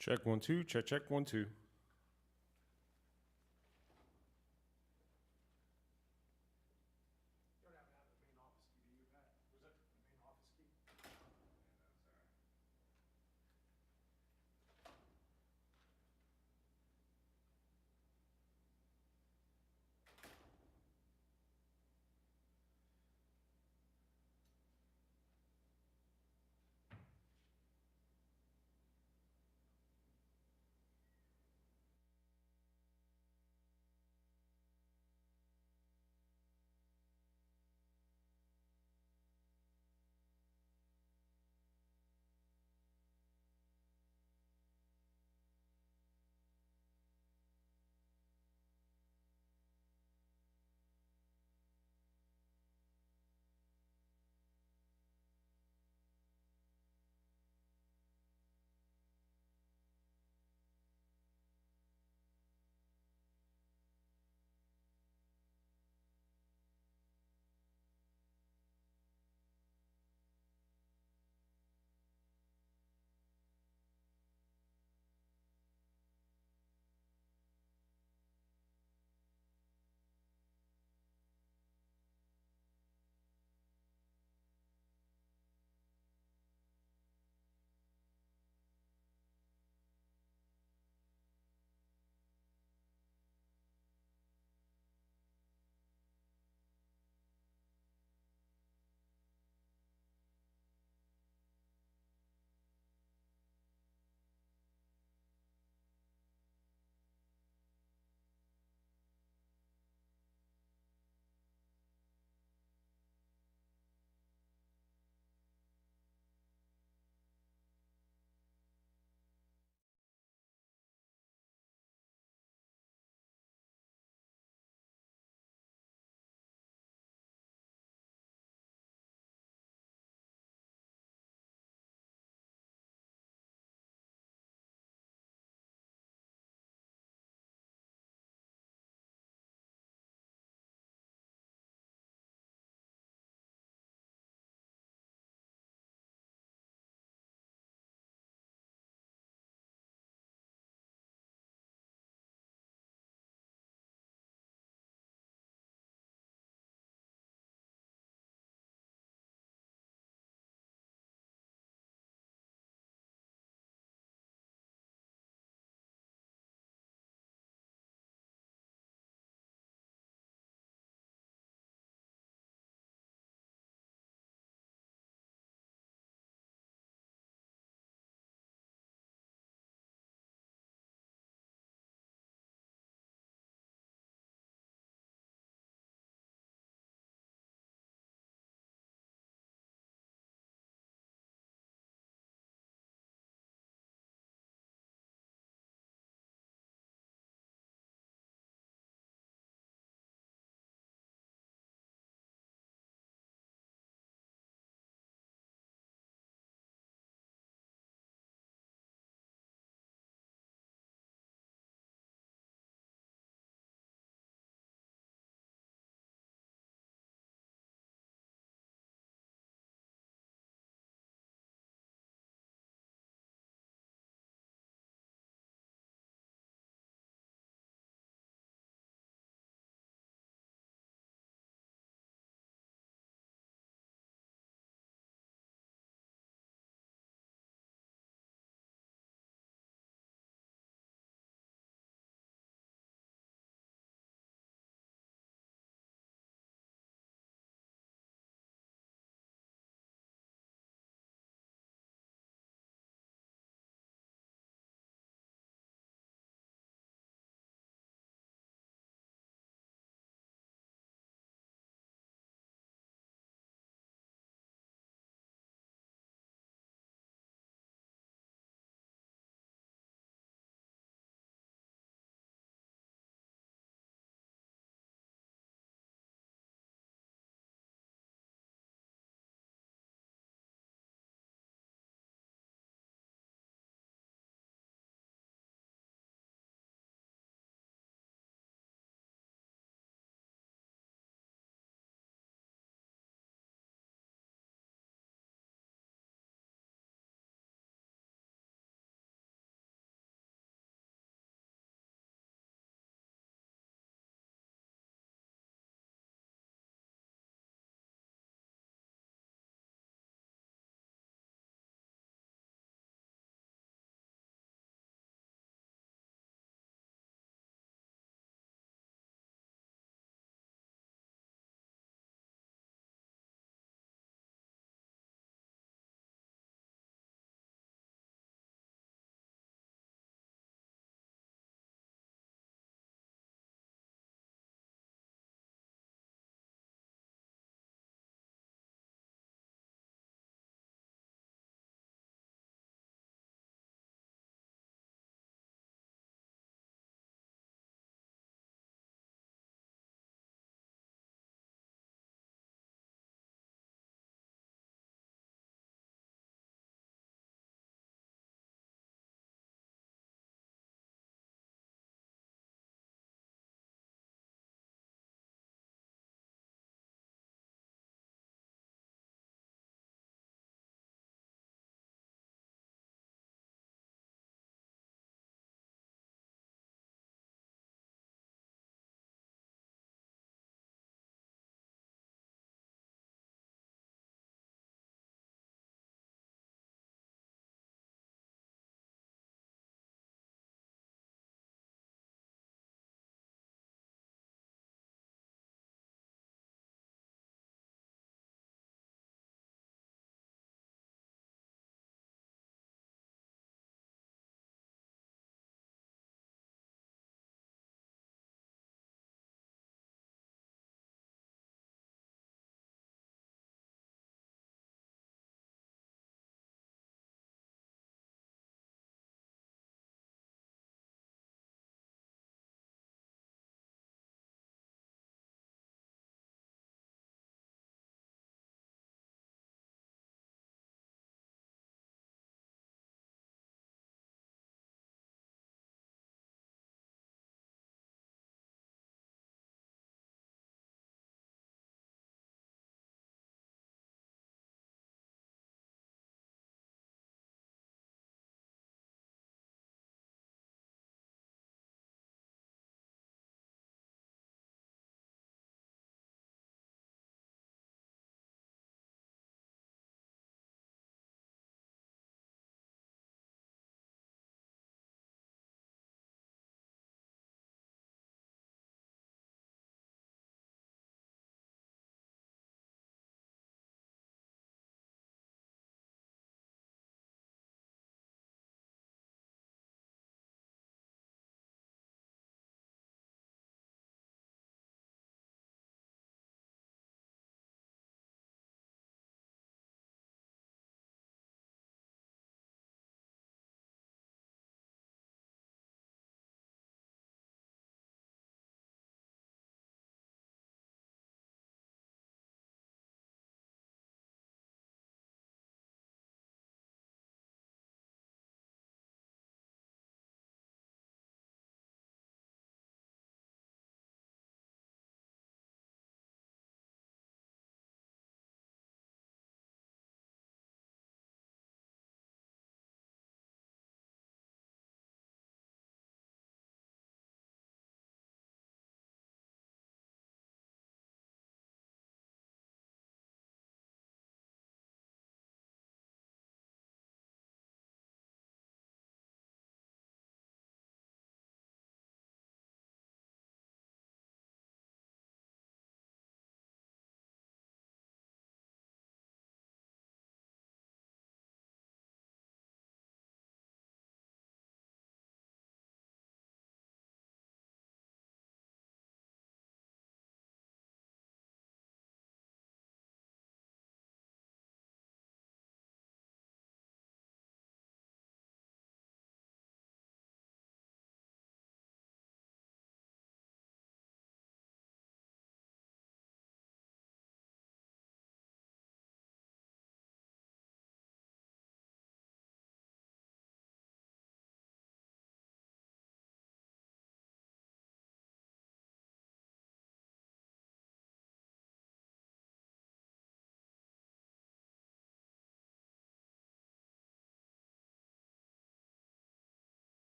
Check 1 2. Check 1 2.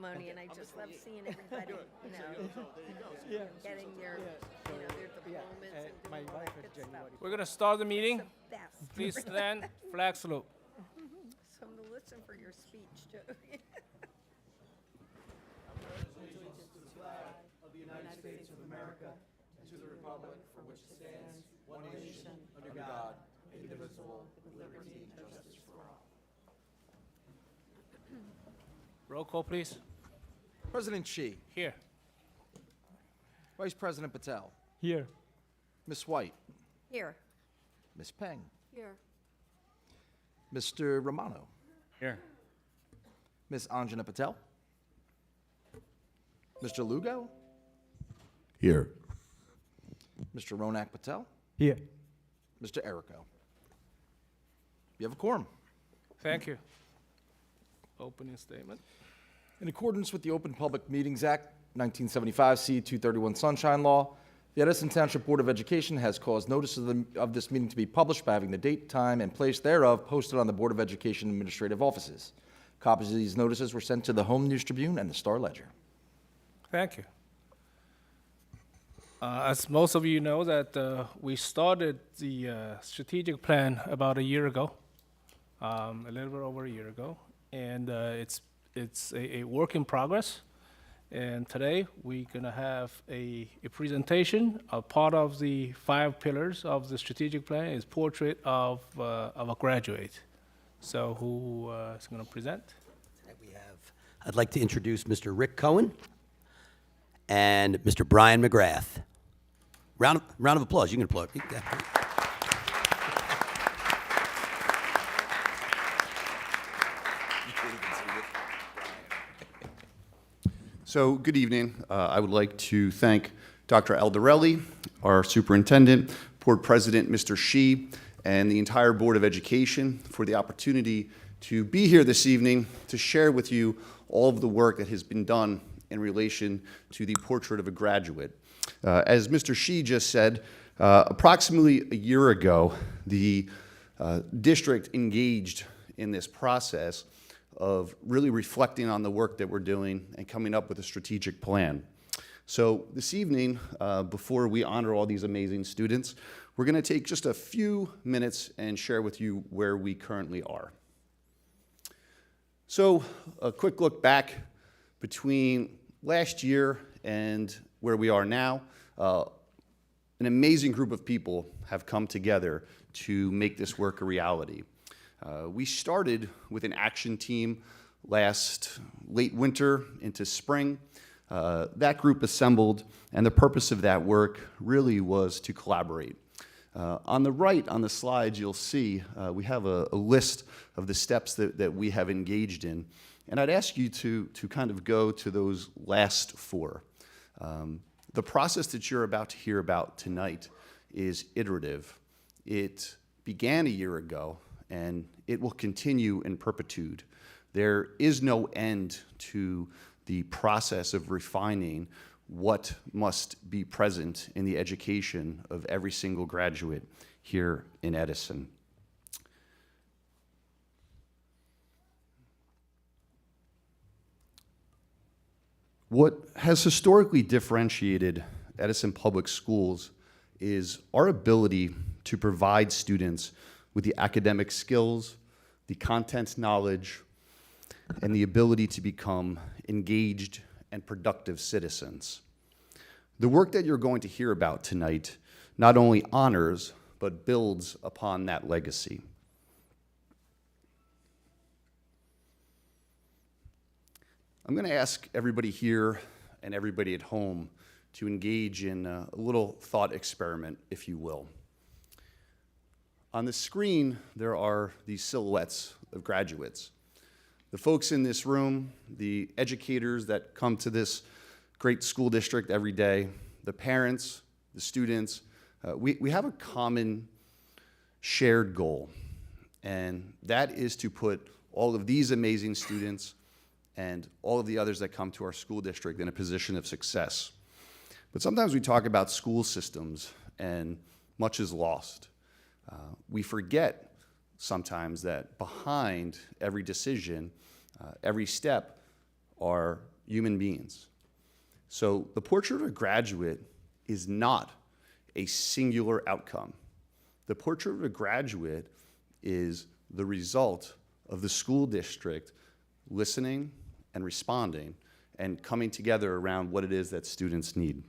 ceremony, and I just love seeing everybody, getting their, their diplomas and My doing all wife that is good stuff. January. We're gonna start the meeting. The best. Please stand, flag salute. So I'm gonna listen for your speech, too. Roll call, please. President Xi, Here. Vice President Patel, Here. Ms. White, Here. Ms. Peng, Here. Mr. Romano, Here. Ms. Anjana Patel, Mr. Lugo, Here. Mr. Ronak Patel, Here. Mr. Errico. You have a quorum. Thank you. Opening statement. In accordance with the Open Public Meetings Act, 1975 C. 231 Sunshine Law, the Edison Township Board of Education has caused notice of this meeting to be published by having the date, time, and place thereof posted on the Board of Education administrative offices. Copies of these notices were sent to the Home News Tribune and the Star Ledger. Thank you. As most of you know, that we started the strategic plan about a year ago, a little bit over a year ago, and it's a work in progress. And today we're gonna have a presentation. A part of the 5 pillars of the strategic plan is portrait of a graduate. So who is gonna present? I'd like to introduce Mr. Rick Cohen and Mr. Brian McGrath. Round of applause. You can applaud. So, good evening. I would like to thank Dr. Aldarelli, our superintendent, board president, Mr. Xi, and the entire Board of Education for the opportunity to be here this evening to share with you all of the work that has been done in relation to the portrait of a graduate. As Mr. Xi just said, approximately a year ago, the district engaged in this process of really reflecting on the work that we're doing and coming up with a strategic plan. So this evening, before we honor all these amazing students, we're going to take just a few minutes and share with you where we currently are. So a quick look back between last year and where we are now. An amazing group of people have come together to make this work a reality. We started with an action team last late winter into spring. That group assembled, and the purpose of that work really was to collaborate. On the right, on the slides, you'll see we have a list of the steps that we have engaged in. And I'd ask you to kind of go to those last 4. The process that you're about to hear about tonight is iterative. It began a year ago, and it will continue in perpetuity. There is no end to the process of refining what must be present in the education of every single graduate here in Edison. What has historically differentiated Edison Public Schools is our ability to provide students with the academic skills, the content knowledge, and the ability to become engaged and productive citizens. The work that you're going to hear about tonight not only honors, but builds upon that legacy. I'm going to ask everybody here and everybody at home to engage in a little thought experiment, if you will. On the screen, there are these silhouettes of graduates. The folks in this room, the educators that come to this great school district every day, the parents, the students, we have a common shared goal, and that is to put all of these amazing students and all of the others that come to our school district in a position of success. But sometimes we talk about school systems and much is lost. We forget sometimes that behind every decision, every step are human beings. So the portrait of a graduate is not a singular outcome. The portrait of a graduate is the result of the school district listening and responding and coming together around what it is that students need.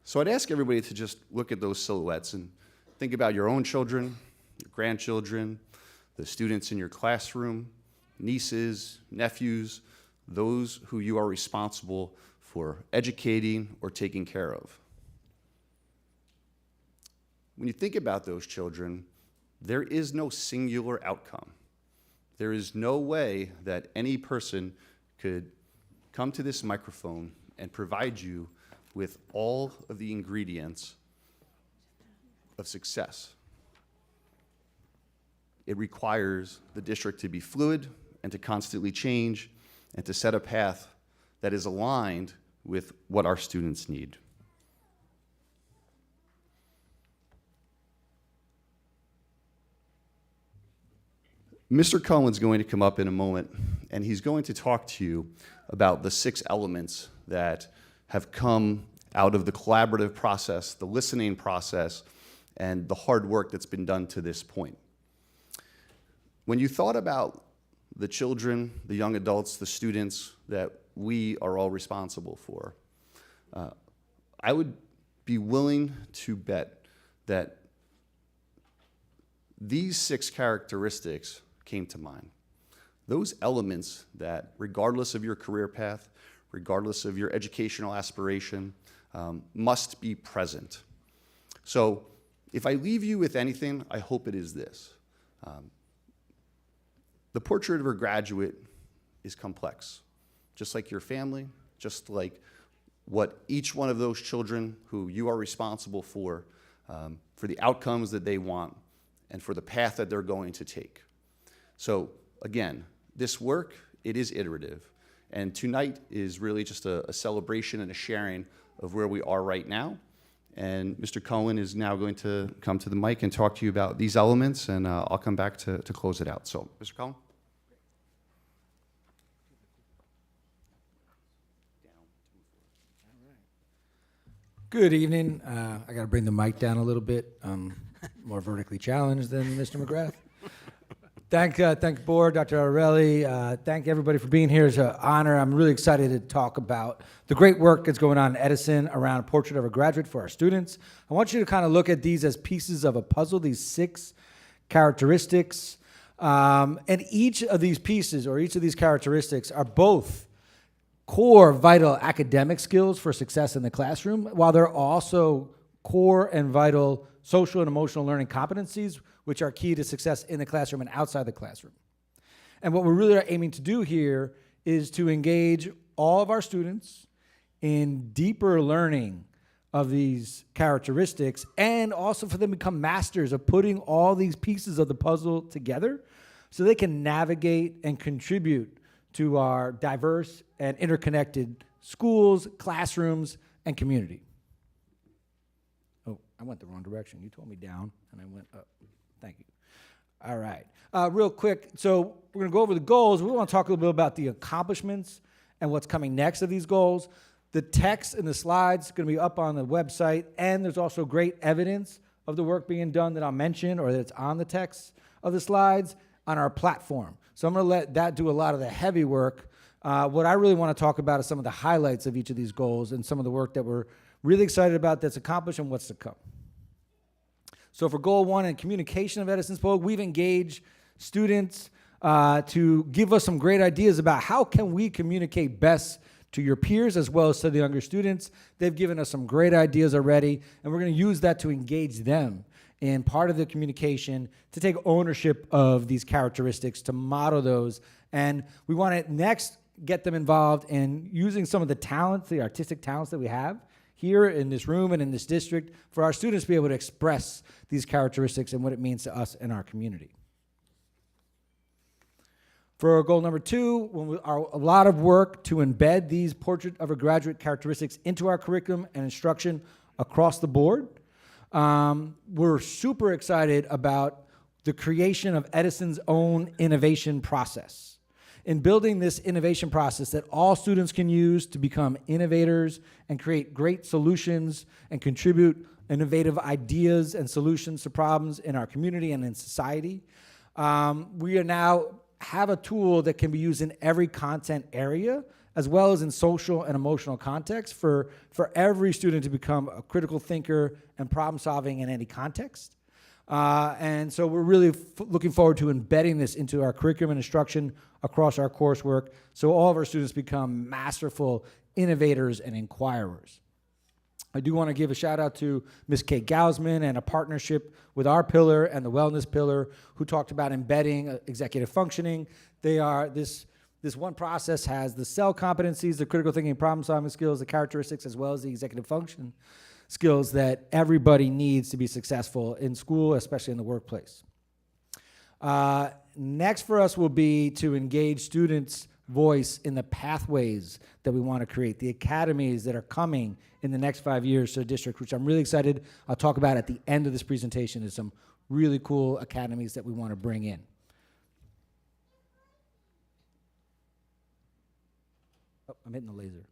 So I'd ask everybody to just look at those silhouettes and think about your own children, your grandchildren, the students in your classroom, nieces, nephews, those who you are responsible for educating or taking care of. When you think about those children, there is no singular outcome. There is no way that any person could come to this microphone and provide you with all of the ingredients of success. It requires the district to be fluid and to constantly change and to set a path that is aligned with what our students need. Mr. Cohen's going to come up in a moment, and he's going to talk to you about the 6 elements that have come out of the collaborative process, the listening process, and the hard work that's been done to this point. When you thought about the children, the young adults, the students that we are all responsible for, I would be willing to bet that these 6 characteristics came to mind. Those elements that, regardless of your career path, regardless of your educational aspiration, must be present. So if I leave you with anything, I hope it is this. The portrait of a graduate is complex, just like your family, just like what each one of those children who you are responsible for the outcomes that they want, and for the path that they're going to take. So again, this work, it is iterative. And tonight is really just a celebration and a sharing of where we are right now. And Mr. Cohen is now going to come to the mic and talk to you about these elements, and I'll come back to close it out. So, Mr. Cohen? Good evening. I got to bring the mic down a little bit. More vertically challenged than Mr. McGrath. Thank board, Dr. Arelli. Thank everybody for being here. It's an honor. I'm really excited to talk about the great work that's going on in Edison around a portrait of a graduate for our students. I want you to kind of look at these as pieces of a puzzle, these 6 characteristics. And each of these pieces or each of these characteristics are both core vital academic skills for success in the classroom, while they're also core and vital social and emotional learning competencies, which are key to success in the classroom and outside the classroom. And what we're really aiming to do here is to engage all of our students in deeper learning of these characteristics, and also for them to become masters of putting all these pieces of the puzzle together so they can navigate and contribute to our diverse and interconnected schools, classrooms, and community. Oh, I went the wrong direction. You told me down, and I went up. Thank you. All right. Real quick, so we're going to go over the goals. We want to talk a little bit about the accomplishments and what's coming next of these goals. The text and the slides are going to be up on the website, and there's also great evidence of the work being done that I'll mention, or that's on the text of the slides, on our platform. So I'm going to let that do a lot of the heavy work. What I really want to talk about is some of the highlights of each of these goals and some of the work that we're really excited about that's accomplished and what's to come. So for goal 1 in communication of Edison Spoke, we've engaged students to give us some great ideas about how can we communicate best to your peers as well as to the younger students. They've given us some great ideas already, and we're going to use that to engage them in part of the communication, to take ownership of these characteristics, to model those. And we want to next get them involved in using some of the talents, the artistic talents that we have here in this room and in this district for our students to be able to express these characteristics and what it means to us and our community. For goal number 2, a lot of work to embed these portrait of a graduate characteristics into our curriculum and instruction across the board. We're super excited about the creation of Edison's own innovation process. in building this innovation process that all students can use to become innovators and create great solutions and contribute innovative ideas and solutions to problems in our community and in society. We are now have a tool that can be used in every content area, as well as in social and emotional context for every student to become a critical thinker and problem solving in any context. And so we're really looking forward to embedding this into our curriculum and instruction across our coursework so all of our students become masterful innovators and inquirers. I do want to give a shout out to Ms. Kate Gausman and a partnership with our pillar and the wellness pillar who talked about embedding executive functioning. They are, this one process has the cell competencies, the critical thinking and problem solving skills, the characteristics, as well as the executive function skills that everybody needs to be successful in school, especially in the workplace. Next for us will be to engage students' voice in the pathways that we want to create, the academies that are coming in the next 5 years to the district, which I'm really excited. I'll talk about at the end of this presentation is some really cool academies that we want to bring in. Oh, I'm hitting the laser.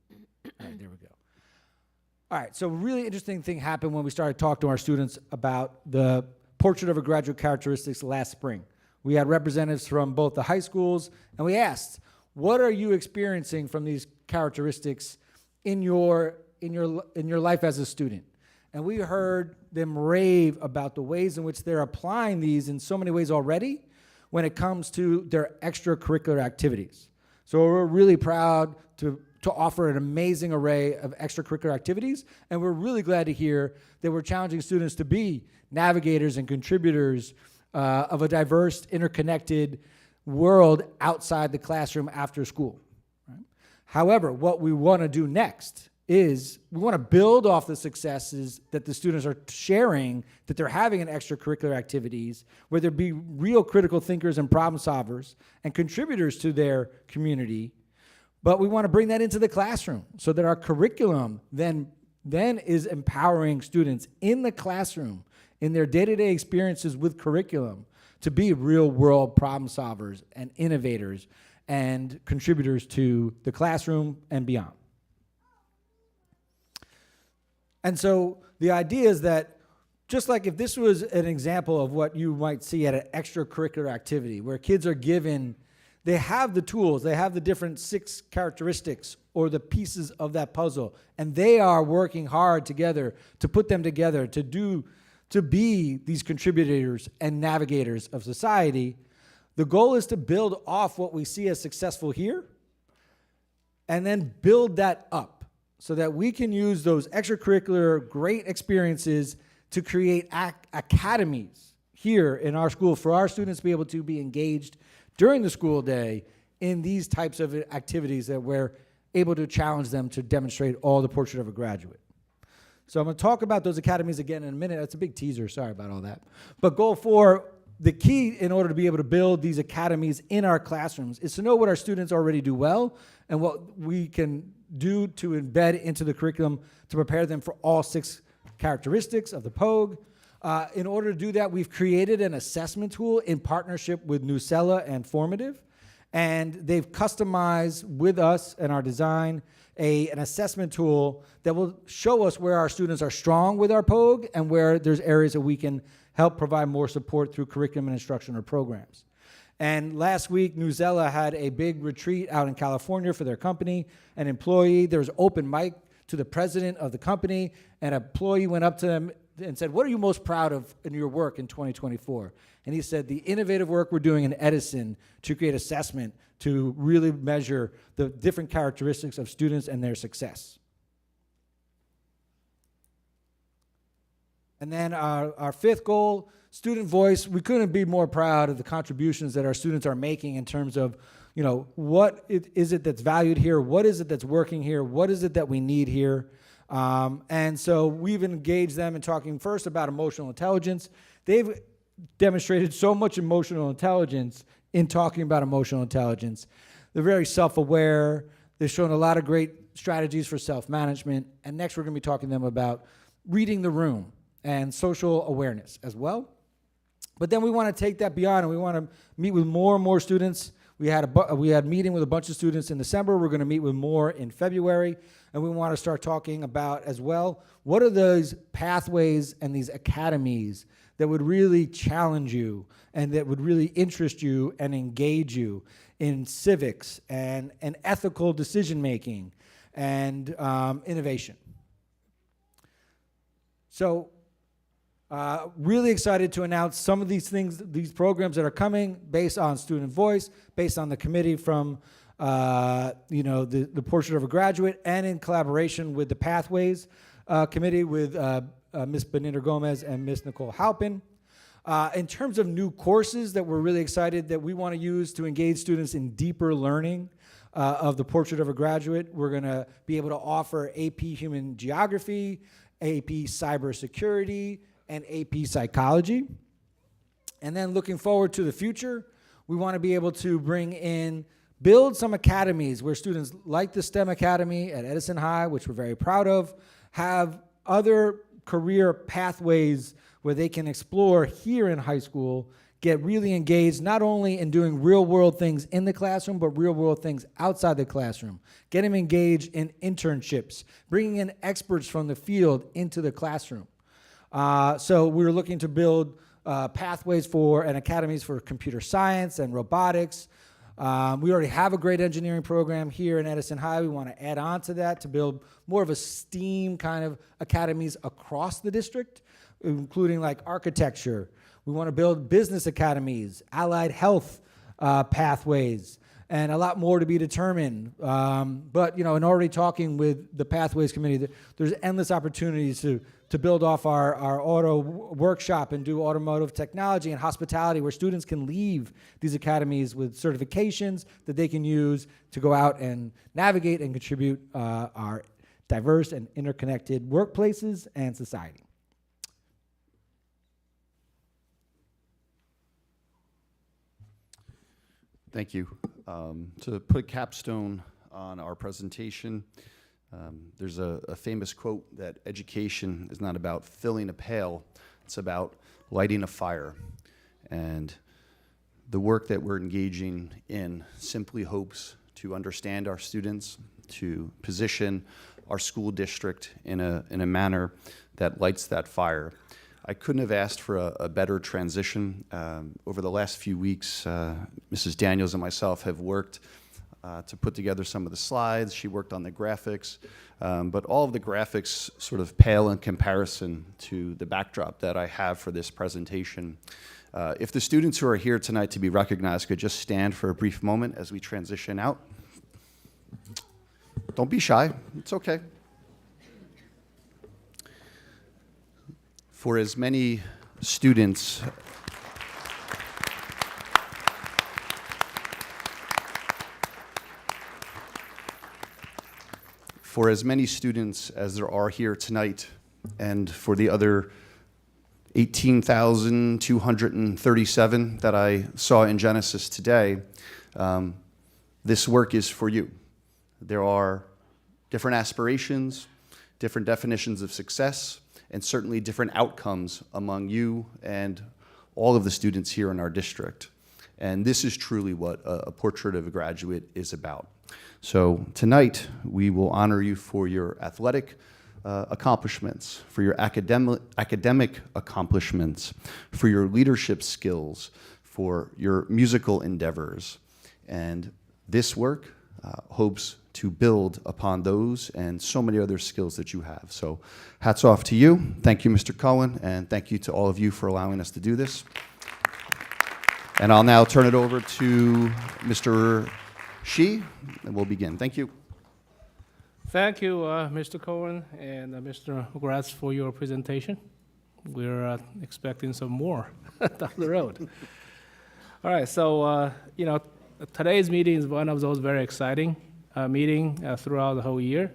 All right, there we go. All right, so a really interesting thing happened when we started talking to our students about the Portrait of a Graduate Characteristics last spring. We had representatives from both the high schools, and we asked, what are you experiencing from these characteristics in your life as a student? And we heard them rave about the ways in which they're applying these in so many ways already when it comes to their extracurricular activities. So we're really proud to offer an amazing array of extracurricular activities, and we're really glad to hear that we're challenging students to be navigators and contributors of a diverse, interconnected world outside the classroom after school. Right? However, what we want to do next is we want to build off the successes that the students are sharing, that they're having in extracurricular activities, where there be real critical thinkers and problem solvers and contributors to their community. But we want to bring that into the classroom so that our curriculum then is empowering students in the classroom, in their day-to-day experiences with curriculum, to be real-world problem solvers and innovators and contributors to the classroom and beyond. And so the idea is that just like if this was an example of what you might see at an extracurricular activity where kids are given, they have the tools, they have the different 6 characteristics or the pieces of that puzzle, and they are working hard together to put them together to be these contributors and navigators of society. The goal is to build off what we see as successful here and then build that up so that we can use those extracurricular great experiences to create academies here in our school for our students to be able to be engaged during the school day in these types of activities that we're able to challenge them to demonstrate all the portrait of a graduate. So I'm going to talk about those academies again in a minute. That's a big teaser. Sorry about all that. But goal 4, the key in order to be able to build these academies in our classrooms is to know what our students already do well and what we can do to embed into the curriculum to prepare them for all 6 characteristics of the POG. In order to do that, we've created an assessment tool in partnership with Nucella and Formative, and they've customized with us and our design an assessment tool that will show us where our students are strong with our POG and where there's areas that we can help provide more support through curriculum and instruction or programs. And last week, Nucella had a big retreat out in California for their company. An employee, there was open mic to the president of the company, and an employee went up to them and said, what are you most proud of in your work in 2024? And he said, the innovative work we're doing in Edison to create assessment to really measure the different characteristics of students and their success. And then our 5th goal, student voice. We couldn't be more proud of the contributions that our students are making in terms of, what is it that's valued here? What is it that's working here? What is it that we need here? And so we've engaged them in talking first about emotional intelligence. They've demonstrated so much emotional intelligence in talking about emotional intelligence. They're very self-aware. They've shown a lot of great strategies for self-management. And next we're going to be talking to them about reading the room and social awareness as well. But then we want to take that beyond, and we want to meet with more and more students We had a meeting with a bunch of students in December. We're going to meet with more in February, and we want to start talking about as well, what are those pathways and these academies that would really challenge you and that would really interest you and engage you in civics and ethical decision making and innovation. So really excited to announce some of these things, these programs that are coming based on student voice, based on the committee from the Portrait of a Graduate, and in collaboration with the Pathways Committee with Ms. Benita Gomez and Ms. Nicole Halpin. In terms of new courses that we're really excited that we want to use to engage students in deeper learning of the Portrait of a Graduate, we're going to be able to offer AP Human Geography, AP Cybersecurity, and AP Psychology. And then looking forward to the future, we want to be able to build some academies where students like the STEM Academy at Edison High, which we're very proud of, have other career pathways where they can explore here in high school, get really engaged not only in doing real world things in the classroom, but real world things outside the classroom. Get them engaged in internships, bringing in experts from the field into the classroom. So we're looking to build pathways for and academies for computer science and robotics. We already have a great engineering program here in Edison High. We want to add on to that to build more of a STEAM kind of academies across the district, including like architecture. We want to build business academies, allied health pathways, and a lot more to be determined. But in already talking with the Pathways Committee, there's endless opportunities to build off our auto workshop and do automotive technology and hospitality, where students can leave these academies with certifications that they can use to go out and navigate and contribute our diverse and interconnected workplaces and society. Thank you. To put a capstone on our presentation, there's a famous quote that education is not about filling a pail, it's about lighting a fire. And the work that we're engaging in simply hopes to understand our students, to position our school district in a manner that lights that fire. I couldn't have asked for a better transition. Over the last few weeks, Mrs. Daniels and myself have worked to put together some of the slides. She worked on the graphics, but all of the graphics sort of pale in comparison to the backdrop that I have for this presentation. If the students who are here tonight to be recognized could just stand for a brief moment as we transition out. Don't be shy, it's okay. For as many students as there are here tonight, and for the other 18,237 that I saw in Genesis today, this work is for you. There are different aspirations, different definitions of success, and certainly different outcomes among you and all of the students here in our district. And this is truly what a Portrait of a Graduate is about. So tonight, we will honor you for your athletic accomplishments, for your academic accomplishments, for your leadership skills, for your musical endeavors. And this work hopes to build upon those and so many other skills that you have. So hats off to you. Thank you, Mr. Cohen, and thank you to all of you for allowing us to do this. And I'll now turn it over to Mr. Shi, and we'll begin. Thank you. Thank you, Mr. Cohen and Mr. McGrath, for your presentation. We're expecting some more down the road. All right, so today's meeting is one of those very exciting meeting throughout the whole year.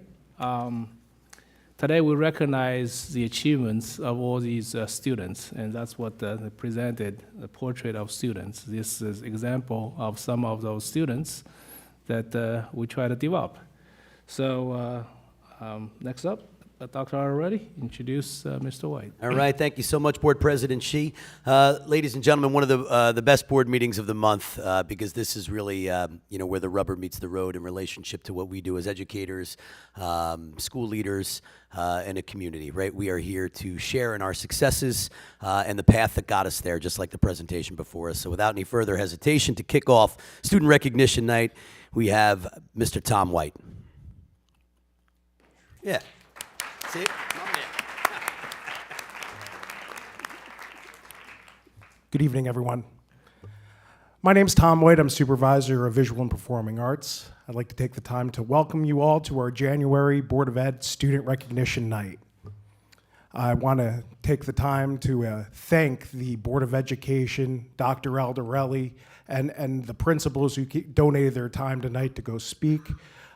Today we recognize the achievements of all these students, and that's what they presented, the portrait of students. This is example of some of those students that we try to develop. So next up, Dr. Ararelli introduce Mr. White. All right, thank you so much, Board President Shi. Ladies and gentlemen, one of the best board meetings of the month because this is really where the rubber meets the road in relationship to what we do as educators, school leaders, and a community. Right, we are here to share in our successes and the path that got us there, just like the presentation before us. So, without any further hesitation, to kick off Student Recognition Night, we have Mr. Tom White. Yeah. See it? Good evening, everyone. My name's Tom White. I'm Supervisor of Visual and Performing Arts. I'd like to take the time to welcome you all to our January Board of Ed Student Recognition Night. I want to take the time to thank the Board of Education, Dr. Aldarelli, and the principals who donated their time tonight to go speak.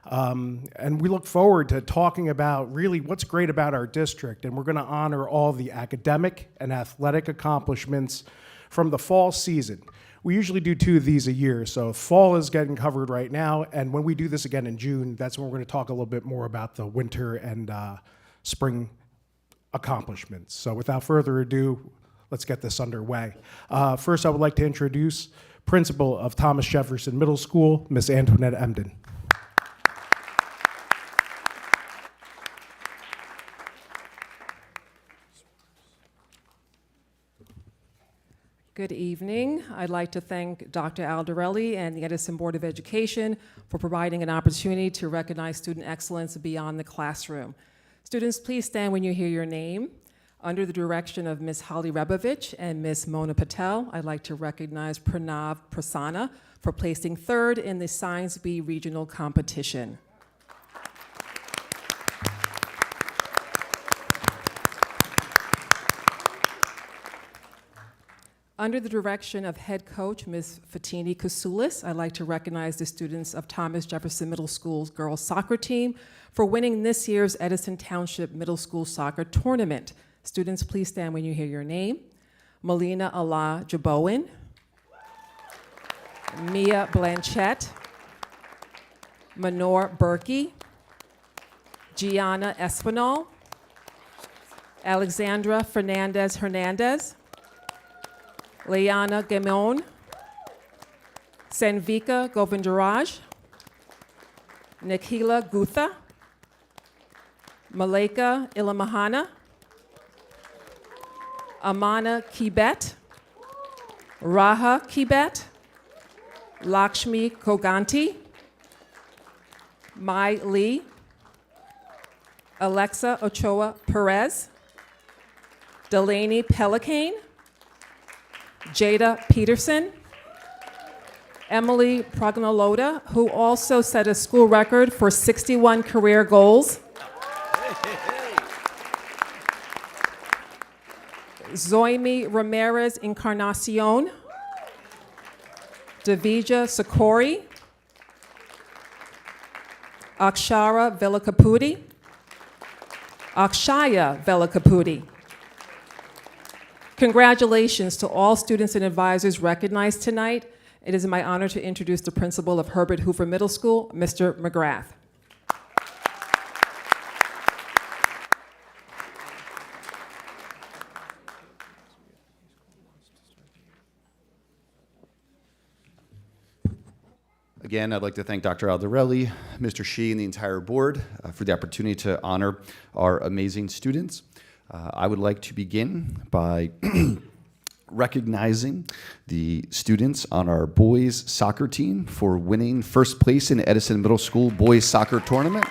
And we look forward to talking about really what's great about our district, and we're going to honor all the academic and athletic accomplishments from the fall season. We usually do 2 of these a year, so fall is getting covered right now, and when we do this again in June, that's when we're going to talk a little bit more about the winter and spring accomplishments. So without further ado, let's get this underway. First, I would like to introduce Principal of Thomas Jefferson Middle School, Miss Antoinette Emden. Good evening. I'd like to thank Dr. Aldarelli and the Edison Board of Education for providing an opportunity to recognize student excellence beyond the classroom. Students, please stand when you hear your name. Under the direction of Ms. Holly Rebovich and Ms. Mona Patel, I'd like to recognize Pranav Prasanna for placing 3rd in the Science B regional competition. Under the direction of head coach, Ms. Fatini Kasoulis, I'd like to recognize the students of Thomas Jefferson Middle School's girls soccer team for winning this year's Edison Township Middle School Soccer Tournament. Students, please stand when you hear your name. Melina Allah Jabowen, Mia Blanchette, Manor Berkey, Gianna Espinal, Alexandra Fernandez Hernandez, Leana Gamon, Sanvika Govindaraj, Nikhila Gutha, Maleka Ilamahana, Amana Kibet, Raha Kibet, Lakshmi Koganti, Mai Lee, Alexa Ochoa Perez, Delaney Pelicane, Jada Peterson, Emily Prognolota, who also set a school record for 61 career goals, Zoimi Ramirez Encarnacion, Davija Sakori, Akshara Velakapudi, Akshaya Velakapudi. Congratulations to all students and advisors recognized tonight. It is my honor to introduce the principal of Herbert Hoover Middle School, Mr. McGrath. Again, I'd like to thank Dr. Aldarelli, Mr. Shi, and the entire board for the opportunity to honor our amazing students. I would like to begin by recognizing the students on our boys soccer team for winning first place in Edison Middle School boys soccer tournament.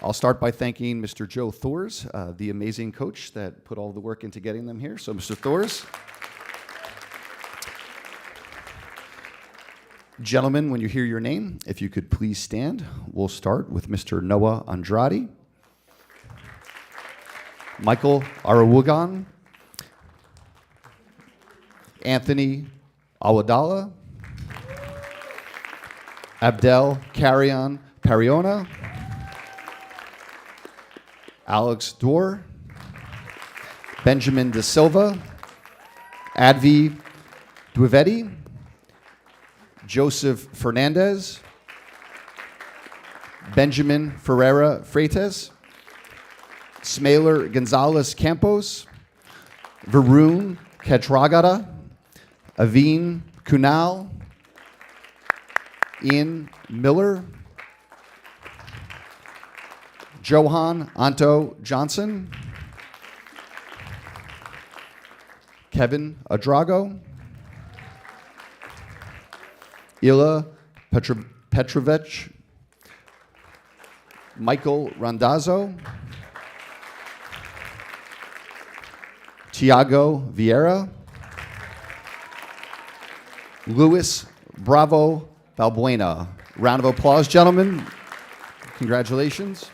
I'll start by thanking Mr. Joe Thors, the amazing coach that put all the work into getting them here. So, Mr. Thors. Gentlemen, when you hear your name, if you could please stand. We'll start with Mr. Noah Andrade, Michael Arawugan, Anthony Awadala, Abdel Carrion Pariona, Alex Dorr, Benjamin De Silva, Advi Duvetti, Joseph Fernandez, Benjamin Ferreira Freitas, Smaler Gonzalez Campos, Varun Ketragada, Aveen Kunal, Ian Miller, Johan Anto Johnson, Kevin Adrago, Ila Petrovich, Michael Randazzo, Tiago Vieira, Luis Bravo Balbuena. Round of applause, gentlemen. Congratulations.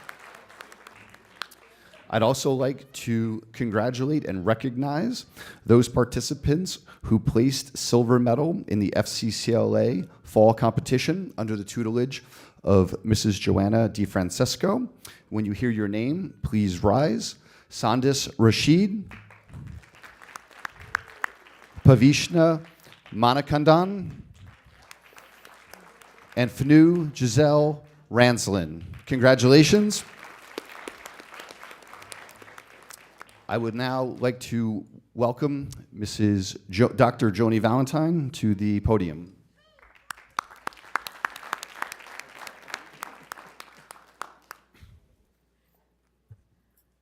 I'd also like to congratulate and recognize those participants who placed silver medal in the FCCLA fall competition under the tutelage of Mrs. Joanna DeFrancesco. When you hear your name, please rise. Sandis Rashid, Pavishna Manakandan, and Fanu Giselle Ranslin. Congratulations. I would now like to welcome Dr. Joni Valentine to the podium.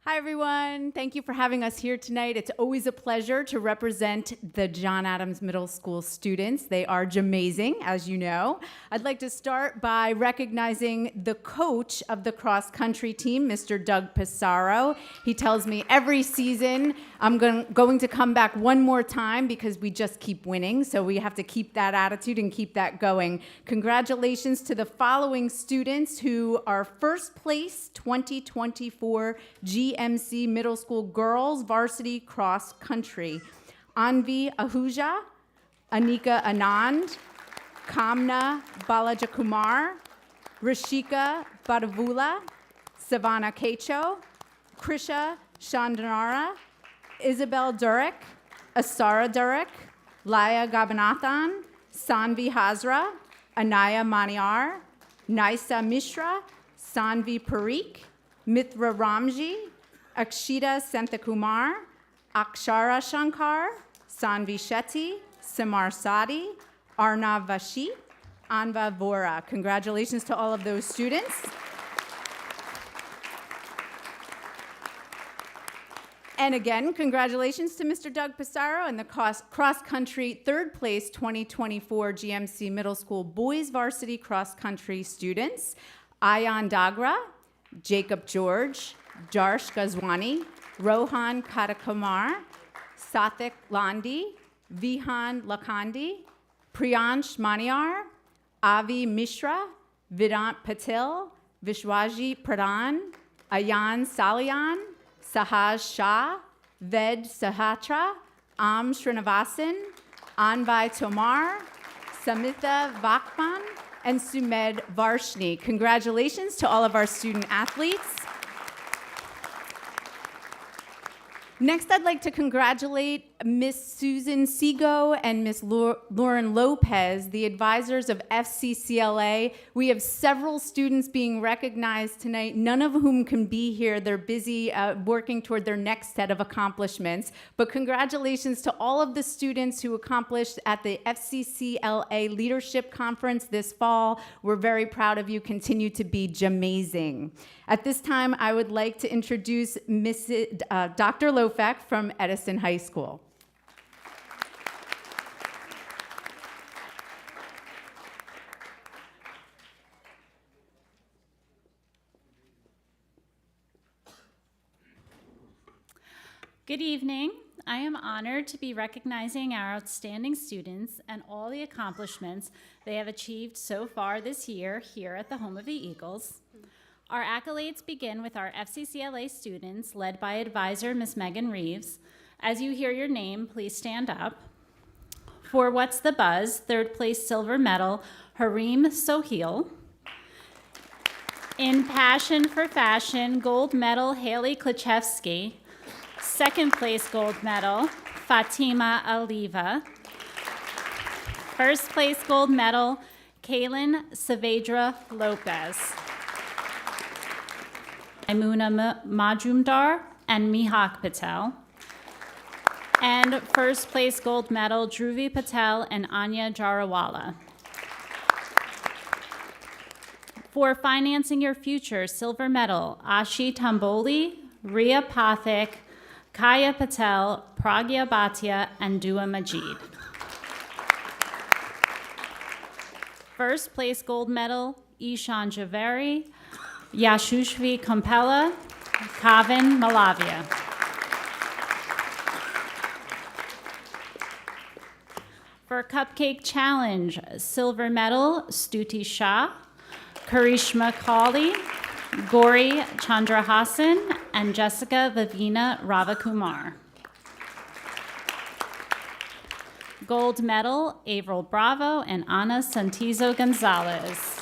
Hi, everyone. Thank you for having us here tonight. It's always a pleasure to represent the John Adams Middle School students. They are jamazing, as you know. I'd like to start by recognizing the coach of the cross-country team, Mr. Doug Pissarro. He tells me every season I'm going to come back one more time because we just keep winning, so we have to keep that attitude and keep that going. Congratulations to the following students who are first place 2024 GMC Middle School Girls Varsity Cross Country. Anvi Ahuja, Anika Anand, Kamna Balajakumar, Rishika Badavula, Savannah Kecho, Krisha Shandanara, Isabel Durek, Asara Durek, Laya Gabanathan, Sanvi Hazra, Anaya Maniar, Naisa Mishra, Sanvi Parikh, Mithra Ramji, Akshita Santhakumar, Akshara Shankar, Sanvi Shetty, Samar Sadi, Arnav Vashi, Anva Vora. Congratulations to all of those students. And again, congratulations to Mr. Doug Pissarro and the cross-country third place 2024 GMC Middle School Boys Varsity Cross Country students, Ayan Dagra, Jacob George, Darsh Gazwani, Rohan Katakumar, Sathik Landi, Vihan Lakhandi, Priyansh Maniar, Avi Mishra, Vedant Patil, Vishwaji Pradhan, Ayan Salian, Sahaj Shah, Ved Sahatra, Am Srinivasan, Anvai Tomar, Samitha Vakman, and Sumed Varshni. Congratulations to all of our student athletes. Next, I'd like to congratulate Miss Susan Sego and Miss Lauren Lopez, the advisors of FCCLA. We have several students being recognized tonight, none of whom can be here. They're busy working toward their next set of accomplishments. But congratulations to all of the students who accomplished at the FCCLA Leadership Conference this fall. We're very proud of you. Continue to be jamazing. At this time, I would like to introduce Dr. Lofek from Edison High School. Good evening. I am honored to be recognizing our outstanding students and all the accomplishments they have achieved so far this year here at the home of the Eagles. Our accolades begin with our FCCLA students, led by advisor Ms. Megan Reeves. As you hear your name, please stand up. For What's the Buzz, third place silver medal, Harim Soheil. In Passion for Fashion, gold medal, Haley Klichevsky. Second place gold medal, Fatima Aliva. First place gold medal, Kaylin Saavedra Lopez. Maimuna Majumdar and Mihak Patel. And first place gold medal, Dhruvi Patel and Anya Jarawala. For Financing Your Future, silver medal, Ashi Tamboli, Ria Pathik, Kaya Patel, Pragya Bhatia, and Dua Majid. First place gold medal, Ishan Javeri, Yashushvi Kompella, Kavin Malavia. For Cupcake Challenge, silver medal, Stuti Shah, Karishma Kali, Gauri Chandrahasan, and Jessica Vivina Ravakumar. Gold medal, Avril Bravo and Ana Santizo Gonzalez.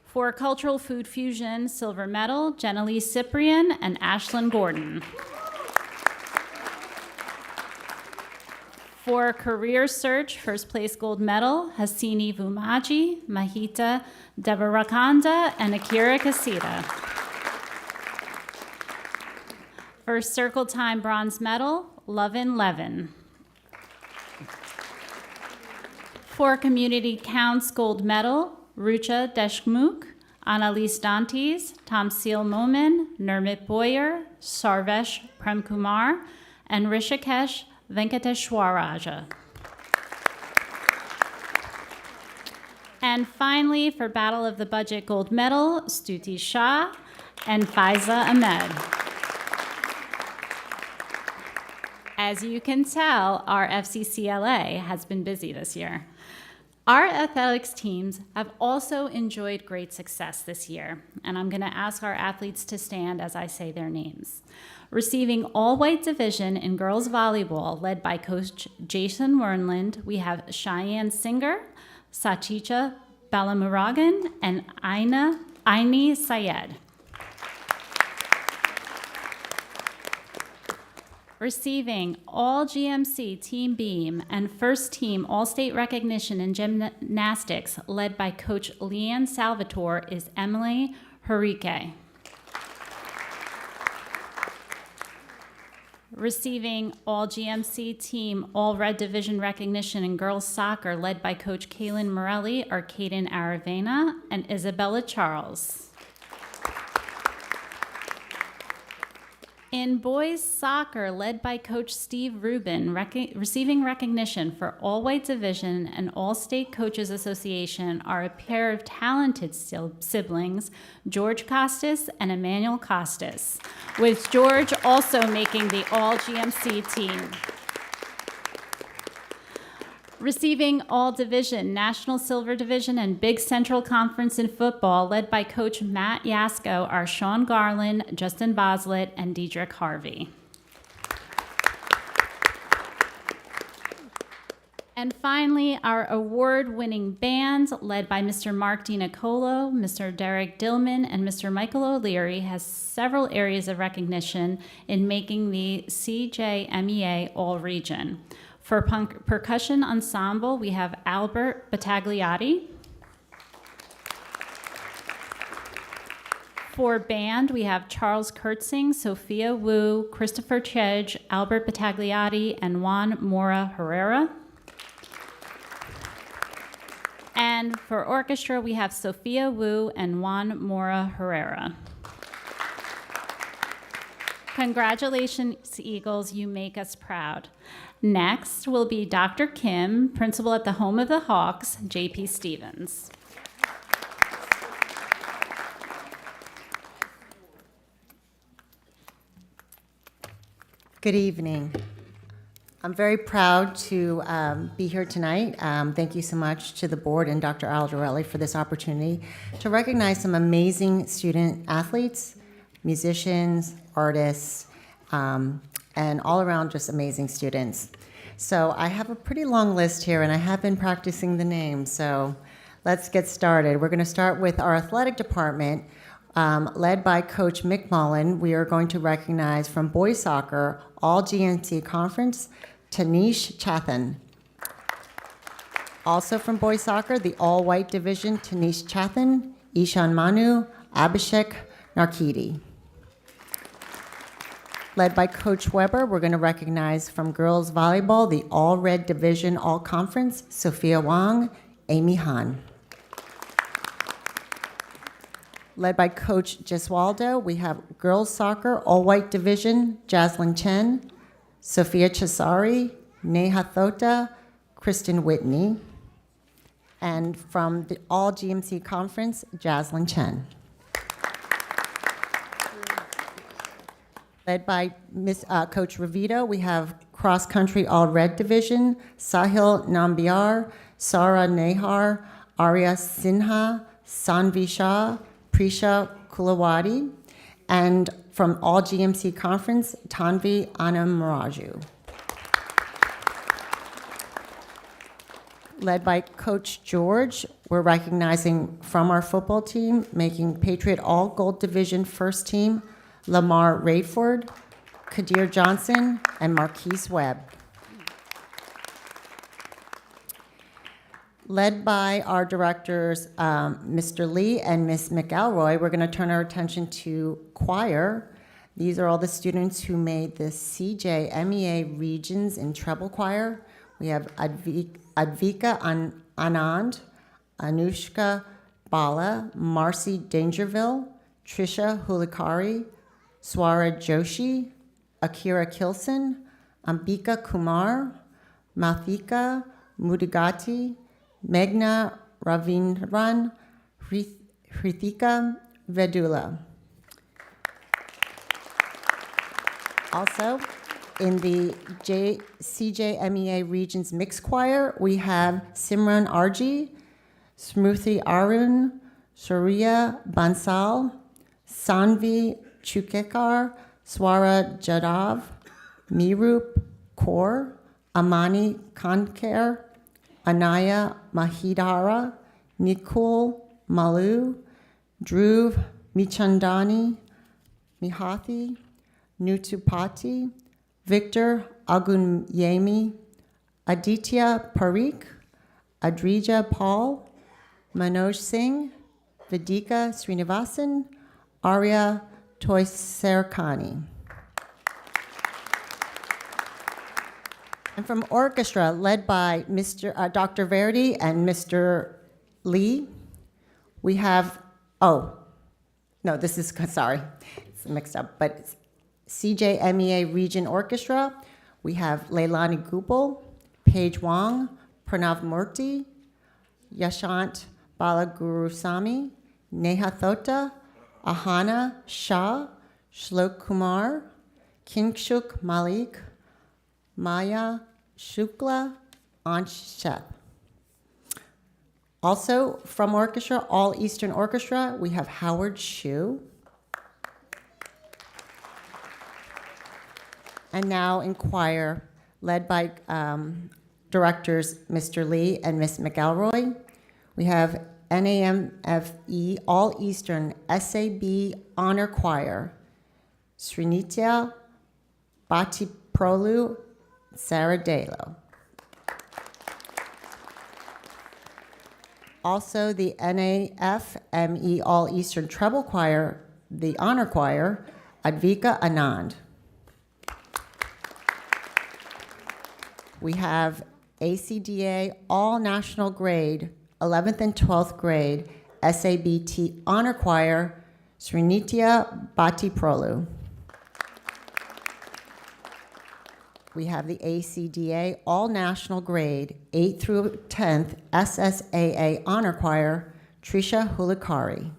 For Cultural Food Fusion, silver medal, Jenny Cyprian and Ashlyn Gordon. For Career Search, first place gold medal, Hasini Vumaji, Mahita Devarakanda, and Akira Kasita. For Circle Time bronze medal, Lovin Levin. For Community Counts gold medal, Rucha Deshmukh, Annalise Dantes, Tamsil Momin, Nurmit Boyer, Sarvesh Premkumar, and Rishikesh Venkateshwaraja. And finally, for Battle of the Budget gold medal, Stuti Shah and Faiza Ahmed. As you can tell, our FCCLA has been busy this year. Our athletics teams have also enjoyed great success this year, and I'm going to ask our athletes to stand as I say their names. Receiving all-white division in girls volleyball, led by Coach Jason Wernland, we have Cheyenne Singer, Sachicha Balamuragan, and Aini Syed. Receiving all GMC Team Beam and first team All-State recognition in gymnastics, led by Coach Leanne Salvatore, is Emily Hurike. Receiving all GMC Team All-Red Division recognition in girls soccer, led by Coach Kaylin Morelli, are Kaden Aravena and Isabella Charles. In boys soccer, led by Coach Steve Rubin, receiving recognition for all-white division and All-State Coaches Association are a pair of talented siblings, George Costas and Emmanuel Costas, with George also making the all-GMC team. Receiving all division, National Silver Division, and Big Central Conference in football, led by Coach Matt Yasko, are Sean Garland, Justin Boslett, and Diedrich Harvey. And finally, our award-winning band, led by Mr. Mark DiNicolo, Mr. Derek Dillman, and Mr. Michael O'Leary, has several areas of recognition in making the CJMEA All-Region. For percussion ensemble, we have Albert Battagliotti. For band, we have Charles Kurtzing, Sophia Wu, Christopher Chedge, Albert Battagliotti, and Juan Mora Herrera. And for orchestra, we have Sophia Wu and Juan Mora Herrera. Congratulations, Eagles, you make us proud. Next will be Dr. Kim, principal at the Home of the Hawks, J.P. Stevens. Good evening. I'm very proud to be here tonight. Thank you so much to the board and Dr. Aldarelli for this opportunity to recognize some amazing student athletes, musicians, artists, and all around just amazing students. So I have a pretty long list here, and I have been practicing the names, so let's get started. We're going to start with our athletic department, led by Coach Mick Mullen. We are going to recognize from boys soccer, all GNC conference, Tanish Chathan. Also from boys soccer, the all-white division, Tanish Chathan, Ishan Manu, Abhishek Narkidi. Led by Coach Weber, we're going to recognize from girls volleyball, the All Red Division All Conference, Sophia Wang, Amy Han. Led by Coach Jeswaldo, we have girls soccer, All White Division, Jaslyn Chen, Sophia Cesari, Neha Thota, Kristen Whitney. And from the All GMC Conference, Jaslyn Chen. Led by Coach Ravito, we have Cross Country All Red Division, Sahil Nambiar, Sara Nehar, Arya Sinha, Sanvi Shah, Prisha Kulawati, and from All GMC Conference, Tanvi Anamraju. Led by Coach George, we're recognizing from our football team, making Patriot All Gold Division First Team, Lamar Raidford, Kadir Johnson, and Marquise Webb. Led by our directors, Mr. Lee and Ms. McElroy, we're going to turn our attention to choir. These are all the students who made the CJMEA Regions in treble choir. We have Advika Anand, Anushka Bala, Marcy Dangerville, Trisha Hulikari, Swara Joshi, Akira Kilson, Ambika Kumar, Mathika Mudigati, Meghna Ravindran, Hrithika Vedula. Also, in the CJMEA Regions Mixed Choir, we have Simran Arji, Smruti Arun, Surya Bansal, Sanvi Chukekar, Swara Jadav, Mirup Kaur, Amani Kankar, Anaya Mahidara, Nikul Malu, Dhruv Michandani, Mihathi, Nutupati, Victor Agunyemi, Aditya Parikh, Adrija Paul, Manoj Singh, Vidika Srinivasan, Arya Toyserkani. And from orchestra, led by Dr. Verdi and Mr. Lee, we have, it's mixed up, but CJMEA Region Orchestra, we have Leilani Gupal, Paige Wong, Pranav Murthy, Yashant Balagurusamy, Neha Thota, Ahana Shah, Shlok Kumar, Kinshuk Malik, Maya Shukla, Ansh Sheth. Also from orchestra, All Eastern Orchestra, we have Howard Shue. And now in choir, led by directors Mr. Lee and Ms. McElroy, we have NAMFE All Eastern SAB Honor Choir, Srinitya Bhattiprolu, Sarah Dalo. Also the NAFME All Eastern Treble Choir, the Honor Choir, Advika Anand. We have ACDA All National Grade, 11th and 12th grade, SABT Honor Choir, Srinitya Bhattiprolu. We have the ACDA All National Grade, 8th through 10th, SSAA Honor Choir, Trisha Hulikari.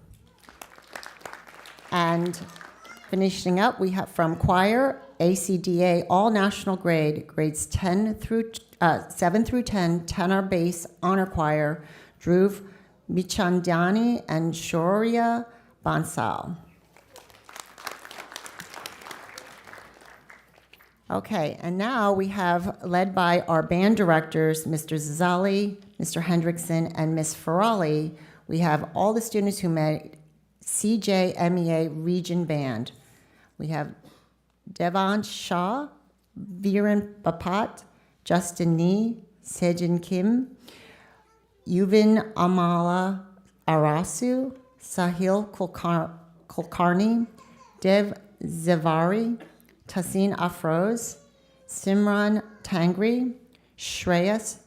And finishing up, we have from choir, ACDA All National Grade, grades 7 through 10, tenor bass honor choir, Dhruv Michandani and Shaurya Bansal. Okay, and now we have, led by our band directors, Mr. Zazali, Mr. Hendrickson, and Ms. Ferrali, we have all the students who made CJMEA Region Band. We have Devansh Shah, Viren Bapat, Justin Nee, Sejin Kim, Yuvin Amala Arasu, Sahil Kulkarni, Dev Zivari, Tassin Afroz, Simran Tangri, Shreyas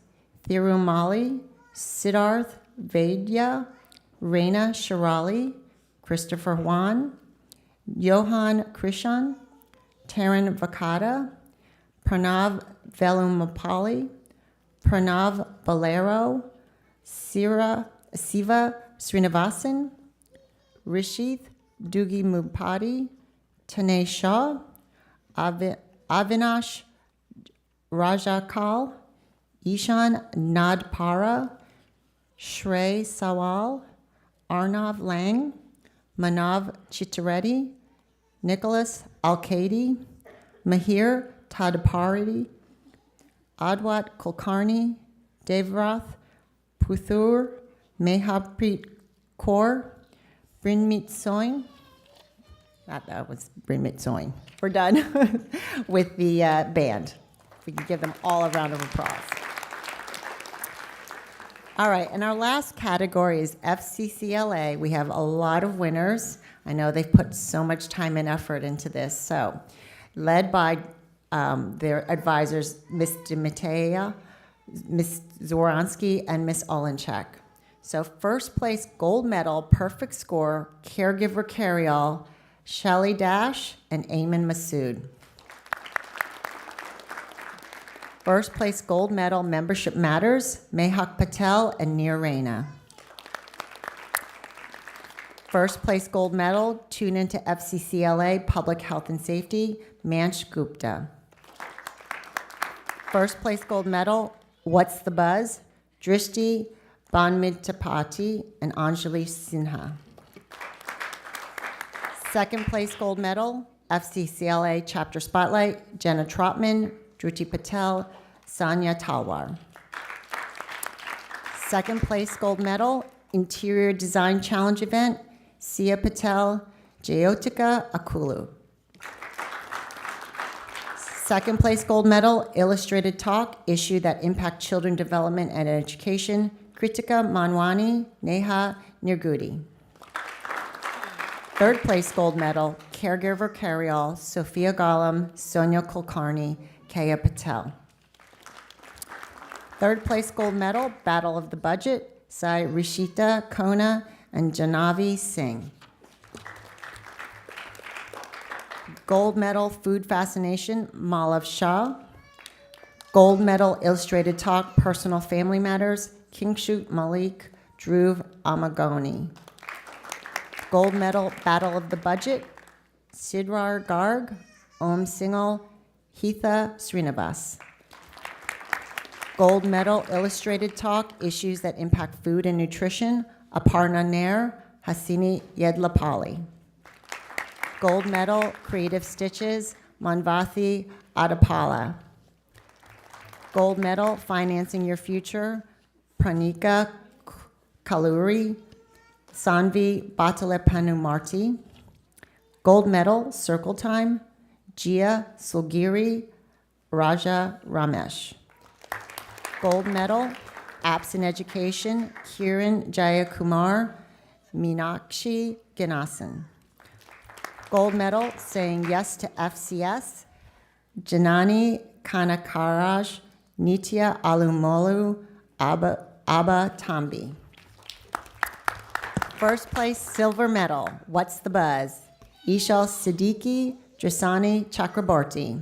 Thirumali, Siddharth Vaidya, Reina Shirali, Christopher Juan, Johan Krishan, Taran Vakata, Pranav Velumapalli, Pranav Bolero, Siva Srinivasan, Rishith Dugi Mupati, Tanay Shah, Avinash Rajakal, Ishan Nadpara, Shrey Sawal, Arnav Lang, Manav Chittareddy, Nicholas Alkadi, Mahir Tadpari, Adwat Kulkarni, Devrath Puthur, Mehabpreet Kaur, Brinmeet Soin. That was Brinmeet Soin. We're done with the band. We can give them all a round of applause. All right, and our last category is FCCLA. We have a lot of winners. I know they've put so much time and effort into this. So, led by their advisors, Ms. Dimitea, Ms. Zoransky, and Ms. Olenchek. So, first place gold medal, perfect score, caregiver carryall, Shelly Dash and Ayman Masood. First place gold medal, membership matters, Mehak Patel and Neer Raina. First place gold medal, tune into FCCLA, Public Health and Safety, Manch Gupta. First place gold medal, What's the Buzz, Drishti Banmitapati and Anjali Sinha. Second place gold medal, FCCLA Chapter Spotlight, Jenna Trotman, Druti Patel, Sanya Talwar. Second place gold medal, Interior Design Challenge event, Sia Patel, Jayotika Akulu. Second place gold medal, Illustrated Talk, issue that impact children development and education, Kritika Manwani, Neha Nirgudi. Third place gold medal, Caregiver Carryall, Sophia Gollum, Sonia Kulkarni, Kaya Patel. Third place gold medal, Battle of the Budget, Sai Rishita Kona and Janavi Singh. Gold medal, Food Fascination, Malav Shah. Gold medal, Illustrated Talk, Personal Family Matters, Kingshut Malik, Dhruv Amagoni. Gold medal, Battle of the Budget, Sidrar Garg, Om Singhal, Hitha Srinivas. Gold medal, Illustrated Talk, issues that impact food and nutrition, Aparna Nair, Hasini Yedlapali. Gold medal, Creative Stitches, Manvathi Adapala. Gold medal, Financing Your Future, Pranika Kaluri, Sanvi Batalepanumarti. Gold medal, Circle Time, Jia Sulgiri, Raja Ramesh. Gold medal, Apps in Education, Kiran Jayakumar, Meenakshi Ganasan. Gold medal, Saying Yes to FCS, Janani Kanakaraj, Nitya Alumolu, Abba Tambi. First place silver medal, What's the Buzz? Ishal Siddiqui, Drisani Chakraborty.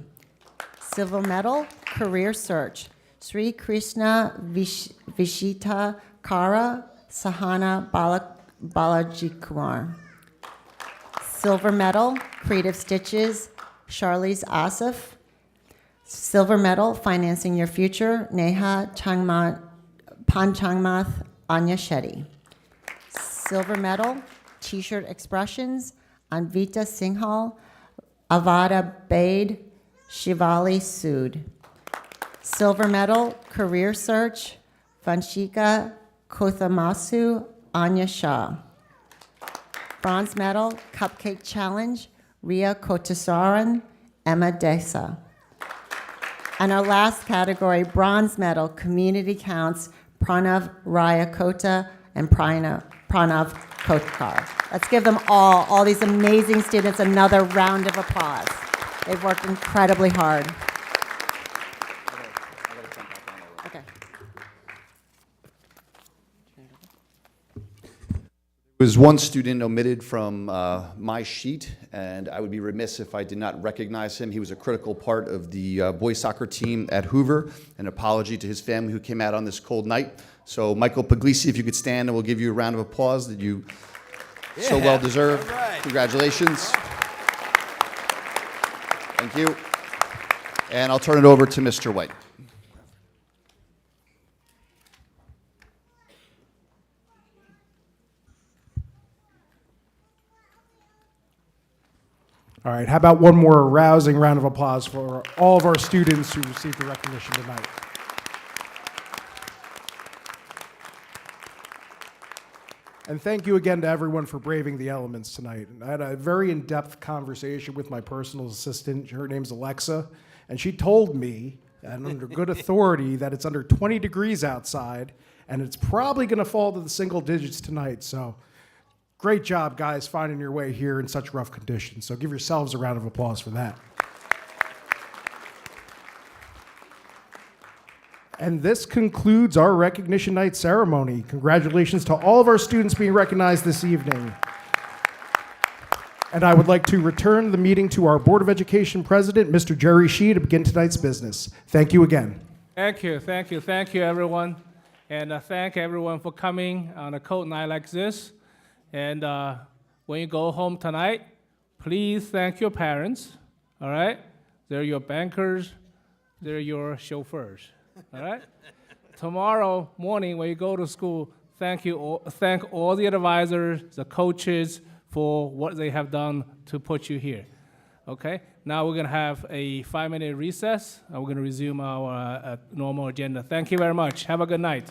Silver medal, Career Search, Sri Krishna Vishita Kara, Sahana Balaji Kumar. Silver medal, Creative Stitches, Charlize Asif. Silver medal, Financing Your Future, Neha Panchangmath Anya Shetty. Silver medal, T-shirt Expressions, Anvita Singhal, Avada Bade, Shivali Sood. Silver medal, Career Search, Vanshika Kothamasu, Anya Shah. Bronze medal, Cupcake Challenge, Ria Kotasaran, Emma Desa. And our last category, bronze medal, Community Counts, Pranav Rayakota and Pranav Coach Carr. Let's give them all these amazing students, another round of applause. They've worked incredibly hard. Okay. There was one student omitted from my sheet, and I would be remiss if I did not recognize him. He was a critical part of the boys soccer team at Hoover. An apology to his family who came out on this cold night. So Michael Puglisi, if you could stand, and we'll give you a round of applause that you so well deserve. All right. Congratulations. Thank you. And I'll turn it over to Mr. White. All right, how about one more rousing round of applause for all of our students who received the recognition tonight. And thank you again to everyone for braving the elements tonight. And I had a very in-depth conversation with my personal assistant. Her name's Alexa, and she told me, and under good authority, that it's under 20 degrees outside, and it's probably going to fall to the single digits tonight. So great job, guys, finding your way here in such rough conditions. So give yourselves a round of applause for that. And this concludes our recognition night ceremony. Congratulations to all of our students being recognized this evening. And I would like to return the meeting to our Board of Education President, Mr. Jerry Shee, to begin tonight's business. Thank you again. Thank you, everyone. And thank everyone for coming on a cold night like this. And when you go home tonight, please thank your parents, all right? They're your bankers, they're your chauffeurs, all right? Tomorrow morning when you go to school, thank all the advisors, the coaches for what they have done to put you here, okay? Now we're gonna have a 5-minute recess, and we're gonna resume our normal agenda. Thank you very much. Have a good night.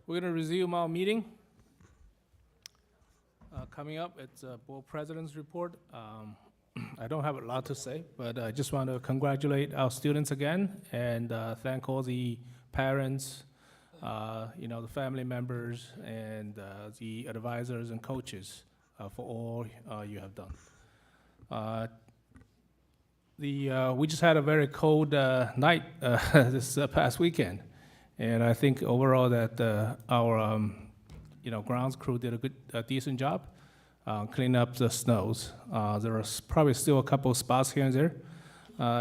We're going to resume our meeting. Coming up, it's Board President's report. I don't have a lot to say, but I just want to congratulate our students again and thank all the parents, the family members, and the advisors and coaches for all you have done. We just had a very cold night this past weekend. And I think overall that our grounds crew did a decent job cleaning up the snows. There are probably still a couple of spots here and there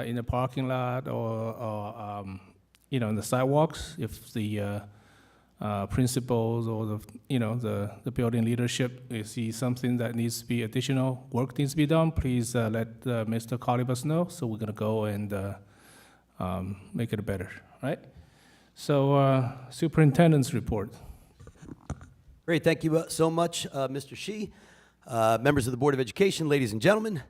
in the parking lot or in the sidewalks. If the principals or the building leadership see something that needs to be additional work needs to be done, please let Mr. Colibus know. So we're gonna go and make it better, right? So, Superintendent's report. Great, thank you so much, Mr. Shi. Members of the Board of Education, ladies and gentlemen,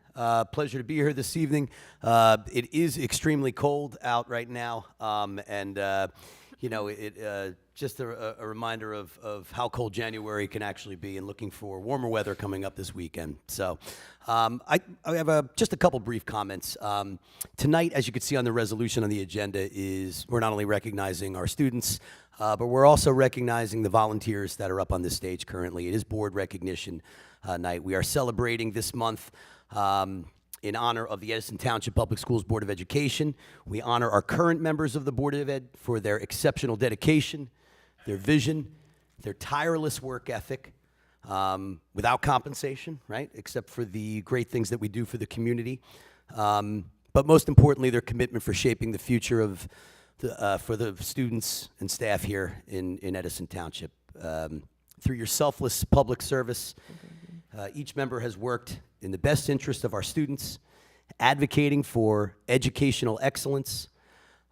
pleasure to be here this evening. It is extremely cold out right now, just a reminder of how cold January can actually be, and looking for warmer weather coming up this weekend. So I have just a couple brief comments. Tonight, as you can see on the resolution on the agenda, we're not only recognizing our students, but we're also recognizing the volunteers that are up on this stage currently. It is Board Recognition Night. We are celebrating this month in honor of the Edison Township Public Schools Board of Education. We honor our current members of the Board of Ed for their exceptional dedication, their vision, their tireless work ethic, without compensation, right, except for the great things that we do for the community. But most importantly, their commitment for shaping the future of for the students and staff here in Edison Township. Through your selfless public service, each member has worked in the best interest of our students, advocating for educational excellence.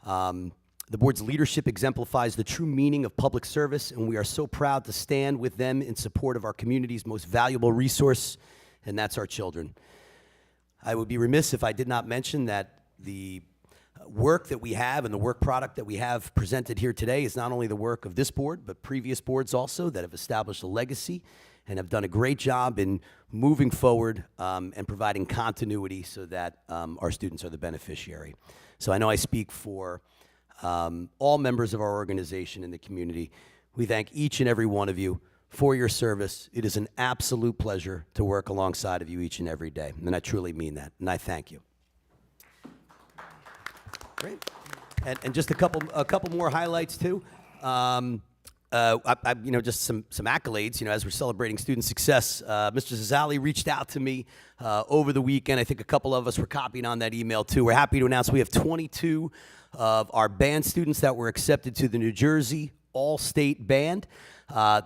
The board's leadership exemplifies the true meaning of public service, and we are so proud to stand with them in support of our community's most valuable resource, and that's our children. I would be remiss if I did not mention that the work that we have and the work product that we have presented here today is not only the work of this board, but previous boards also that have established a legacy and have done a great job in moving forward and providing continuity so that our students are the beneficiary. So I know I speak for all members of our organization in the community. We thank each and every one of you for your service. It is an absolute pleasure to work alongside of you each and every day, and I truly mean that, and I thank you. Great. And just a couple more highlights too. Just some accolades, as we're celebrating student success. Mr. Zazali reached out to me over the weekend. I think a couple of us were copied on that email too. We're happy to announce we have 22 of our band students that were accepted to the New Jersey All-State Band.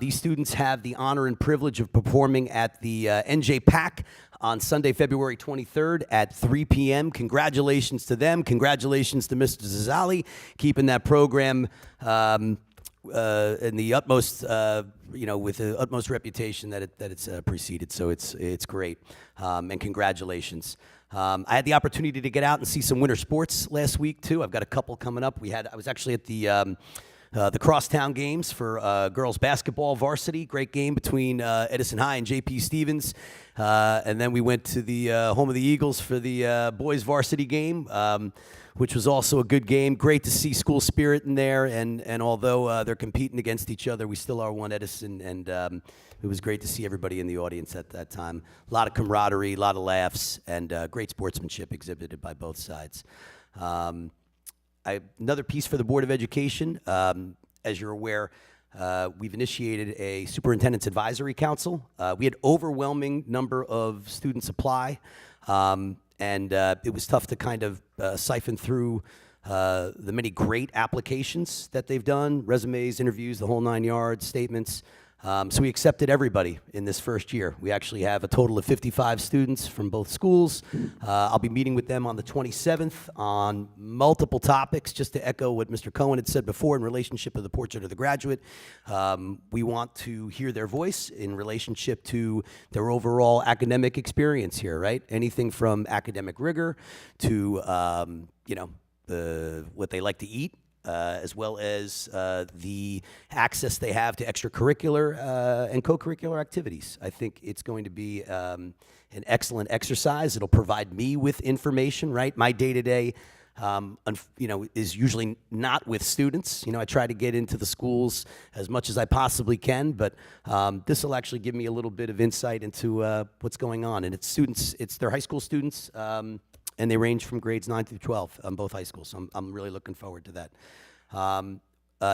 These students have the honor and privilege of performing at the NJPAC on Sunday, February 23rd at 3 p.m. Congratulations to them. Congratulations to Mr. Zazali, keeping that program in the utmost, with the utmost reputation that it's preceded. So it's great, and congratulations. I had the opportunity to get out and see some winter sports last week too. I've got a couple coming up. I was actually at the the crosstown games for girls basketball varsity. Great game between Edison High and JP Stevens. And then we went to the home of the Eagles for the boys varsity game, which was also a good game. Great to see school spirit in there. And although they're competing against each other, we still are one Edison. And it was great to see everybody in the audience at that time. A lot of camaraderie, a lot of laughs, and great sportsmanship exhibited by both sides. Another piece for the Board of Education. As you're aware, we've initiated a Superintendent's Advisory Council. We had overwhelming number of students apply, and it was tough to kind of siphon through the many great applications that they've done, resumes, interviews, the whole 9 yards, statements. So we accepted everybody in this first year. We actually have a total of 55 students from both schools. I'll be meeting with them on the 27th on multiple topics, just to echo what Mr. Cohen had said before in relationship to the Portrait of the Graduate. We want to hear their voice in relationship to their overall academic experience here, right? Anything from academic rigor to, what they like to eat. As well as the access they have to extracurricular and co-curricular activities. I think it's going to be an excellent exercise. It'll provide me with information, right? My day-to-day, is usually not with students. I try to get into the schools as much as I possibly can, but this will actually give me a little bit of insight into what's going on. And they're high school students, and they range from grades 9 through 12 on both high schools. So I'm really looking forward to that.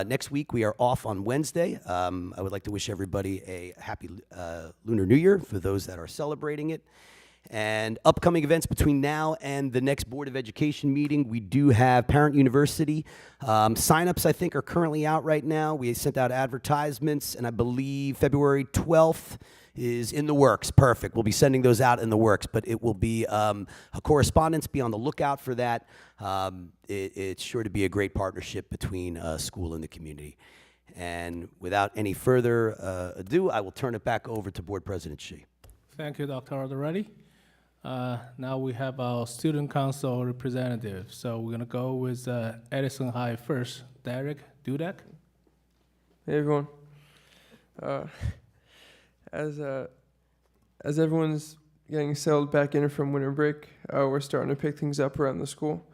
Next week, we are off on Wednesday. I would like to wish everybody a happy Lunar New Year for those that are celebrating it. And upcoming events between now and the next Board of Education meeting, we do have Parent University. Sign-ups, I think, are currently out right now. We sent out advertisements, and I believe February 12th is in the works. Perfect. We'll be sending those out in the works, but it will be a correspondence. Be on the lookout for that. It's sure to be a great partnership between school and the community. And without any further ado, I will turn it back over to Board President Shi. Thank you, Dr. Alderelli. Now we have our student council representative. So we're gonna go with Edison High first. Derek Dudek. Hey everyone. As everyone's getting settled back in from winter break, we're starting to pick things up around the school.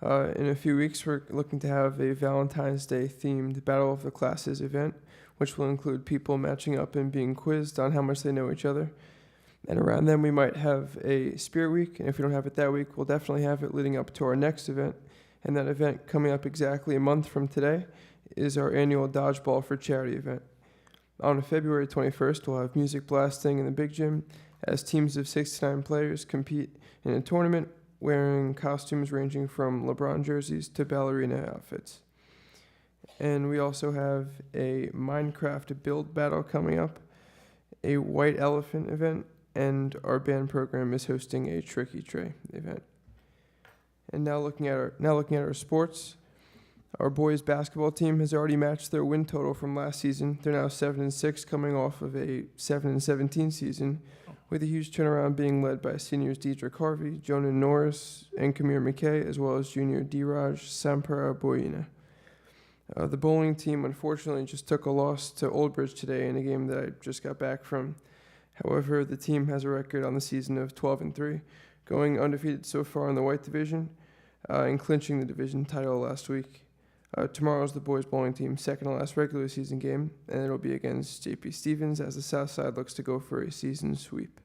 In a few weeks, we're looking to have a Valentine's Day themed Battle of the Classes event, which will include people matching up and being quizzed on how much they know each other. And around then, we might have a Spirit Week, and if we don't have it that week, we'll definitely have it leading up to our next event. And that event, coming up exactly a month from today, is our annual Dodgeball for Charity event. On February 21st, we'll have music blasting in the big gym as teams of 6 to 9 players compete in a tournament wearing costumes ranging from LeBron jerseys to ballerina outfits. And we also have a Minecraft build battle coming up, a White Elephant event, and our band program is hosting a Tricky Tray event. And now looking at our sports, our boys basketball team has already matched their win total from last season. They're now 7-6, coming off of a 7-17 season, with a huge turnaround being led by seniors Deidre Harvey, Jonah Norris, and Kamir McKay, as well as junior Diraj Sampara Boyina. The bowling team unfortunately just took a loss to Old Bridge today in a game that I just got back from. However, the team has a record on the season of 12-3, going undefeated so far in the white division, and clinching the division title last week. Tomorrow's the boys bowling team's second to last regular season game, and it'll be against JP Stevens as the South Side looks to go for a season sweep.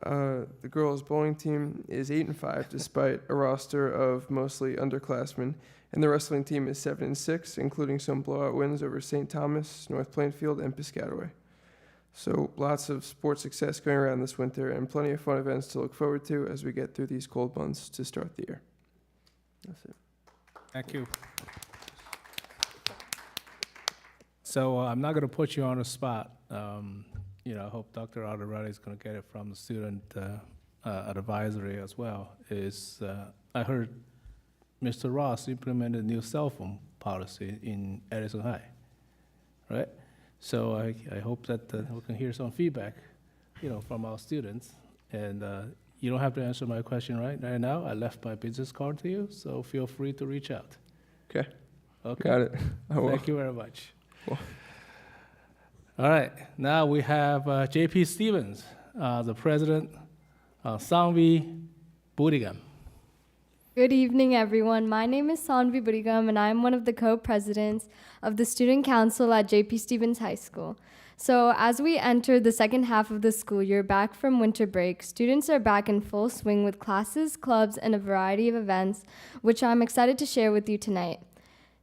The girls bowling team is 8-5 despite a roster of mostly underclassmen, and the wrestling team is 7-6, including some blowout wins over St. Thomas, North Plainfield, and Piscataway. So lots of sports success going around this winter and plenty of fun events to look forward to as we get through these cold months to start the year. That's it. Thank you. So I'm not going to put you on the spot. I hope Dr. Alderelli is going to get it from the student advisory as well. I heard Mr. Ross implemented a new cell phone policy in Edison High, right? So I hope that we can hear some feedback, from our students. And you don't have to answer my question right now. I left my business card to you, so feel free to reach out. Okay. Okay. Got it. I will. Thank you very much. All right, now we have J.P. Stevens, the president, Sanvi Budigam. Good evening, everyone. My name is Sanvi Budigam, and I'm one of the co-presidents of the Student Council at J.P. Stevens High School. So as we enter the second half of the school year back from winter break, students are back in full swing with classes, clubs, and a variety of events, which I'm excited to share with you tonight.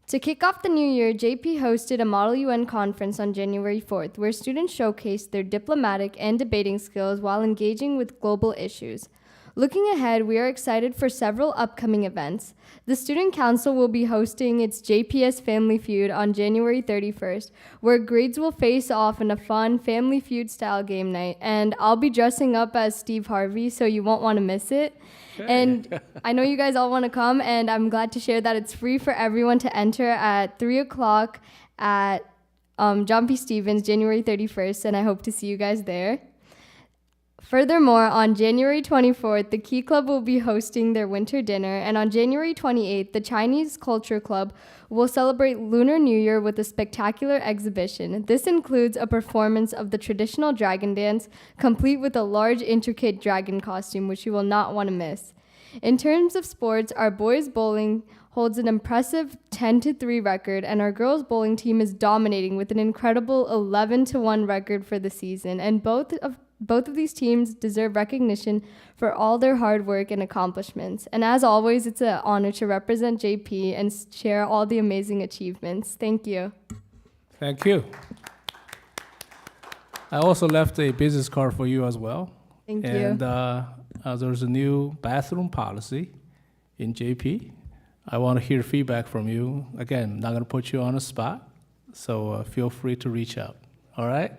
To kick off the new year, JP hosted a Model UN conference on January 4th, where students showcased their diplomatic and debating skills while engaging with global issues. Looking ahead, we are excited for several upcoming events. The Student Council will be hosting its JPS Family Feud on January 31st, where grades will face off in a fun Family Feud style game night, and I'll be dressing up as Steve Harvey, so you won't want to miss it. And I know you guys all want to come, and I'm glad to share that it's free for everyone to enter at 3 o'clock at John P. Stevens, January 31st, and I hope to see you guys there. Furthermore, on January 24th, the Key Club will be hosting their winter dinner, and on January 28th, the Chinese Culture Club will celebrate Lunar New Year with a spectacular exhibition. This includes a performance of the traditional dragon dance, complete with a large, intricate dragon costume, which you will not want to miss. In terms of sports, our boys bowling holds an impressive 10-3 record, and our girls bowling team is dominating with an incredible 11-1 record for the season, and both of these teams deserve recognition for all their hard work and accomplishments. And as always, it's an honor to represent JP and share all the amazing achievements. Thank you. Thank you. I also left a business card for you as well. Thank you. And there's a new bathroom policy in JP. I want to hear feedback from you. Again, not going to put you on the spot, so feel free to reach out. All right?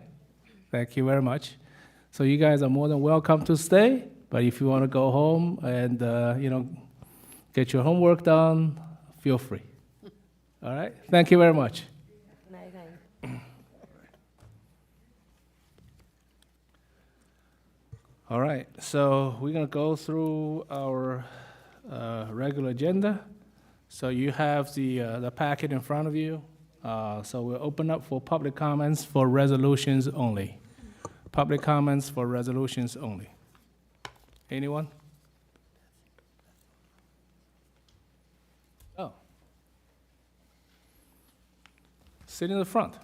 Thank you very much. So you guys are more than welcome to stay, but if you want to go home and get your homework done, feel free. All right? Thank you very much. All right, so we're going to go through our regular agenda. So you have the packet in front of you. So we'll open up for public comments for resolutions only. Public comments for resolutions only. Anyone? Oh. Sit in the front.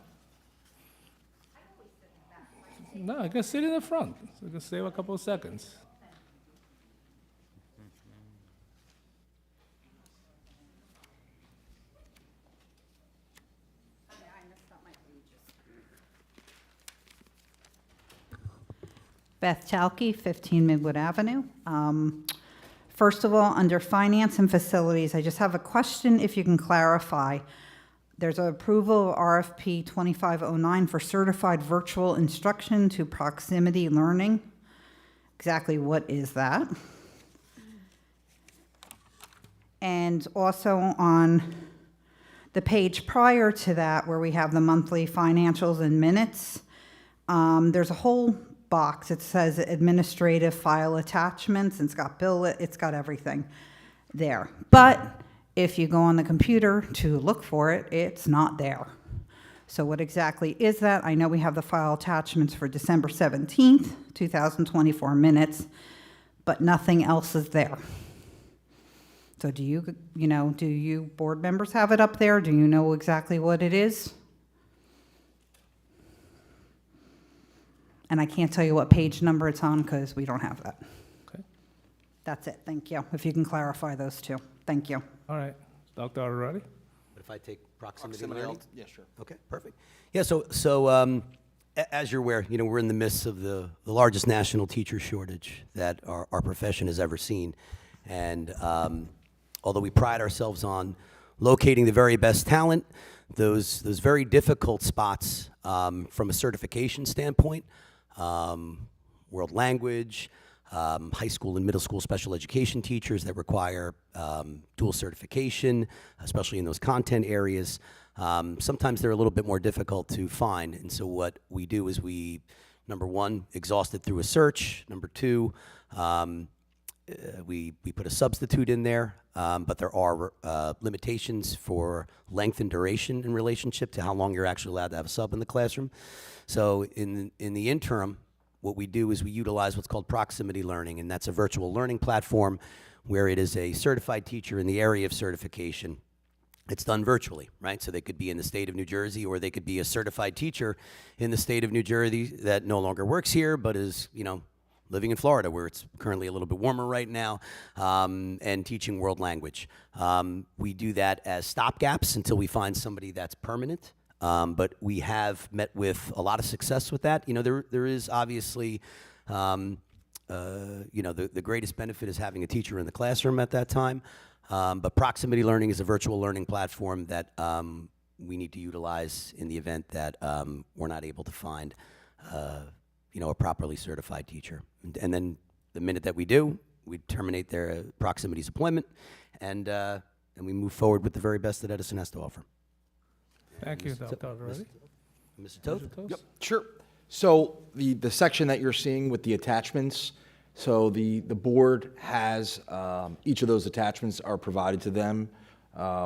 No, I can sit in the front. So I can save a couple of seconds. Beth Chalke, 15 Midwood Avenue. First of all, under finance and facilities, I just have a question if you can clarify. There's an approval of RFP 2509 for certified virtual instruction to proximity learning. Exactly what is that? And also on the page prior to that, where we have the monthly financials and minutes, there's a whole box. It says administrative file attachments, and it's got everything there. But if you go on the computer to look for it, it's not there. So what exactly is that? I know we have the file attachments for December 17th, 2024 minutes, but nothing else is there. So do you board members have it up there? Do you know exactly what it is? And I can't tell you what page number it's on because we don't have that. Okay. That's it. Thank you. If you can clarify those two. Thank you. All right. Dr. Arorati? But if I take proximity learning? Yeah, sure. Okay, perfect. Yeah, so as you're aware, we're in the midst of the largest national teacher shortage that our profession has ever seen. And although we pride ourselves on locating the very best talent, those very difficult spots from a certification standpoint, world language, high school and middle school special education teachers that require dual certification, especially in those content areas. Sometimes they're a little bit more difficult to find. And so what we do is we, number one, exhaust it through a search. Number two, we put a substitute in there, but there are limitations for length and duration in relationship to how long you're actually allowed to have a sub in the classroom. So in the interim, what we do is we utilize what's called proximity learning, and that's a virtual learning platform where it is a certified teacher in the area of certification. It's done virtually, right? So they could be in the state of New Jersey, or they could be a certified teacher in the state of New Jersey that no longer works here, but is, living in Florida, where it's currently a little bit warmer right now, and teaching world language. We do that as stopgaps until we find somebody that's permanent. But we have met with a lot of success with that. There is obviously, the greatest benefit is having a teacher in the classroom at that time. But proximity learning is a virtual learning platform that we need to utilize in the event that we're not able to find, a properly certified teacher. And then the minute that we do, we terminate their proximities appointment, and we move forward with the very best that Edison has to offer. Thank you, Dr. Alderelli. Mr. Toth? Yep, sure. So the section that you're seeing with the attachments, so the board has, each of those attachments are provided to them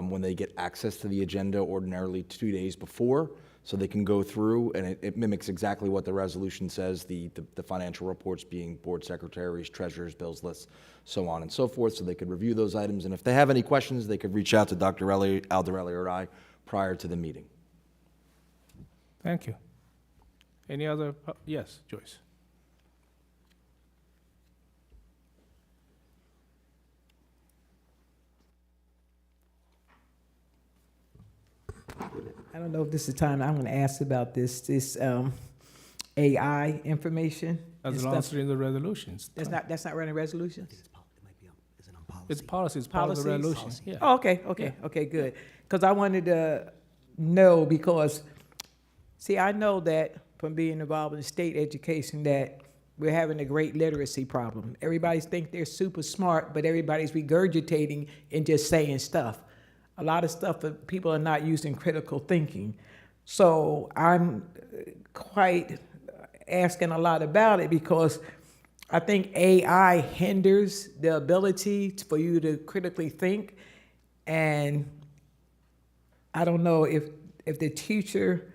when they get access to the agenda ordinarily 2 days before, so they can go through, and it mimics exactly what the resolution says, the financial reports being board secretaries, treasurers, bills lists, so on and so forth, so they could review those items. And if they have any questions, they could reach out to Dr. Alderelli or I prior to the meeting. Thank you. Any other, yes, Joyce. I don't know if this is the time I'm going to ask about this AI information. As long as it's in the resolutions. That's not running resolutions? It's policy, it's part of the resolution. Yeah. Oh, okay, good. Because I wanted to know, because, see, I know that from being involved in state education that we're having a great literacy problem. Everybody thinks they're super smart, but everybody's regurgitating and just saying stuff. A lot of stuff that people are not using critical thinking. So I'm quite asking a lot about it, because I think AI hinders the ability for you to critically think. And I don't know if the teacher,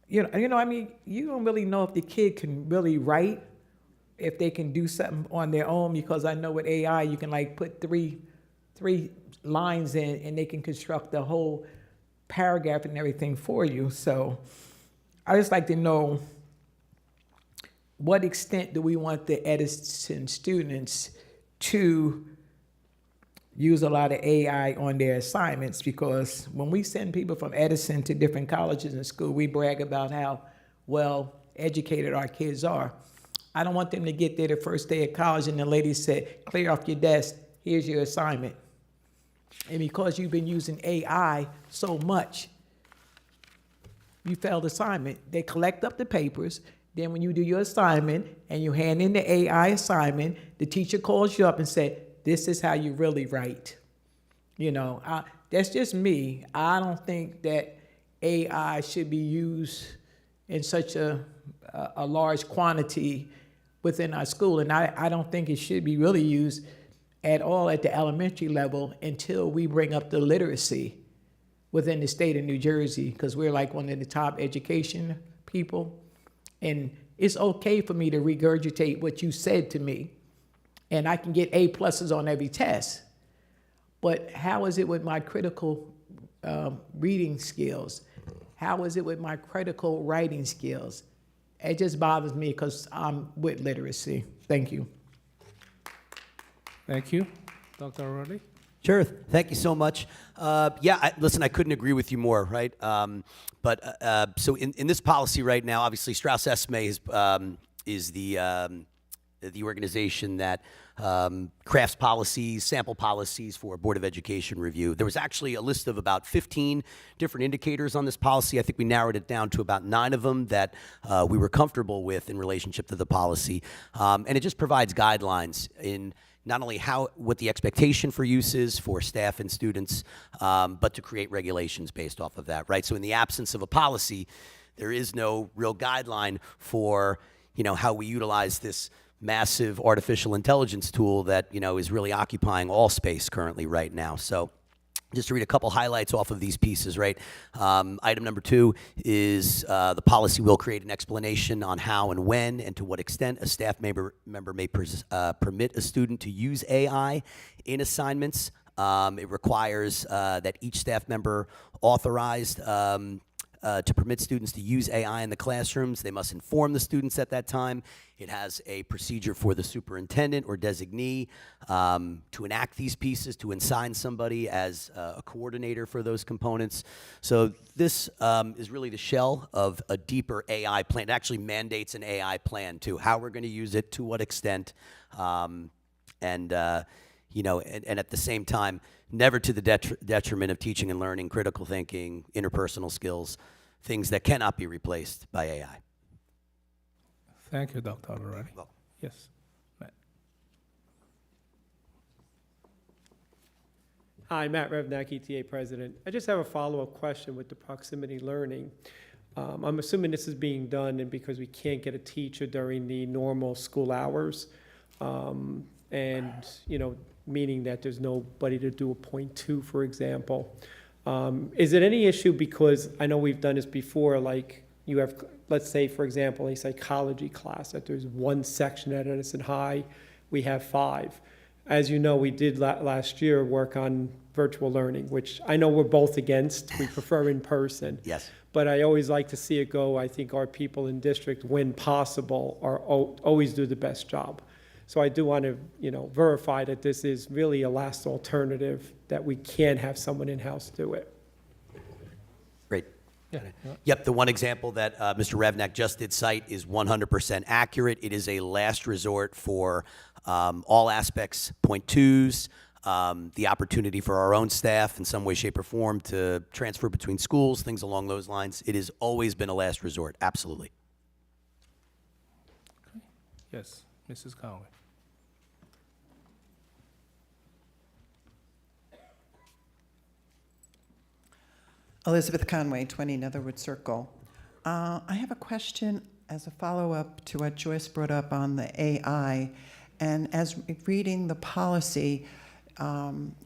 you don't really know if the kid can really write, if they can do something on their own, because I know with AI, you can put three lines in and they can construct the whole paragraph and everything for you. So I just like to know, what extent do we want the Edison students to use a lot of AI on their assignments? Because when we send people from Edison to different colleges and school, we brag about how well educated our kids are. I don't want them to get there the first day of college and the lady said, clear off your desk, here's your assignment. And because you've been using AI so much, you failed assignment. They collect up the papers. Then when you do your assignment and you hand in the AI assignment, the teacher calls you up and says, this is how you really write. That's just me. I don't think that AI should be used in such a large quantity within our school. And I don't think it should be really used at all at the elementary level until we bring up the literacy within the state of New Jersey, because we're one of the top education people. And it's okay for me to regurgitate what you said to me, and I can get A+ on every test. But how is it with my critical reading skills? How is it with my critical writing skills? It just bothers me because I'm with literacy. Thank you. Thank you. Dr. Alderelli? Sure. Thank you so much. Listen, I couldn't agree with you more, right? So in this policy right now, obviously Strauss Esme is the organization that crafts policies, sample policies for Board of Education review. There was actually a list of about 15 different indicators on this policy. I think we narrowed it down to about 9 of them that we were comfortable with in relationship to the policy. And it just provides guidelines in not only what the expectation for use is for staff and students, but to create regulations based off of that, right? So in the absence of a policy, there is no real guideline for, how we utilize this massive artificial intelligence tool that, is really occupying all space currently right now. So just to read a couple highlights off of these pieces, right? Item number 2 is the policy will create an explanation on how and when and to what extent a staff member may permit a student to use AI in assignments. It requires that each staff member authorized to permit students to use AI in the classrooms. They must inform the students at that time. It has a procedure for the superintendent or designee to enact these pieces, to assign somebody as a coordinator for those components. So this is really the shell of a deeper AI plan. It actually mandates an AI plan too, how we're going to use it, to what extent, and at the same time, never to the detriment of teaching and learning, critical thinking, interpersonal skills, things that cannot be replaced by AI. Thank you, Dr. Alderelli. Yes. Matt. Hi, Matt Revnak, ETA President. I just have a follow-up question with the proximity learning. I'm assuming this is being done and because we can't get a teacher during the normal school hours, meaning that there's nobody to do a .2, for example. Is it any issue because I know we've done this before, like you have, let's say, for example, a psychology class, that there's one section at Edison High, we have 5. As you know, we did last year work on virtual learning, which I know we're both against. We prefer in person. Yes. But I always like to see it go. I think our people in district, when possible, are always do the best job. So I do want to, verify that this is really a last alternative, that we can have someone in-house do it. Great. Yep, the one example that Mr. Revnak just did cite is 100% accurate. It is a last resort for all aspects, .2s, the opportunity for our own staff in some way, shape, or form to transfer between schools, things along those lines. It has always been a last resort, absolutely. Yes, Mrs. Conway. Elizabeth Conway, 20 Netherwood Circle. I have a question as a follow-up to what Joyce brought up on the AI. And as reading the policy,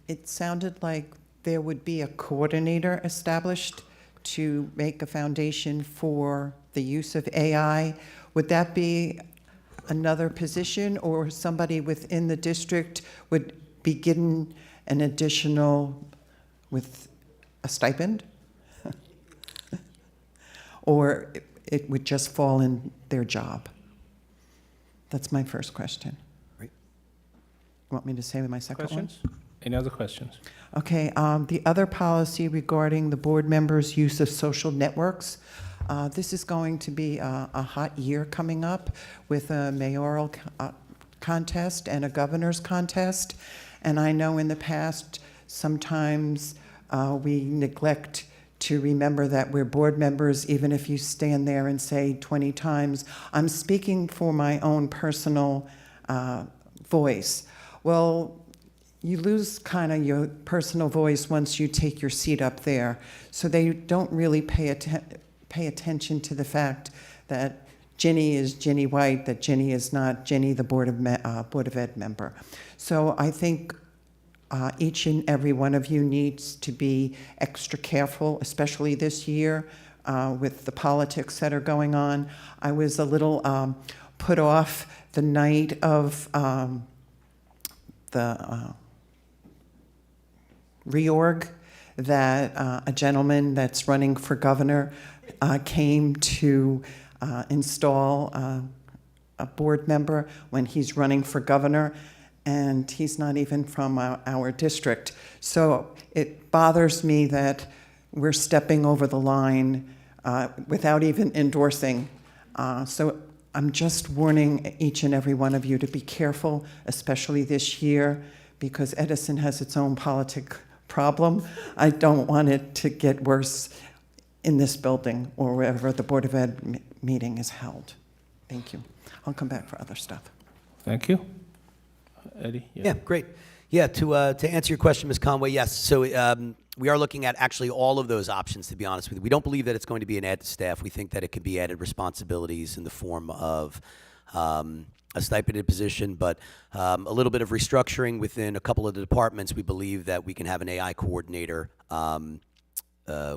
it sounded like there would be a coordinator established to make a foundation for the use of AI. Would that be another position, or somebody within the district would be given an additional with a stipend? Or it would just fall in their job? That's my first question. Great. You want me to say my second Questions? one? Any other questions? Okay, the other policy regarding the board members' use of social networks. This is going to be a hot year coming up with a mayoral contest and a governor's contest. And I know in the past, sometimes we neglect to remember that we're board members, even if you stand there and say 20 times, I'm speaking for my own personal voice. Well, you lose kind of your personal voice once you take your seat up there. So they don't really pay attention to the fact that Ginny is Ginny White, that Ginny is not Ginny, the Board of Ed member. So I think each and every one of you needs to be extra careful, especially this year with the politics that are going on. I was a little put off the night of the reorg that a gentleman that's running for governor came to install a board member when he's running for governor, and he's not even from our district. So it bothers me that we're stepping over the line without even endorsing. So I'm just warning each and every one of you to be careful, especially this year, because Edison has its own politic problem. I don't want it to get worse in this building or wherever the Board of Ed meeting is held. Thank you. I'll come back for other stuff. Thank you. Eddie? Yeah, great. Yeah, to answer your question, Ms. Conway, yes. So we are looking at actually all of those options, to be honest with you. We don't believe that it's going to be an added staff. We think that it could be added responsibilities in the form of a stipended position, but a little bit of restructuring within a couple of the departments. We believe that we can have an AI coordinator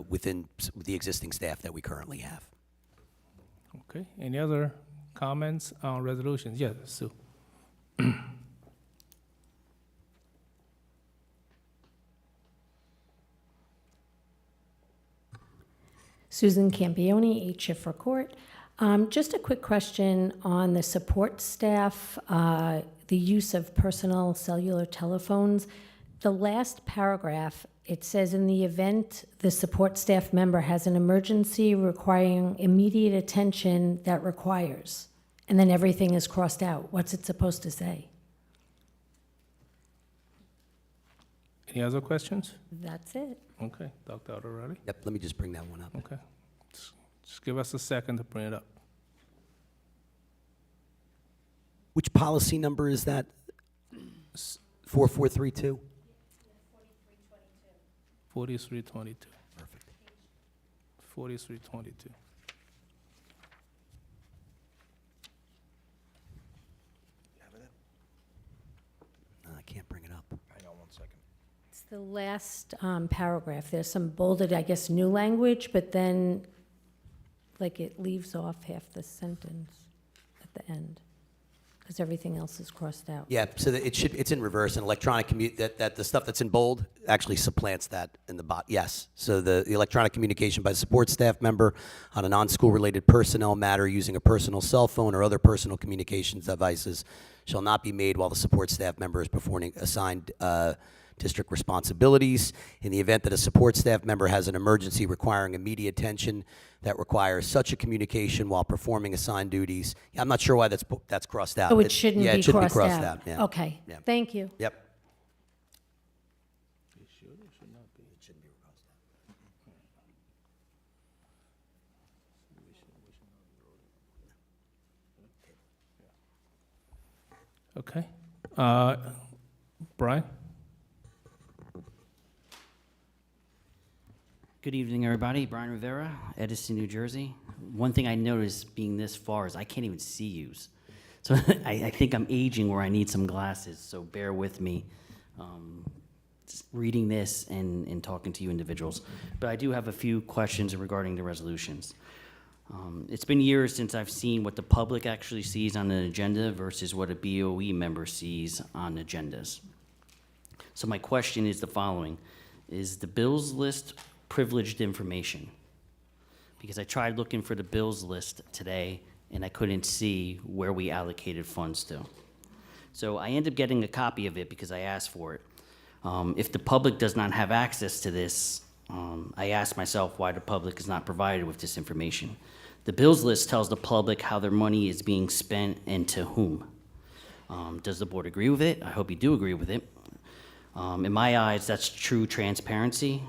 within the existing staff that we currently have. Okay, any other comments on resolutions? Yes, Sue. Susan Campione, 8 Schiffer Court. Just a quick question on the support staff, the use of personal cellular telephones. The last paragraph, it says, in the event the support staff member has an emergency requiring immediate attention that requires, and then everything is crossed out. What's it supposed to say? Any other questions? That's it. Okay, Dr. Alderelli? Yep, let me just bring that one up. Okay. Just give us a second to bring it up. Which policy number is that? 4432? 4322. Perfect. 4322. No, I can't bring it up. Hang on one second. It's the last paragraph. There's some bolded, I guess, new language, but then, like, it leaves off half the sentence at the end, because everything else is crossed out. Yeah, so that it's in reverse, and electronic that the stuff that's in bold actually supplants that in the bot. Yes, so the electronic communication by the support staff member on a non-school related personnel matter using a personal cell phone or other personal communications devices shall not be made while the support staff member is performing assigned district responsibilities. In the event that a support staff member has an emergency requiring immediate attention that requires such a communication while performing assigned duties. I'm not sure why that's crossed out. Oh, it shouldn't yeah, be it shouldn't crossed be crossed out. out. Yeah. Okay, Yeah. thank you. Yep. Okay. Brian? Good evening, everybody. Brian Rivera, Edison, New Jersey. One thing I noticed being this far is I can't even see yous. So I think I'm aging where I need some glasses, so bear with me reading this and talking to you individuals. But I do have a few questions regarding the resolutions. It's been years since I've seen what the public actually sees on an agenda versus what a BOE member sees on agendas. So my question is the following. Is the bills list privileged information? Because I tried looking for the bills list today and I couldn't see where we allocated funds to. So I ended up getting a copy of it because I asked for it. If the public does not have access to this, I asked myself why the public is not provided with this information. The bills list tells the public how their money is being spent and to whom. Does the board agree with it? I hope you do agree with it. In my eyes, that's true transparency.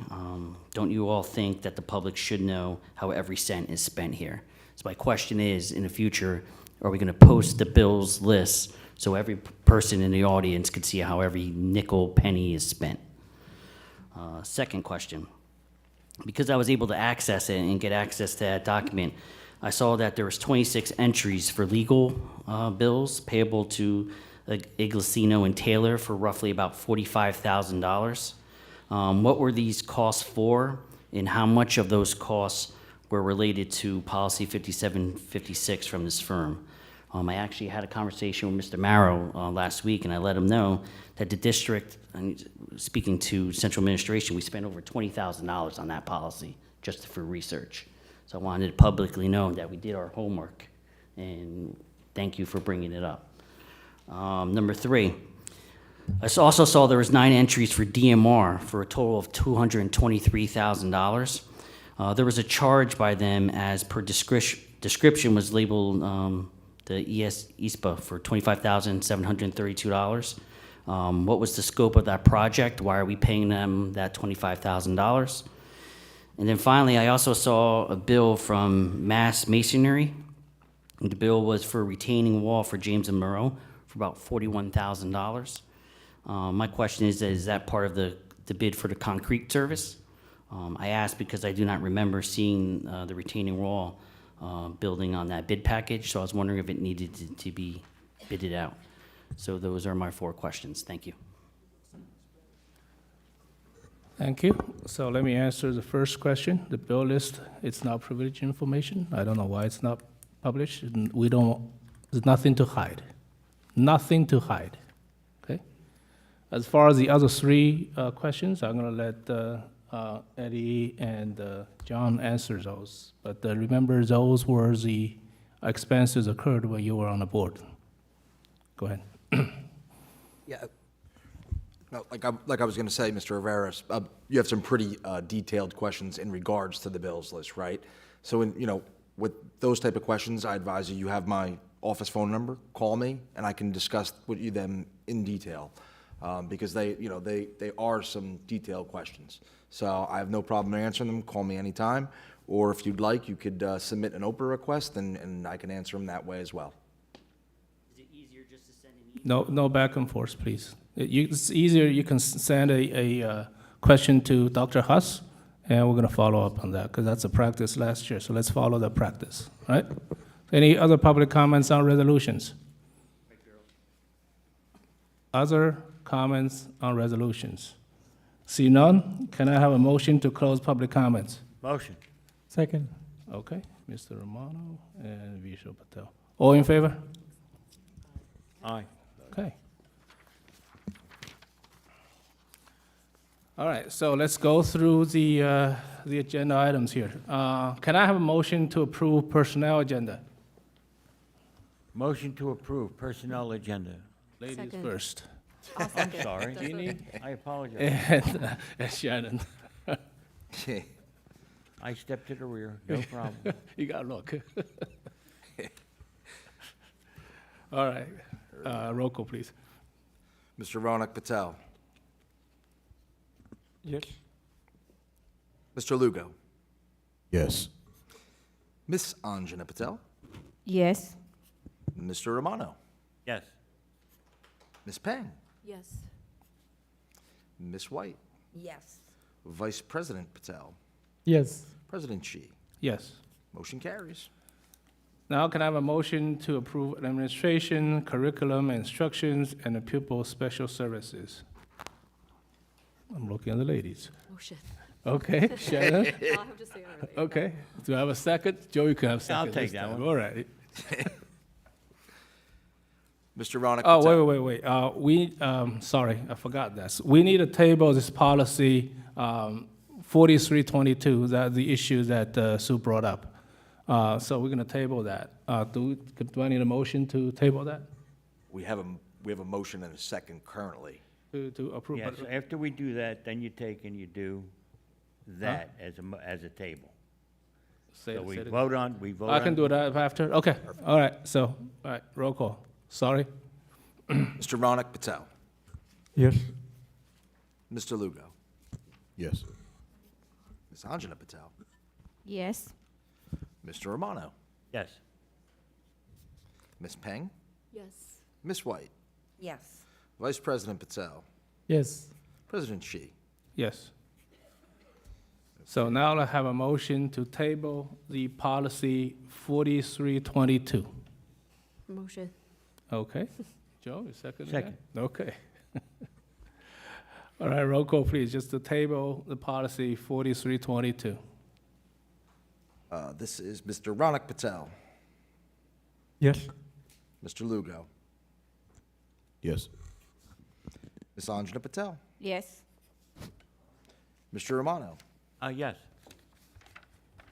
Don't you all think that the public should know how every cent is spent here? So my question is, in the future, are we gonna post the bills list so every person in the audience could see how every nickel, penny is spent? Second question, because I was able to access it and get access to that document, I saw that there was 26 entries for legal bills payable to Iglesino and Taylor for roughly about $45,000. What were these costs for, and how much of those costs were related to Policy 5756 from this firm? I actually had a conversation with Mr. Marrow last week, and I let him know that the district, speaking to central administration, we spent over $20,000 on that policy just for research. So I wanted to publicly know that we did our homework, and thank you for bringing it up. Number 3, I also saw there was 9 entries for DMR for a total of $223,000. There was a charge by them as per description was labeled the ISPA for $25,732. What was the scope of that project? Why are we paying them that $25,000? And then finally, I also saw a bill from Mass Masonry. The bill was for a retaining wall for James and Monroe for about $41,000. My question is that part of the bid for the concrete service? I asked because I do not remember seeing the retaining wall building on that bid package, so I was wondering if it needed to be bid it out. So those are my 4 questions. Thank you. Thank you. So let me answer the first question. The bill list, it's not privileged information. I don't know why it's not published. And there's nothing to hide. Nothing to hide, okay? As far as the other 3 questions, I'm gonna let Eddie and John answer those. But remember, those were the expenses occurred when you were on the board. Go ahead. Yeah. No, like I was going to say, Mr. Rivera, you have some pretty detailed questions in regards to the bills list, right? So, with those type of questions, I advise you have my office phone number. Call me, and I can discuss with you them in detail, because they are some detailed questions. So I have no problem answering them. Call me anytime, or if you'd like, you could submit an Oprah request, and I can answer them that way as well. Is it easier just to send an email? No back and forth, please. It's easier, you can send a question to Dr. Huss, and we're going to follow up on that, because that's a practice last year, so let's follow that practice, right? Any other public comments on resolutions? Other comments on resolutions? See none, can I have a motion to close public comments? Motion. Second. Okay, Mr. Romano and Vishal Patel. All in favor? Aye. Okay. All right, so let's go through the agenda items here. Can I have a motion to approve personnel agenda? Motion to approve personnel agenda. Ladies Second. first. I'm sorry. Jeannie? I apologize. And Shannon. I stepped to the rear, no problem. You got to look. All right, roll call, please. Mr. Ronak Patel. Yes. Mr. Lugo. Yes. Miss Anjana Patel. Yes. Mr. Romano. Yes. Miss Peng. Yes. Miss White. Yes. Vice President Patel. Yes. President Shi. Yes. Motion carries. Now can I have a motion to approve administration, curriculum, instructions, and the pupil special services? I'm looking at the ladies. Motion. Okay, Shannon? I'll have to say it. Okay, do I have a second? Joe, you can have a second. I'll take this that time. one. All right. Mr. Ronak Oh, Patel. wait. Sorry, I forgot this. We need to table this policy 4322, that the issue that Sue brought up. So we're gonna table that. Do I need a motion to table that? We have a motion and a second currently. To approve? Yes, after we do that, then you take and you do that as a table. Say So it- we say it vote on. I can do that after? Okay, all right, so, all right, roll call. Sorry? Mr. Ronak Patel. Yes. Mr. Lugo. Yes. Miss Anjana Patel. Yes. Mr. Romano. Yes. Miss Peng. Yes. Miss White. Yes. Vice President Patel. Yes. President Shi. Yes. So now I have a motion to table the policy 4322. Motion. Okay. Joe, you second Second. again? Okay. All right, roll call, please, just to table the policy 4322. This is Mr. Ronak Patel. Yes. Mr. Lugo. Yes. Miss Anjana Patel. Yes. Mr. Romano. Yes.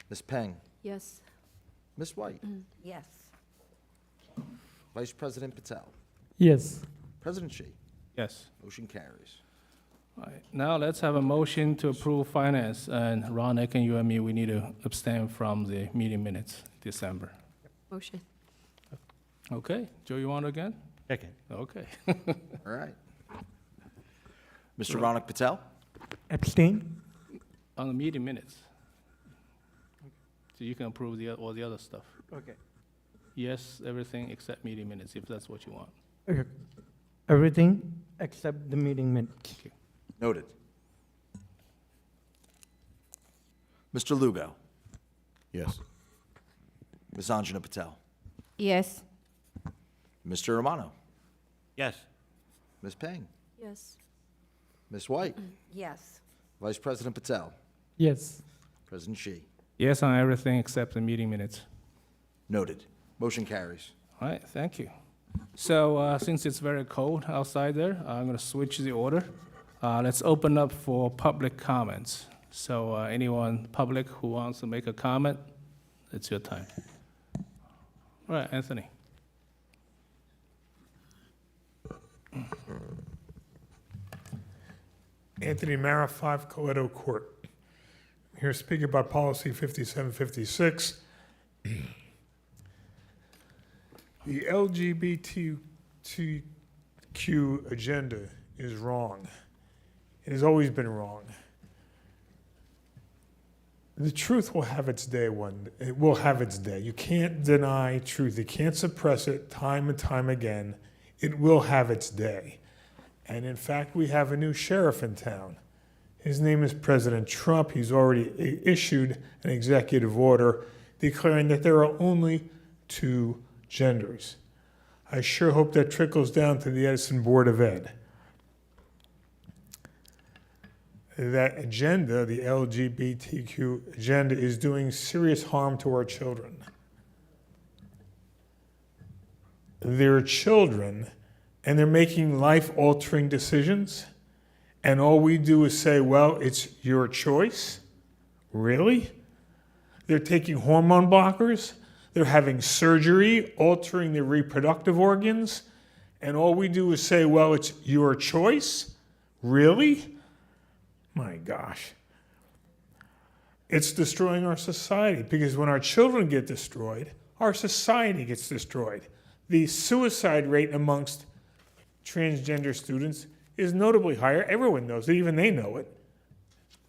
Miss Peng. Yes. Miss White. Yes. Vice President Patel. Yes. President Shi. Yes. Motion carries. All right, now let's have a motion to approve finance, and Ron, and you and me, we need to abstain from the meeting minutes, December. Motion. Okay, Joe, you want it again? Second. Okay. All right. Mr. Ronak Patel. Abstain? On the meeting minutes. So you can approve all the other stuff. Okay. Yes, everything except meeting minutes, if that's what you want. Okay. Everything except the meeting minutes. Noted. Mr. Lugo. Yes. Miss Anjana Patel. Yes. Mr. Romano, Yes. Ms. Payne, Yes. Ms. White, Yes. Vice President Patel, Yes. President Shi. Yes on everything except the meeting minutes. Noted. Motion carries. All right, thank you. So since it's very cold outside there, I'm going to switch the order. Let's open up for public comments. So anyone public who wants to make a comment, it's your time. All right, Anthony. Anthony Mara, 5 Coleto Court. I'm here speaking about policy 5756. The LGBTQ agenda is wrong. It has always been wrong. The truth will have its day it will have its day. You can't deny truth. You can't suppress it time and time again. It will have its day. And in fact, we have a new sheriff in town. His name is President Trump. He's already issued an executive order declaring that there are only 2 genders. I sure hope that trickles down to the Edison Board of Ed. That agenda, the LGBTQ agenda, is doing serious harm to our children. They're children, and they're making life-altering decisions, and all we do is say, well, it's your choice? Really? They're taking hormone blockers, they're having surgery, altering their reproductive organs, and all we do is say, well, it's your choice? Really? My gosh. It's destroying our society, because when our children get destroyed, our society gets destroyed. The suicide rate amongst transgender students is notably higher. Everyone knows it, even they know it.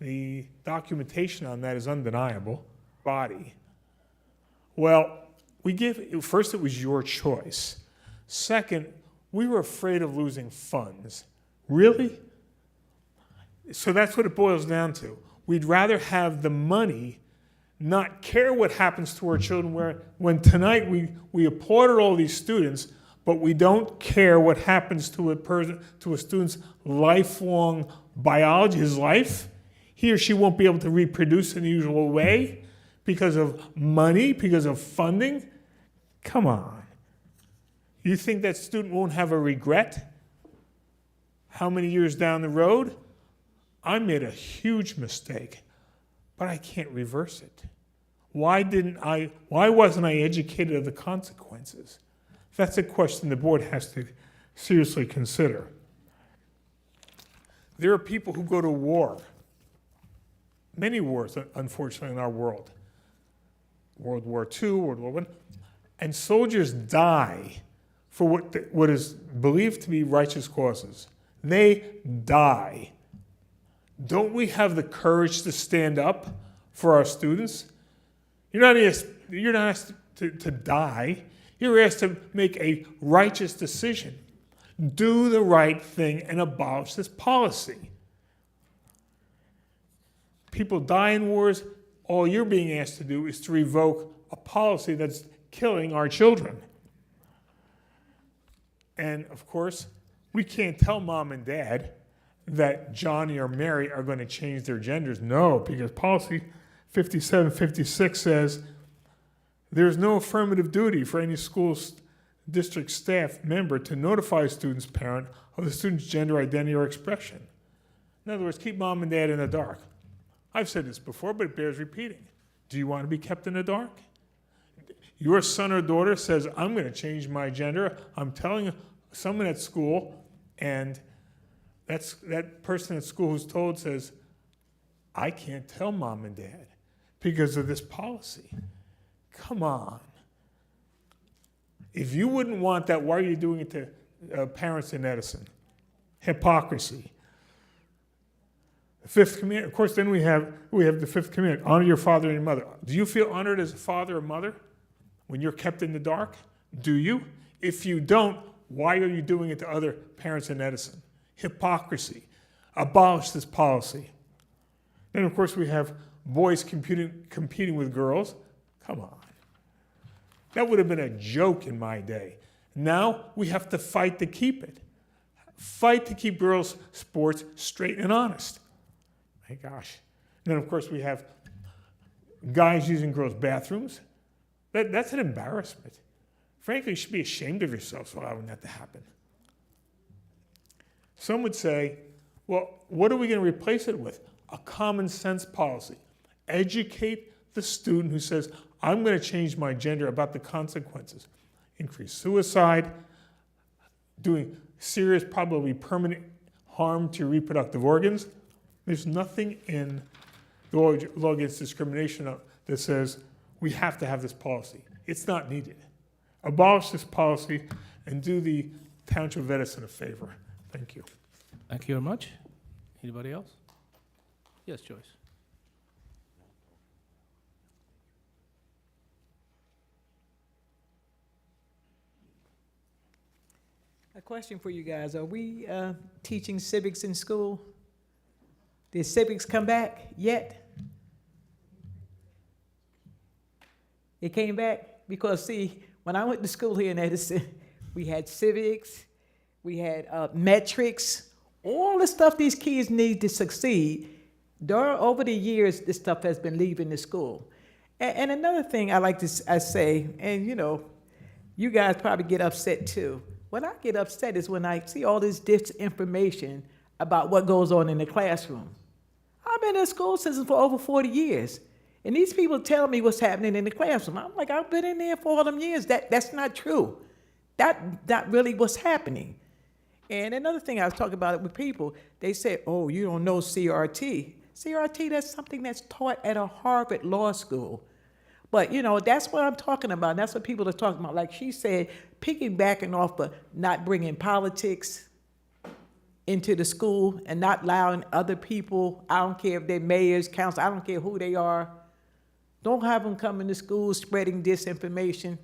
The documentation on that is undeniable. Body. Well, first it was your choice. Second, we were afraid of losing funds. Really? So that's what it boils down to. We'd rather have the money, not care what happens to our children, when tonight we applauded all these students, but we don't care what happens to a student's lifelong biology, his life. He or she won't be able to reproduce in the usual way because of money, because of funding. Come on. You think that student won't have a regret? How many years down the road? I made a huge mistake, but I can't reverse it. Why wasn't I educated of the consequences? That's a question the board has to seriously consider. There are people who go to war, many wars, unfortunately, in our world. World War II, World War I, and soldiers die for what is believed to be righteous causes. They die. Don't we have the courage to stand up for our students? You're not asked to die. You're asked to make a righteous decision. Do the right thing and abolish this policy. People die in wars. All you're being asked to do is to revoke a policy that's killing our children. And of course, we can't tell mom and dad that Johnny or Mary are going to change their genders. No, because policy 5756 says there's no affirmative duty for any school district staff member to notify a student's parent of the student's gender identity or expression. In other words, keep mom and dad in the dark. I've said this before, but it bears repeating. Do you want to be kept in the dark? Your son or daughter says, I'm going to change my gender. I'm telling someone at school, and that person at school who's told says, I can't tell mom and dad because of this policy. Come on. If you wouldn't want that, why are you doing it to parents in Edison? Hypocrisy. The fifth commandment, of course, then we have the fifth commandment, honor your father and your mother. Do you feel honored as a father or mother when you're kept in the dark? Do you? If you don't, why are you doing it to other parents in Edison? Hypocrisy. Abolish this policy. Then, of course, we have boys competing with girls. Come on. That would have been a joke in my day. Now we have to fight to keep it. Fight to keep girls' sports straight and honest. My gosh. And then, of course, we have guys using girls' bathrooms. That's an embarrassment. Frankly, you should be ashamed of yourselves for allowing that to happen. Some would say, well, what are we going to replace it with? A common sense policy. Educate the student who says, I'm going to change my gender about the consequences. Increase suicide, doing serious, probably permanent harm to reproductive organs. There's nothing in the law against discrimination that says we have to have this policy. It's not needed. Abolish this policy and do the Township of Edison a favor. Thank you. Thank you very much. Anybody else? Yes, Joyce. A question for you guys. Are we teaching civics in school? Did civics come back yet? It came back? Because, see, when I went to school here in Edison, we had civics, we had metrics, all the stuff these kids need to succeed. Over the years, this stuff has been leaving the school. And another thing I like to say, and you know, you guys probably get upset too. What I get upset is when I see all this disinformation about what goes on in the classroom. I've been in a school system for over 40 years. And these people tell me what's happening in the classroom. I'm like, I've been in there for all them years. That's not true. That's not really what's happening. And another thing I was talking about it with people, they said, oh, you don't know CRT. CRT, that's something that's taught at a Harvard Law School. But, you know, that's what I'm talking about. That's what people are talking about. Like she said, piggybacking off of not bringing politics into the school and not allowing other people, I don't care if they're mayors, council, I don't care who they are, don't have them come into school spreading disinformation,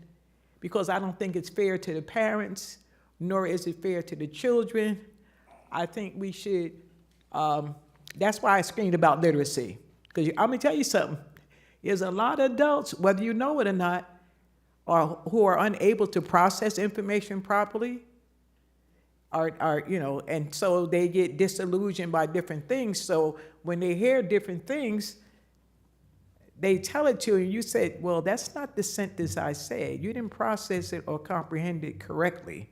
because I don't think it's fair to the parents, nor is it fair to the children. I think we should, that's why I screamed about literacy. Because I'm gonna tell you something, there's a lot of adults, whether you know it or not, who are unable to process information properly, you know, and so they get disillusioned by different things. So when they hear different things, they tell it to you, and you said, well, that's not the sentence I said. You didn't process it or comprehend it correctly.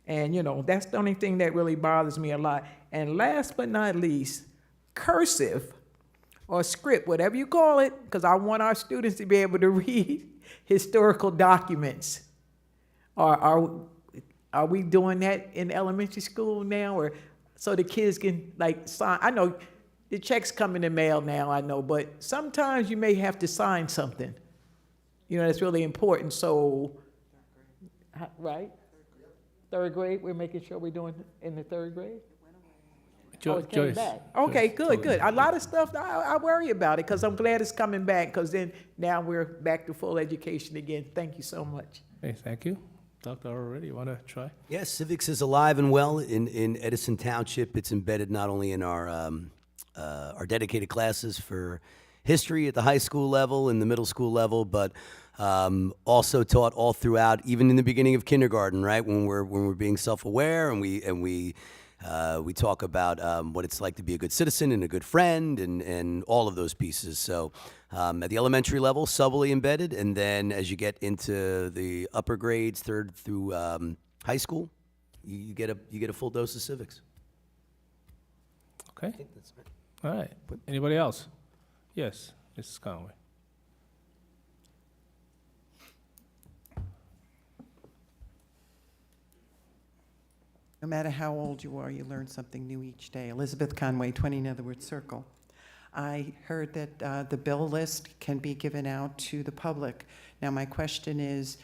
And, you know, that's the only thing that really bothers me a lot. And last but not least, cursive or script, whatever you call it, because I want our students to be able to read historical documents. Are we doing that in elementary school now, or so the kids can like sign? I know the checks come in the mail now, I know, but sometimes you may have to sign something. You know, that's really important. So, right? Third grade, we're making sure we're doing in the third grade? It came back. Okay, good. A lot of stuff, I worry about it because I'm glad it's coming back, because then now we're back to full education again. Thank you so much. Hey, thank you. Dr. Already, you want to try? Yes, civics is alive and well in Edison Township. It's embedded not only in our dedicated classes for history at the high school level and the middle school level, but also taught all throughout, even in the beginning of kindergarten, right? When we're being self-aware and we talk about what it's like to be a good citizen and a good friend and all of those pieces. So at the elementary level, subtly embedded, and then as you get into the upper grades, third through high school, you get a full dose of civics. Okay. I think that's right. All right. Anybody else? Yes, Mrs. Conway. No matter how old you are, you learn something new each day. Elizabeth Conway, 20 Netherwood Circle. I heard that the bill list can be given out to the public. Now, my question is,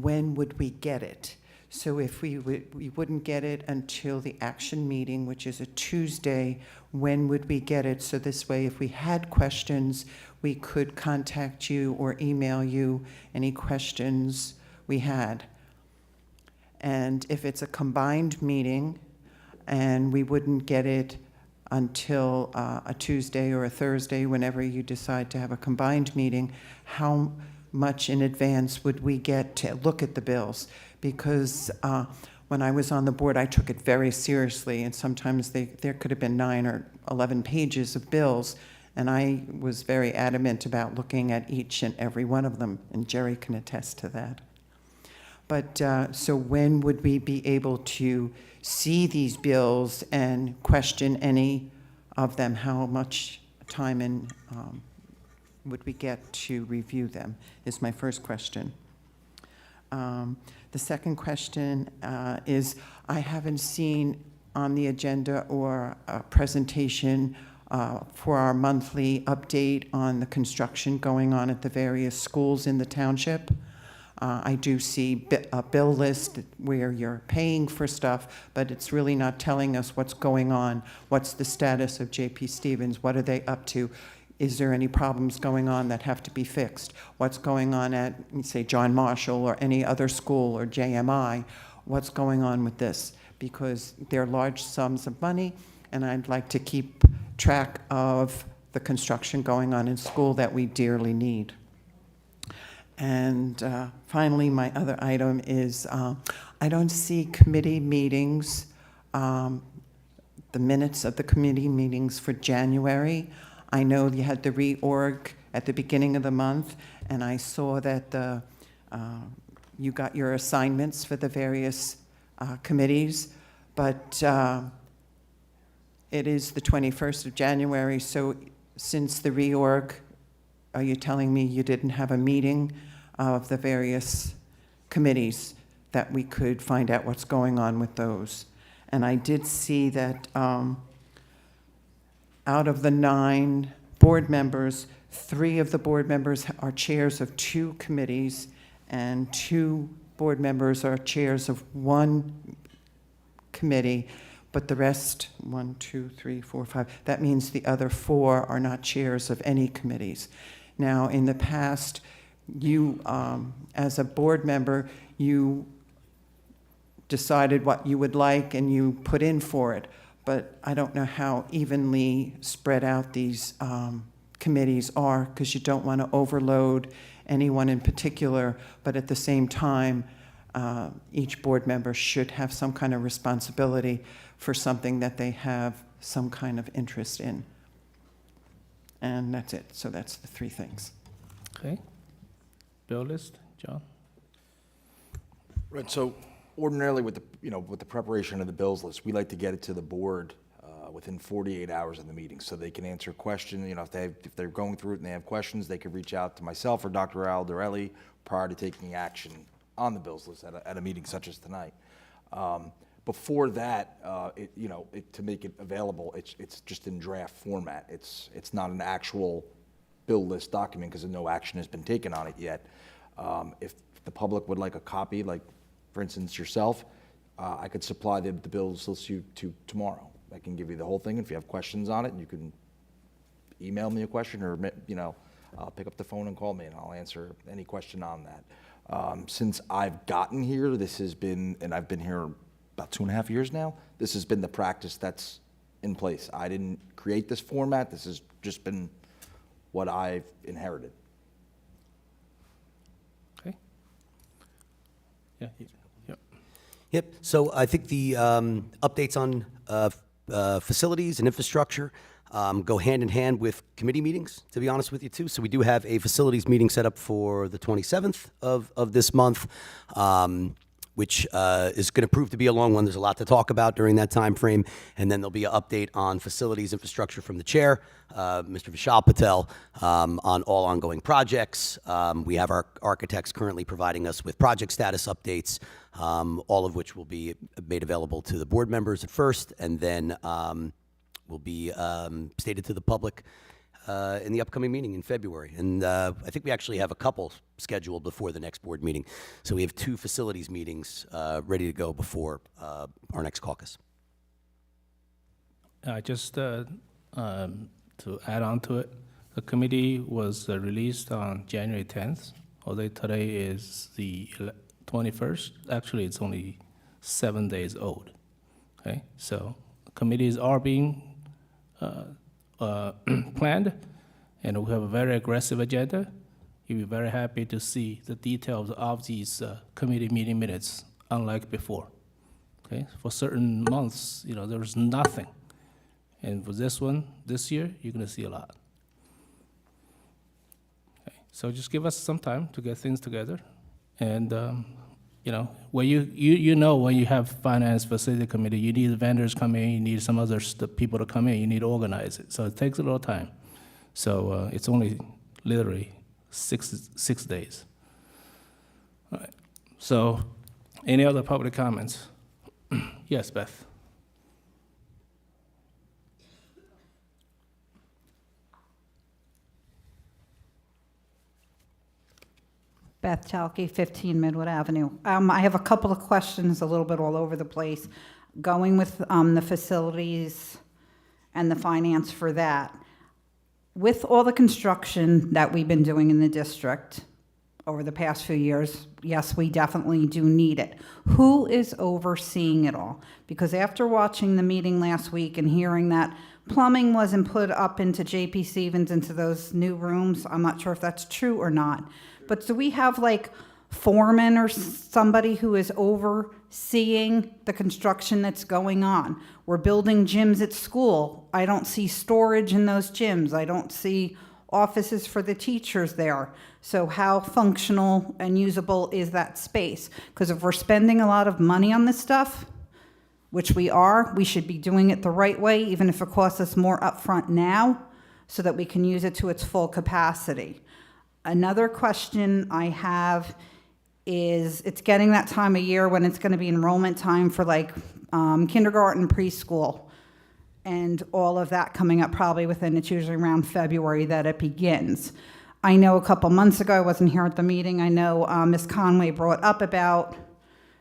when would we get it? So if we wouldn't get it until the action meeting, which is a Tuesday, when would we get it? So this way, if we had questions, we could contact you or email you any questions we had. And if it's a combined meeting and we wouldn't get it until a Tuesday or a Thursday, whenever you decide to have a combined meeting, how much in advance would we get to look at the bills? Because when I was on the board, I took it very seriously, and sometimes there could have been 9 or 11 pages of bills, and I was very adamant about looking at each and every one of them, and Jerry can attest to that. But so when would we be able to see these bills and question any of them? How much time and would we get to review them is my first question. The second question is, I haven't seen on the agenda or a presentation for our monthly update on the construction going on at the various schools in the township. I do see a bill list where you're paying for stuff, but it's really not telling us what's going on. What's the status of J.P. Stevens? What are they up to? Is there any problems going on that have to be fixed? What's going on at, say, John Marshall or any other school or JMI? What's going on with this? Because they're large sums of money, and I'd like to keep track of the construction going on in school that we dearly need. And finally, my other item is I don't see committee meetings, the minutes of the committee meetings for January. I know you had the reorg at the beginning of the month, and I saw that you got your assignments for the various committees, but it is the 21st of January, so since the reorg, are you telling me you didn't have a meeting of the various committees that we could find out what's going on with those? And I did see that out of the 9 board members, 3 of the board members are chairs of 2 committees, and 2 board members are chairs of 1 committee, but the rest, 1, 2, 3, 4, 5, that means the other 4 are not chairs of any committees. Now, in the past, you, as a board member, you decided what you would like and you put in for it. But I don't know how evenly spread out these committees are, because you don't want to overload anyone in particular, but at the same time, each board member should have some kind of responsibility for something that they have some kind of interest in. And that's it. So that's the 3 things. Okay. Bill list, John? Right, so ordinarily with the preparation of the bills list, we like to get it to the board within 48 hours of the meeting so they can answer questions. If they're going through it and they have questions, they could reach out to myself or Dr. Aldarelli prior to taking action on the bills list at a meeting such as tonight. Before that, to make it available, it's just in draft format. It's not an actual bill list document because no action has been taken on it yet. If the public would like a copy, like for instance yourself, I could supply the bills list to tomorrow. I can give you the whole thing. If you have questions on it, you can email me a question or pick up the phone and call me and I'll answer any question on that. Since I've gotten here, this has been, and I've been here about 2.5 years now, this has been the practice that's in place. I didn't create this format. This has just been what I've inherited. Okay. Yeah. Yep. So I think the updates on facilities and infrastructure go hand in hand with committee meetings, to be honest with you, too. So we do have a facilities meeting set up for the 27th of this month, which is going to prove to be a long one. There's a lot to talk about during that time frame. And then there'll be an update on facilities infrastructure from the chair, Mr. Vishal Patel, on all ongoing projects. We have our architects currently providing us with project status updates, all of which will be made available to the board members at first, and then will be stated to the public in the upcoming meeting in February. And I think we actually have a couple scheduled before the next board meeting. So we have 2 facilities meetings ready to go before our next caucus. Just to add on to it, the committee was released on January 10th, although today is the 21st. Actually, it's only 7 days old. Okay, so committees are being planned, and we have a very aggressive agenda. you'll be very happy to see the details of these committee meeting minutes, unlike before. Okay, for certain months, there was nothing. And for this one, this year, you're gonna see a lot. Okay, so just give us some time to get things together. And, when you know when you have finance facility committee, you need vendors come in, you need some other people to come in, you need to organize it. So it takes a little time. So it's only literally six days. All right, so any other public comments? Yes, Beth. Beth Chalke, 15 Midwood Avenue. I have a couple of questions, a little bit all over the place. Going with the facilities and the finance for that. With all the construction that we've been doing in the district over the past few years, yes, we definitely do need it. Who is overseeing it all? Because after watching the meeting last week and hearing that plumbing wasn't put up into J.P. Stevens, into those new rooms, I'm not sure if that's true or not. But do we have like foreman or somebody who is overseeing the construction that's going on? We're building gyms at school. I don't see storage in those gyms. I don't see offices for the teachers there. So how functional and usable is that space? Because if we're spending a lot of money on this stuff, which we are, we should be doing it the right way, even if it costs us more upfront now, so that we can use it to its full capacity. Another question I have is, it's getting that time of year when it's going to be enrollment time for like kindergarten, preschool, and all of that coming up probably it's usually around February that it begins. I know a couple months ago, I wasn't here at the meeting, I know Ms. Conway brought up about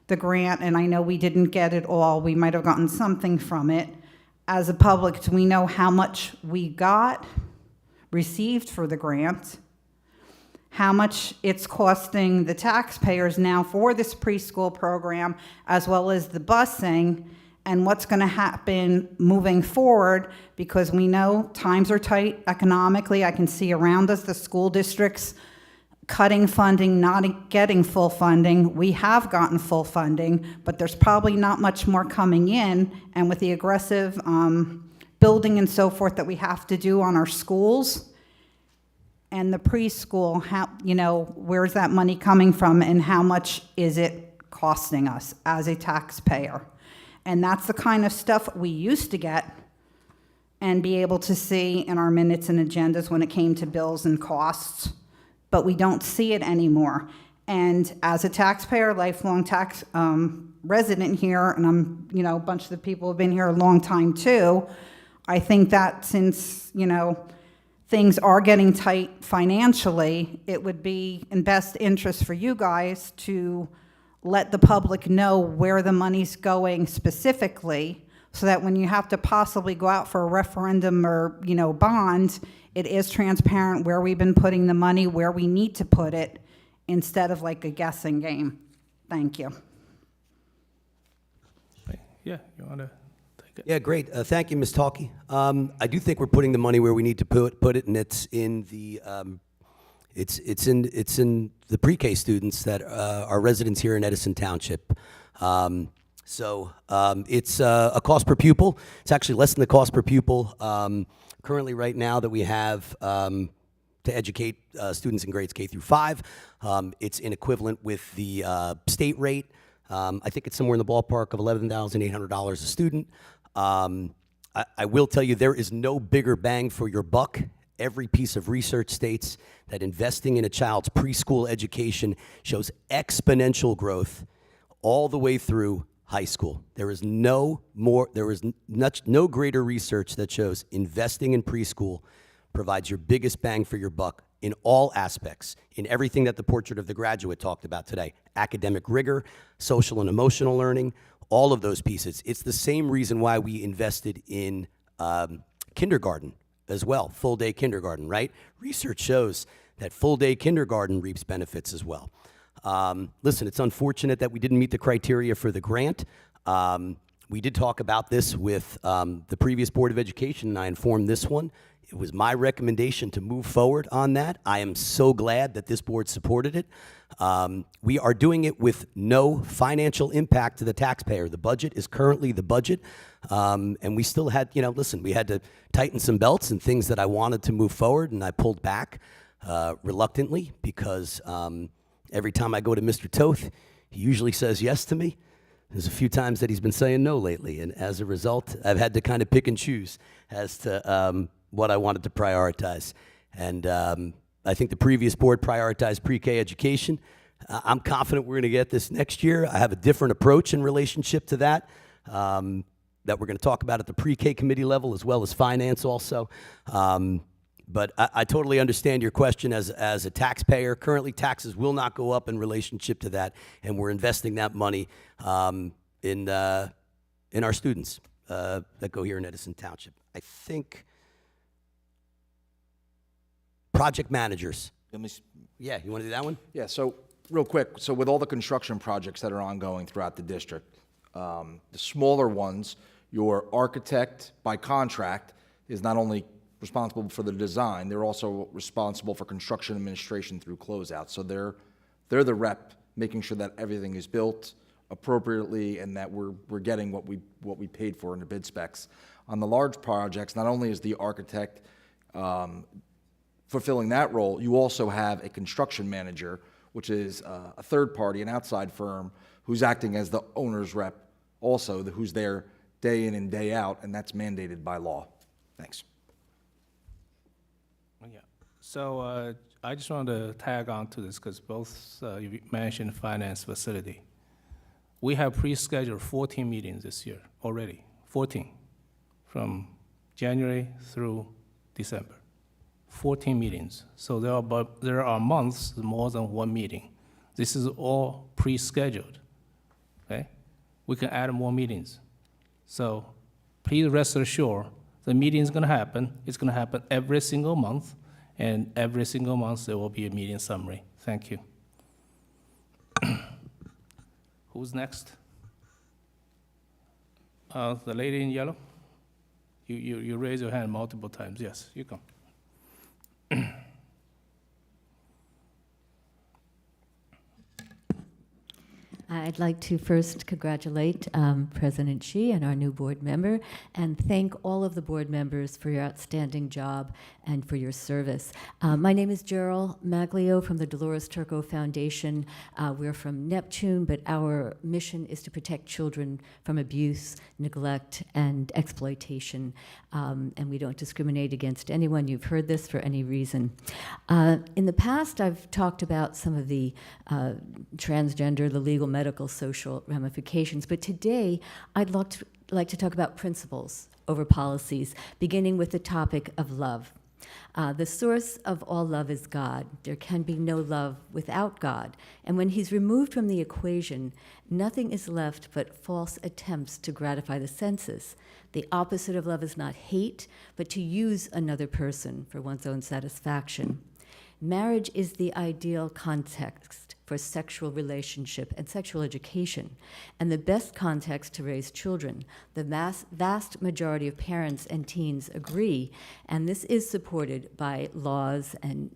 the grant, and I know we didn't get it all. We might have gotten something from it. As a public, do we know how much we received for the grant? How much it's costing the taxpayers now for this preschool program, as well as the busing, and what's going to happen moving forward, because we know times are tight economically. I can see around us the school districts cutting funding, not getting full funding. We have gotten full funding, but there's probably not much more coming in, and with the aggressive building and so forth that we have to do on our schools, and the preschool, where's that money coming from, and how much is it costing us as a taxpayer? And that's the kind of stuff we used to get and be able to see in our minutes and agendas when it came to bills and costs, but we don't see it anymore. And as a taxpayer, lifelong tax resident here, and a bunch of the people have been here a long time too, I think that since, things are getting tight financially, it would be in best interest for you guys to let the public know where the money's going specifically, so that when you have to possibly go out for a referendum or, bond, it is transparent where we've been putting the money, where we need to put it, instead of like a guessing game. Thank you. Yeah, you want to? Yeah, great. Thank you, Ms. Talkie. I do think we're putting the money where we need to put it, and it's in the it's in the pre-K students that are residents here in Edison Township. So it's a cost per pupil. It's actually less than the cost per pupil currently right now that we have to educate students in grades K through 5. It's in equivalent with the state rate. I think it's somewhere in the ballpark of $11,800 a student. I will tell you, there is no bigger bang for your buck. Every piece of research states that investing in a child's preschool education shows exponential growth all the way through high school. There is no greater research that shows investing in preschool provides your biggest bang for your buck in all aspects, in everything that the Portrait of the Graduate talked about today: academic rigor, social and emotional learning, all of those pieces. It's the same reason why we invested in kindergarten as well, full-day kindergarten, right? Research shows that full-day kindergarten reaps benefits as well. Listen, it's unfortunate that we didn't meet the criteria for the grant. We did talk about this with the previous Board of Education, and I informed this one. It was my recommendation to move forward on that. I am so glad that this board supported it. We are doing it with no financial impact to the taxpayer. The budget is currently the budget. And we still had, listen, we had to tighten some belts and things that I wanted to move forward, and I pulled back reluctantly because every time I go to Mr. Toth, he usually says yes to me. There's a few times that he's been saying no lately, and as a result, I've had to kind of pick and choose as to what I wanted to prioritize. And I think the previous board prioritized pre-K education. I'm confident we're going to get this next year. I have a different approach in relationship to that that we're going to talk about at the pre-K committee level as well as finance also. But I totally understand your question as a taxpayer. Currently, taxes will not go up in relationship to that, and we're investing that money in our students that go here in Edison Township. I think project managers. Yeah, you want to do that one? Yeah, so real quick, so with all the construction projects that are ongoing throughout the district, the smaller ones, your architect by contract is not only responsible for the design, they're also responsible for construction administration through closeout. So they're the rep, making sure that everything is built appropriately and that we're getting what we paid for in the bid specs. On the large projects, not only is the architect fulfilling that role, you also have a construction manager, which is a third party, an outside firm, who's acting as the owner's rep also, who's there day in and day out, and that's mandated by law. Thanks. Yeah. So I just wanted to tag on to this because both you mentioned finance facility. We have pre-scheduled 14 meetings this year already, 14, from January through December. 14 meetings. So there are months more than one meeting. This is all pre-scheduled. Okay? We can add more meetings. So please rest assured the meeting is going to happen. It's going to happen every single month, and every single month there will be a meeting summary. Thank you. Who's next? The lady in yellow? You raise your hand multiple times. Yes, you come. I'd like to first congratulate President Xi and our new board member and thank all of the board members for your outstanding job and for your service. My name is Gerald Maglio from the Dolores Turco Foundation. We're from Neptune, but our mission is to protect children from abuse, neglect, and exploitation. And we don't discriminate against anyone. You've heard this for any reason. In the past, I've talked about some of the transgender, the legal, medical, social ramifications, but today I'd like to talk about principles over policies, beginning with the topic of love. The source of all love is God. There can be no love without God. And when he's removed from the equation, nothing is left but false attempts to gratify the senses. The opposite of love is not hate, but to use another person for one's own satisfaction. Marriage is the ideal context for sexual relationship and sexual education, and the best context to raise children. The vast majority of parents and teens agree, and this is supported by laws and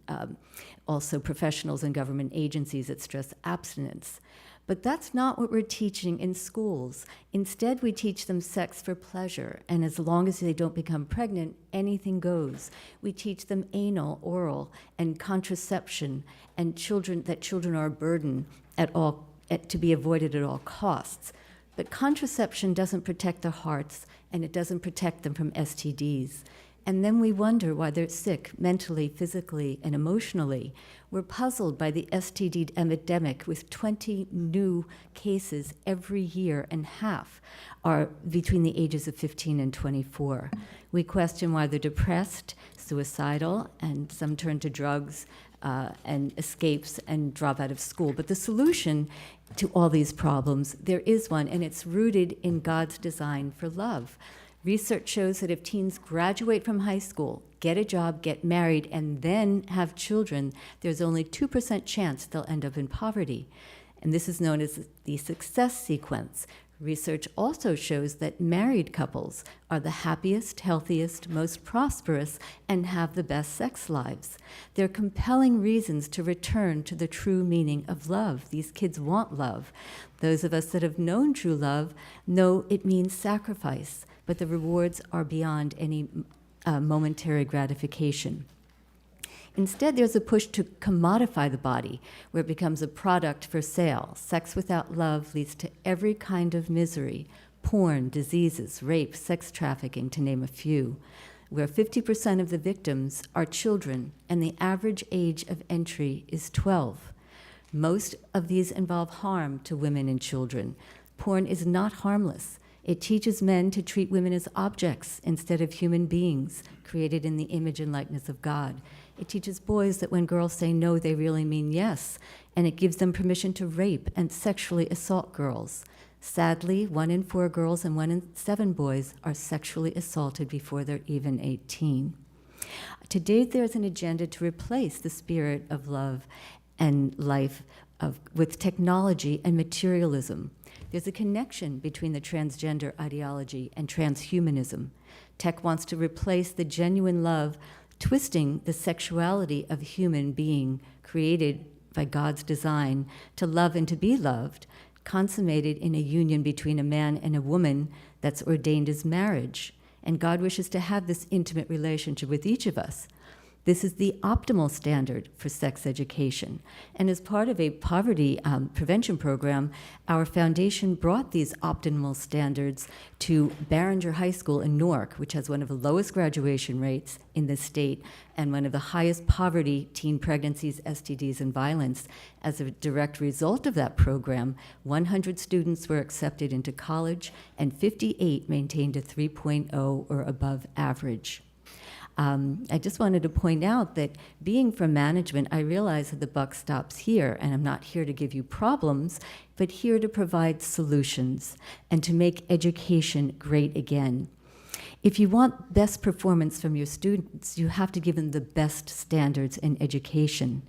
also professionals and government agencies that stress abstinence. But that's not what we're teaching in schools. Instead, we teach them sex for pleasure, and as long as they don't become pregnant, anything goes. We teach them anal, oral, and contraception, and that children are a burden to be avoided at all costs. But contraception doesn't protect their hearts, and it doesn't protect them from STDs. And then we wonder why they're sick mentally, physically, and emotionally. We're puzzled by the STD epidemic with 20 new cases every year, and half are between the ages of 15 and 24. We question why they're depressed, suicidal, and some turn to drugs and escapes and drop out of school. But the solution to all these problems, there is one, and it's rooted in God's design for love. Research shows that if teens graduate from high school, get a job, get married, and then have children, there's only 2% chance they'll end up in poverty. And this is known as the success sequence. Research also shows that married couples are the happiest, healthiest, most prosperous, and have the best sex lives. They're compelling reasons to return to the true meaning of love. These kids want love. Those of us that have known true love know it means sacrifice, but the rewards are beyond any momentary gratification. Instead, there's a push to commodify the body, where it becomes a product for sale. Sex without love leads to every kind of misery: porn, diseases, rape, sex trafficking, to name a few, where 50% of the victims are children, and the average age of entry is 12. Most of these involve harm to women and children. Porn is not harmless. It teaches men to treat women as objects instead of human beings, created in the image and likeness of God. It teaches boys that when girls say no, they really mean yes, and it gives them permission to rape and sexually assault girls. Sadly, 1 in 4 girls and 1 in 7 boys are sexually assaulted before they're even 18. Today, there's an agenda to replace the spirit of love and life with technology and materialism. There's a connection between the transgender ideology and transhumanism. Tech wants to replace the genuine love, twisting the sexuality of human being created by God's design to love and to be loved, consummated in a union between a man and a woman that's ordained as marriage. And God wishes to have this intimate relationship with each of us. This is the optimal standard for sex education. And as part of a poverty prevention program, our foundation brought these optimal standards to Barringer High School in Newark, which has one of the lowest graduation rates in the state and one of the highest poverty, teen pregnancies, STDs, and violence. As a direct result of that program, 100 students were accepted into college and 58 maintained a 3.0 or above average. I just wanted to point out that being from management, I realize that the buck stops here, and I'm not here to give you problems, but here to provide solutions and to make education great again. If you want best performance from your students, you have to give them the best standards in education.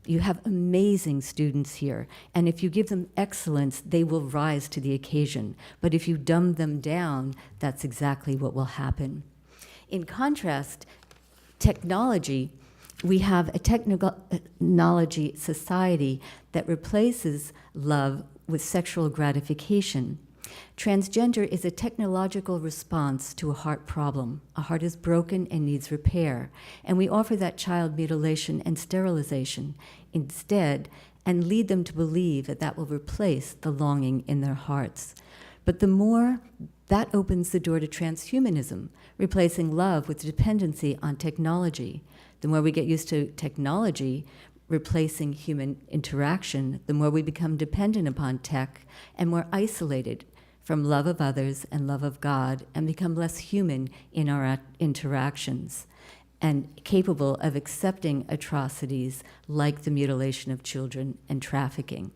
You have amazing students here, and if you give them excellence, they will rise to the occasion. But if you dumb them down, that's exactly what will happen. In contrast, technology, we have a technology society that replaces love with sexual gratification. Transgender is a technological response to a heart problem. A heart is broken and needs repair, and we offer that child mutilation and sterilization instead and lead them to believe that that will replace the longing in their hearts. But the more that opens the door to transhumanism, replacing love with dependency on technology. The more we get used to technology replacing human interaction, the more we become dependent upon tech and more isolated from love of others and love of God, and become less human in our interactions and capable of accepting atrocities like the mutilation of children and trafficking.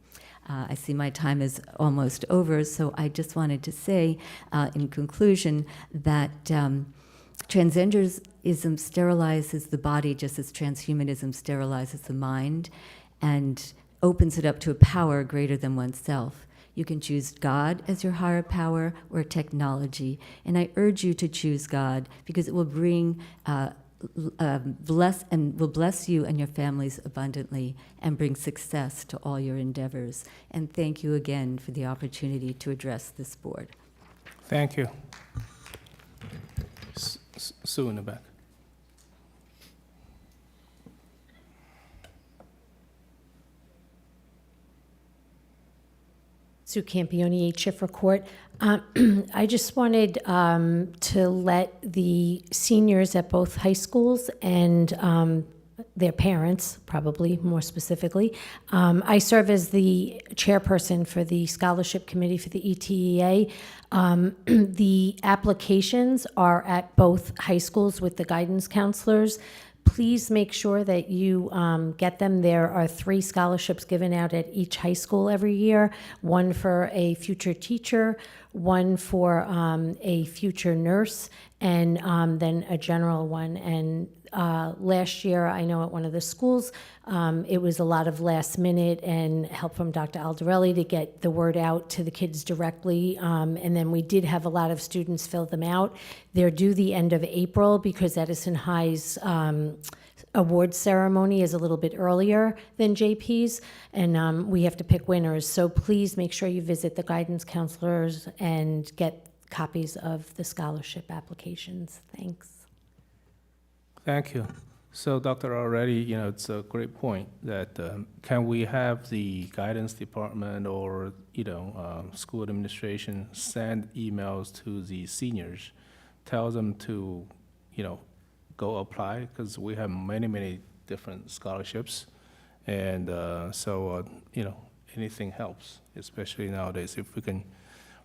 I see my time is almost over, so I just wanted to say in conclusion that transgenderism sterilizes the body just as transhumanism sterilizes the mind and opens it up to a power greater than oneself. You can choose God as your higher power or technology, and I urge you to choose God because it will bring will bless you and your families abundantly and bring success to all your endeavors. And thank you again for the opportunity to address this board. Thank you. Sue in the back. Sue Campione, 8 Schiffer Court. I just wanted to let the seniors at both high schools and their parents, probably more specifically. I serve as the chairperson for the scholarship committee for the ETEA. The applications are at both high schools with the guidance counselors. Please make sure that you get them. There are 3 scholarships given out at each high school every year, one for a future teacher, one for a future nurse, and then a general one. And last year, I know at one of the schools, it was a lot of last minute and help from Dr. Aldarelli to get the word out to the kids directly. And then we did have a lot of students fill them out. They're due the end of April because Edison High's award ceremony is a little bit earlier than JP's, and we have to pick winners. So please make sure you visit the guidance counselors and get copies of the scholarship applications. Thanks. Thank you. So, Dr. Already, it's a great point that can we have the guidance department or, school administration send emails to the seniors, tell them to, go apply, because we have many, many different scholarships. And anything helps, especially nowadays. If we can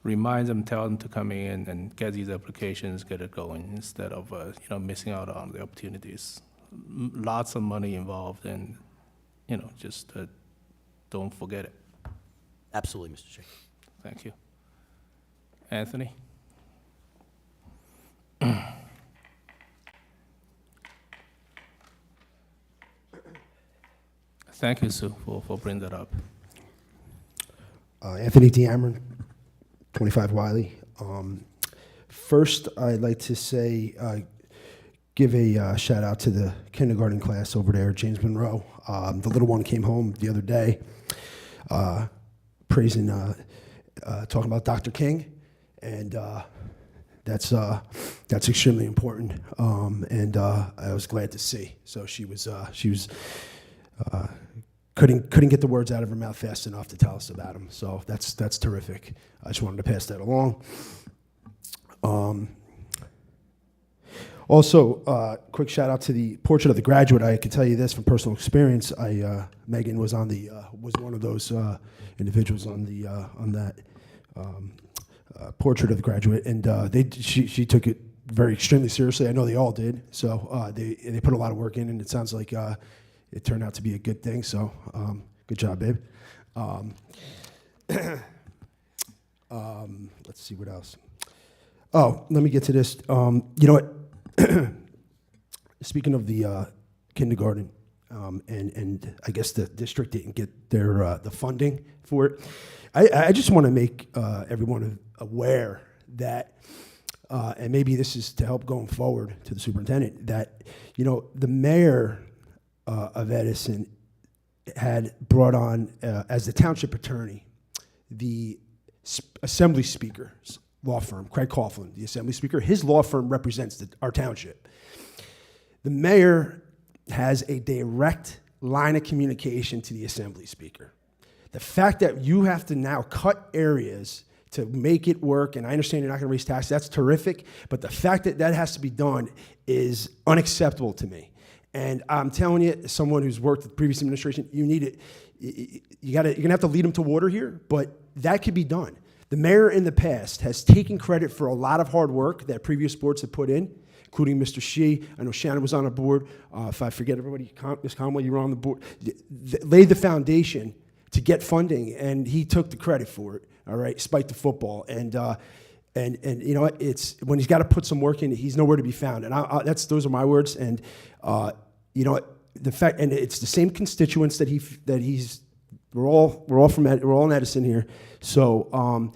remind them, tell them to come in and get these applications, get it going, instead of, missing out on the opportunities. Lots of money involved, and, just don't forget it. Absolutely, Mr. Chair. Thank you. Anthony? Thank you, Sue, for bringing that up. Anthony D'Amron, 25 Wiley. First, I'd like to say, give a shout out to the kindergarten class over there at James Monroe. The little one came home the other day, praising, talking about Dr. King, and that's extremely important. And I was glad to see. So she was couldn't get the words out of her mouth fast enough to tell us about him. So that's terrific. I just wanted to pass that along. Also, quick shout out to the portrait of the graduate. I can tell you this from personal experience. Megan was on was one of those individuals on that portrait of the graduate, and she took it extremely seriously. I know they all did. So they put a lot of work in, and it sounds like it turned out to be a good thing. So good job, babe. Let's see what else. Oh, let me get to this. You know what? Speaking of the kindergarten, and I guess the district didn't get their the funding for it. I just want to make everyone aware that, and maybe this is to help going forward to the superintendent, that the mayor of Edison had brought on as the township attorney the assembly speaker's law firm, Craig Coughlin, the assembly speaker. His law firm represents our township. The mayor has a direct line of communication to the assembly speaker. The fact that you have to now cut areas to make it work, and I understand you're not going to raise taxes, that's terrific, but the fact that that has to be done is unacceptable to me. And I'm telling you, as someone who's worked with the previous administration, you need it. You're going to have to lead them to water here, but that could be done. The mayor in the past has taken credit for a lot of hard work that previous boards have put in, including Mr. Shee. I know Shannon was on the board. If I forget everybody, Ms. Conway, you were on the board. Laid the foundation to get funding, and he took the credit for it, all right, despite the football. And you know what? It's when he's got to put some work in, he's nowhere to be found. And those are my words. And you know what? The fact, and it's the same constituents that he's. We're all in Edison here. So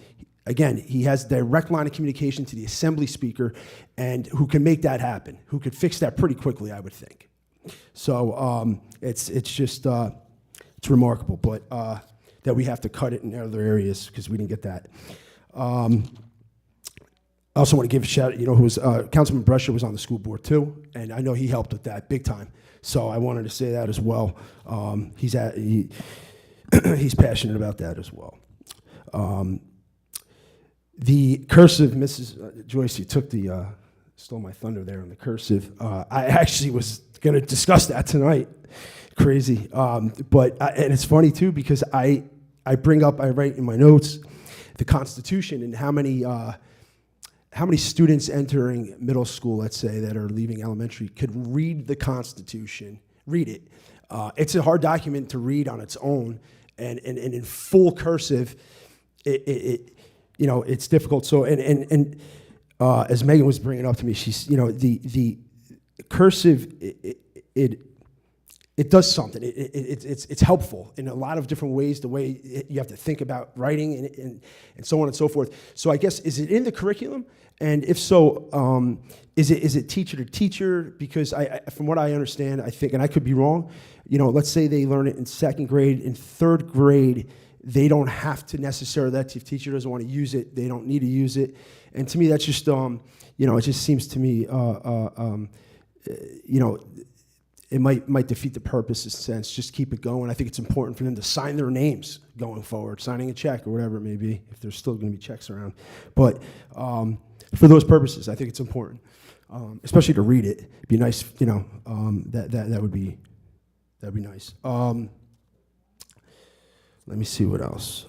again, he has direct line of communication to the assembly speaker, and who can make that happen, who could fix that pretty quickly, I would think. So it's just it's remarkable, but that we have to cut it in other areas because we didn't get that. I also want to give a shout out, who was Councilman Brescia was on the school board too, and I know he helped with that big time. So I wanted to say that as well. He's passionate about that as well. The cursive, Mrs. Joyce, you took stole my thunder there on the cursive. I actually was going to discuss that tonight. Crazy. But and it's funny too, because I write in my notes the Constitution and how many students entering middle school, let's say, that are leaving elementary could read the Constitution, read it. It's a hard document to read on its own, and in full cursive, you know, it's difficult. So, and as Megan was bringing up to me, she's, you know, the cursive, it does something. It's helpful in a lot of different ways, the way you have to think about writing and so on and so forth. So I guess, is it in the curriculum? And if so, is it teacher to teacher? Because from what I understand, I think, and I could be wrong, you know, let's say they learn it in 2nd grade, in 3rd grade, they don't have to necessarily, that teacher doesn't want to use it, they don't need to use it. And to me, that's just, you know, it just seems to me, you know, it might defeat the purpose in a sense. Just keep it going. I think it's important for them to sign their names going forward, signing a check or whatever it may be, if there's still going to be checks around. But for those purposes, I think it's important, especially to read it. It'd be nice, you know, that would be nice. Let me see what else.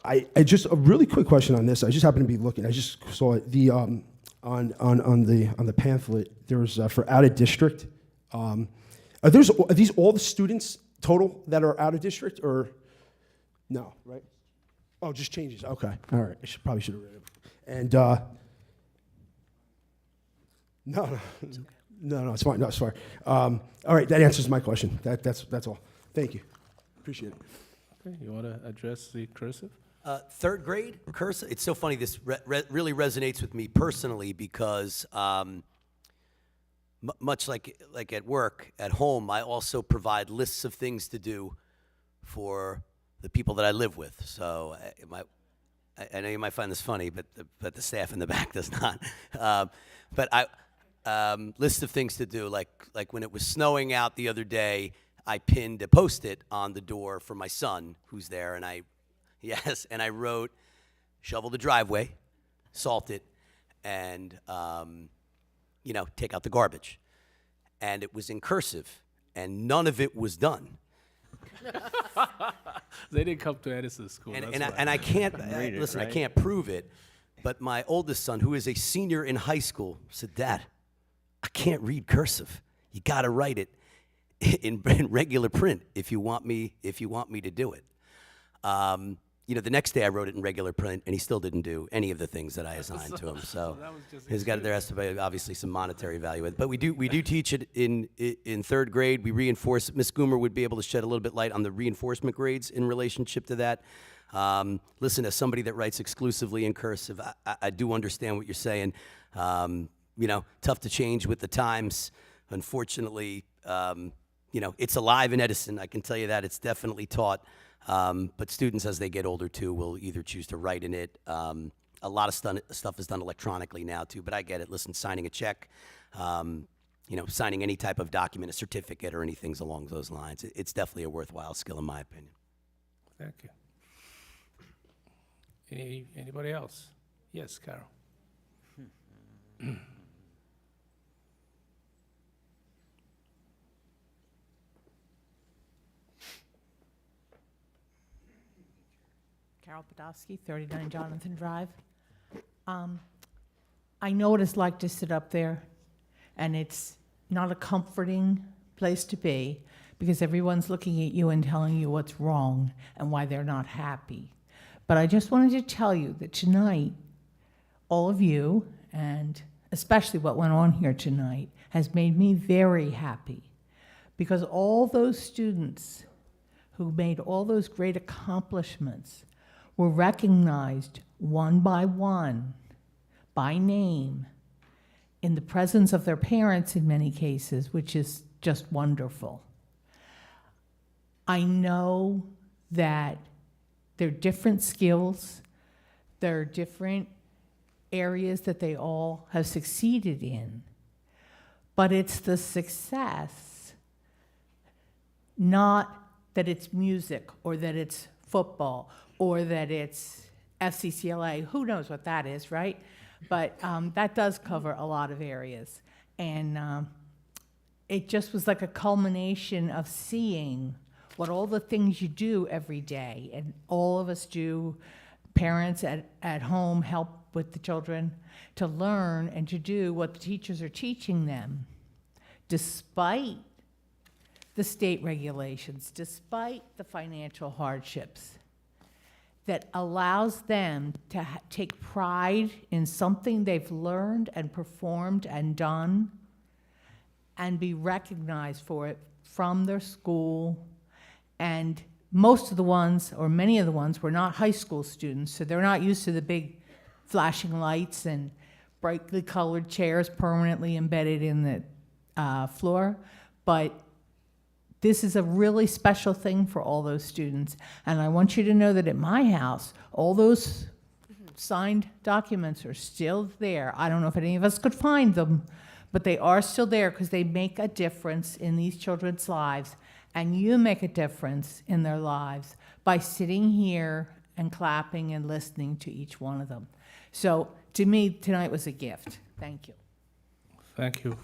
I just a really quick question on this. I just happened to be looking. I just saw it. The on the pamphlet there was for out of district. Are these all the students total that are out of district or no? Right? Oh, just changes. Okay. All right. Probably should have read it. And no, it's fine. No, it's fine. All right, that answers my question. That's all. Thank you. Appreciate it. Okay, you want to address the cursive? 3rd grade cursive. It's so funny. This really resonates with me personally because much like at work, at home, I also provide lists of things to do for the people that I live with. So I know you might find this funny, but the staff in the back does not. But list of things to do, like when it was snowing out the other day, I pinned a Post-it on the door for my son who's there, and I wrote, shovel the driveway, salt it, and you know, take out the garbage. And it was in cursive, and none of it was done. They didn't come to Edison School. And I can't, listen, I can't prove it, but my oldest son, who is a senior in high school, said, "Dad, I can't read cursive. You got to write it in regular print if you want me to do it." You know, the next day I wrote it in regular print, and he still didn't do any of the things that I assigned to him. So there has to be obviously some monetary value with it. But we do teach it in 3rd grade. We reinforce it. Ms. Goomer would be able to shed a little bit light on the reinforcement grades in relationship to that. Listen, as somebody that writes exclusively in cursive, I do understand what you're saying. You know, tough to change with the times. Unfortunately, you know, it's alive in Edison. I can tell you that. It's definitely taught. But students, as they get older, too, will either choose to write in it. A lot of stuff is done electronically now, too, but I get it. Listen, signing a check, you know, signing any type of document, a certificate or anything along those lines, it's definitely a worthwhile skill, in my opinion. Thank you. Anybody else? Yes, Carol. Carol Podolsky, 39 Jonathan Drive. I know what it's like to sit up there, and it's not a comforting place to be because everyone's looking at you and telling you what's wrong and why they're not happy. But I just wanted to tell you that tonight, all of you, and especially what went on here tonight, has made me very happy because all those students who made all those great accomplishments were recognized one by one, by name, in the presence of their parents in many cases, which is just wonderful. I know that there are different skills, there are different areas that they all have succeeded in, but it's the success, not that it's music or that it's football or that it's FCCLA, who knows what that is, right? But that does cover a lot of areas. And it just was like a culmination of seeing what all the things you do every day, and all of us do, parents at home help with the children, to learn and to do what the teachers are teaching them, despite the state regulations, despite the financial hardships. that allows them to take pride in something they've learned and performed and done and be recognized for it from their school. And most of the ones, or many of the ones, were not high school students, so they're not used to the big flashing lights and brightly colored chairs permanently embedded in the floor. But this is a really special thing for all those students. And I want you to know that at my house, all those signed documents are still there. I don't know if any of us could find them, but they are still there because they make a difference in these children's lives. And you make a difference in their lives by sitting here and clapping and listening to each one of them. So to me, tonight was a gift. Thank you. Thank you.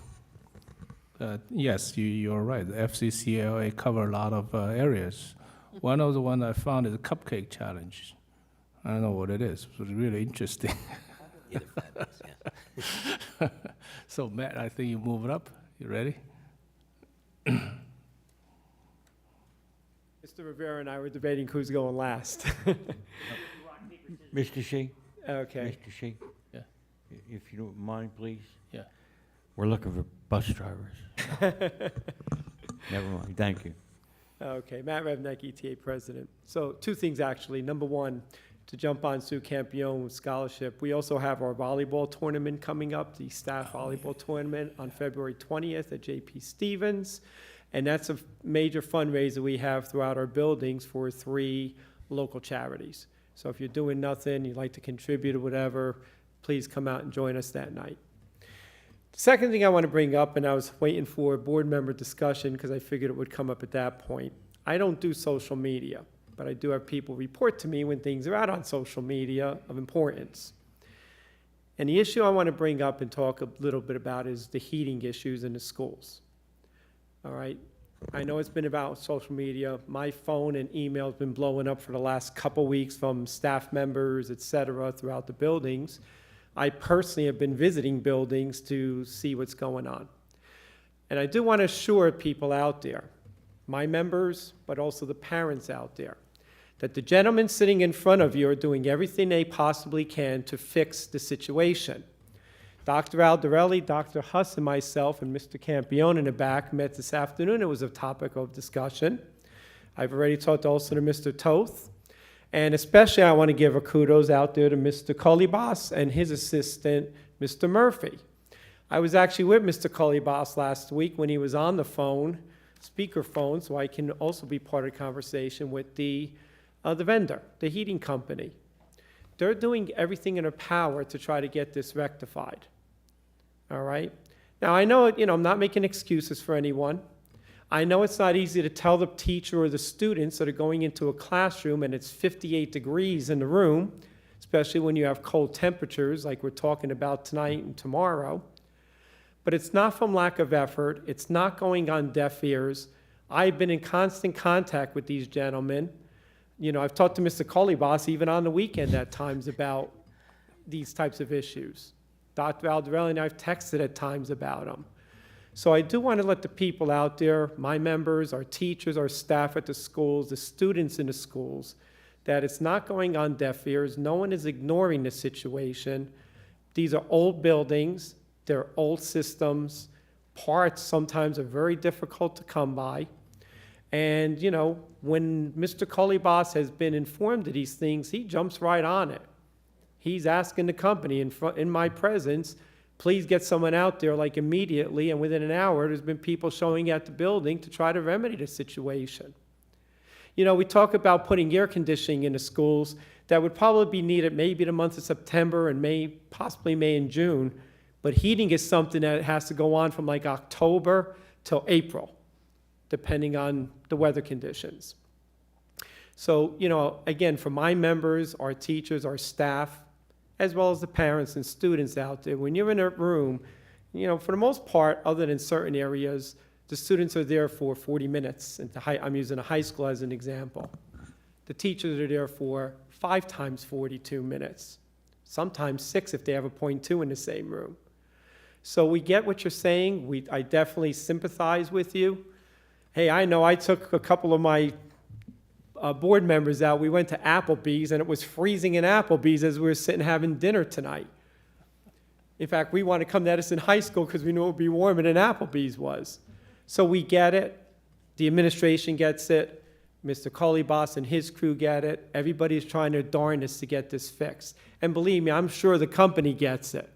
Yes, you're right. The FCCLA cover a lot of areas. One of the ones I found is the cupcake challenge. I don't know what it is. It was really interesting. So Matt, I think you move it up. You ready? Mr. Rivera and I were debating who's going last. Mr. Shea? Okay. Mr. Shea? Yeah. If you don't mind, please? Yeah. We're looking for bus drivers. Never mind, thank you. Okay, Matt Revnek, ETA president. So two things actually. Number one, to jump on Sue Campione scholarship, we also have our volleyball tournament coming up, the staff volleyball tournament on February 20th at JP Stevens. And that's a major fundraiser we have throughout our buildings for 3 local charities. So if you're doing nothing, you'd like to contribute or whatever, please come out and join us that night. The second thing I want to bring up, and I was waiting for a board member discussion because I figured it would come up at that point. I don't do social media, but I do have people report to me when things are out on social media of importance. And the issue I want to bring up and talk a little bit about is the heating issues in the schools. All right, I know it's been about social media. My phone and email has been blowing up for the last couple weeks from staff members, et cetera, throughout the buildings. I personally have been visiting buildings to see what's going on. And I do want to assure people out there, my members, but also the parents out there, that the gentlemen sitting in front of you are doing everything they possibly can to fix the situation. Dr. Aldarelli, Dr. Huss, and myself, and Mr. Campione in the back met this afternoon. It was a topic of discussion. I've already talked also to Mr. Toth. And especially I want to give a kudos out there to Mr. Colibas and his assistant, Mr. Murphy. I was actually with Mr. Colibas last week when he was on the phone, speakerphone, so I can also be part of the conversation with the vendor, the heating company. They're doing everything in their power to try to get this rectified. All right? Now, I know, I'm not making excuses for anyone. I know it's not easy to tell the teacher or the students that are going into a classroom and it's 58 degrees in the room, especially when you have cold temperatures like we're talking about tonight and tomorrow. But it's not from lack of effort. It's not going on deaf ears. I've been in constant contact with these gentlemen. I've talked to Mr. Colibas even on the weekend at times about these types of issues. Dr. Aldarelli and I have texted at times about them. So I do want to let the people out there, my members, our teachers, our staff at the schools, the students in the schools, that it's not going on deaf ears. No one is ignoring the situation. These are old buildings. They're old systems. Parts sometimes are very difficult to come by. And, when Mr. Colibas has been informed of these things, he jumps right on it. He's asking the company in my presence, please get someone out there like immediately, and within an hour, there's been people showing at the building to try to remedy the situation. We talk about putting air conditioning in the schools. That would probably be needed maybe the month of September and possibly May and June, but heating is something that has to go on from like October till April, depending on the weather conditions. So, again, for my members, our teachers, our staff, as well as the parents and students out there, when you're in a room, for the most part, other than certain areas, the students are there for 40 minutes. I'm using a high school as an example. The teachers are there for 5 times 42 minutes, sometimes 6 if they have a .2 in the same room. So we get what you're saying. I definitely sympathize with you. Hey, I know I took a couple of my board members out. We went to Applebee's, and it was freezing in Applebee's as we were sitting having dinner tonight. In fact, we wanted to come to Edison High School because we knew it would be warmer than Applebee's was. So we get it. The administration gets it. Mr. Colibas and his crew get it. Everybody's trying their darndest to get this fixed. And believe me, I'm sure the company gets it.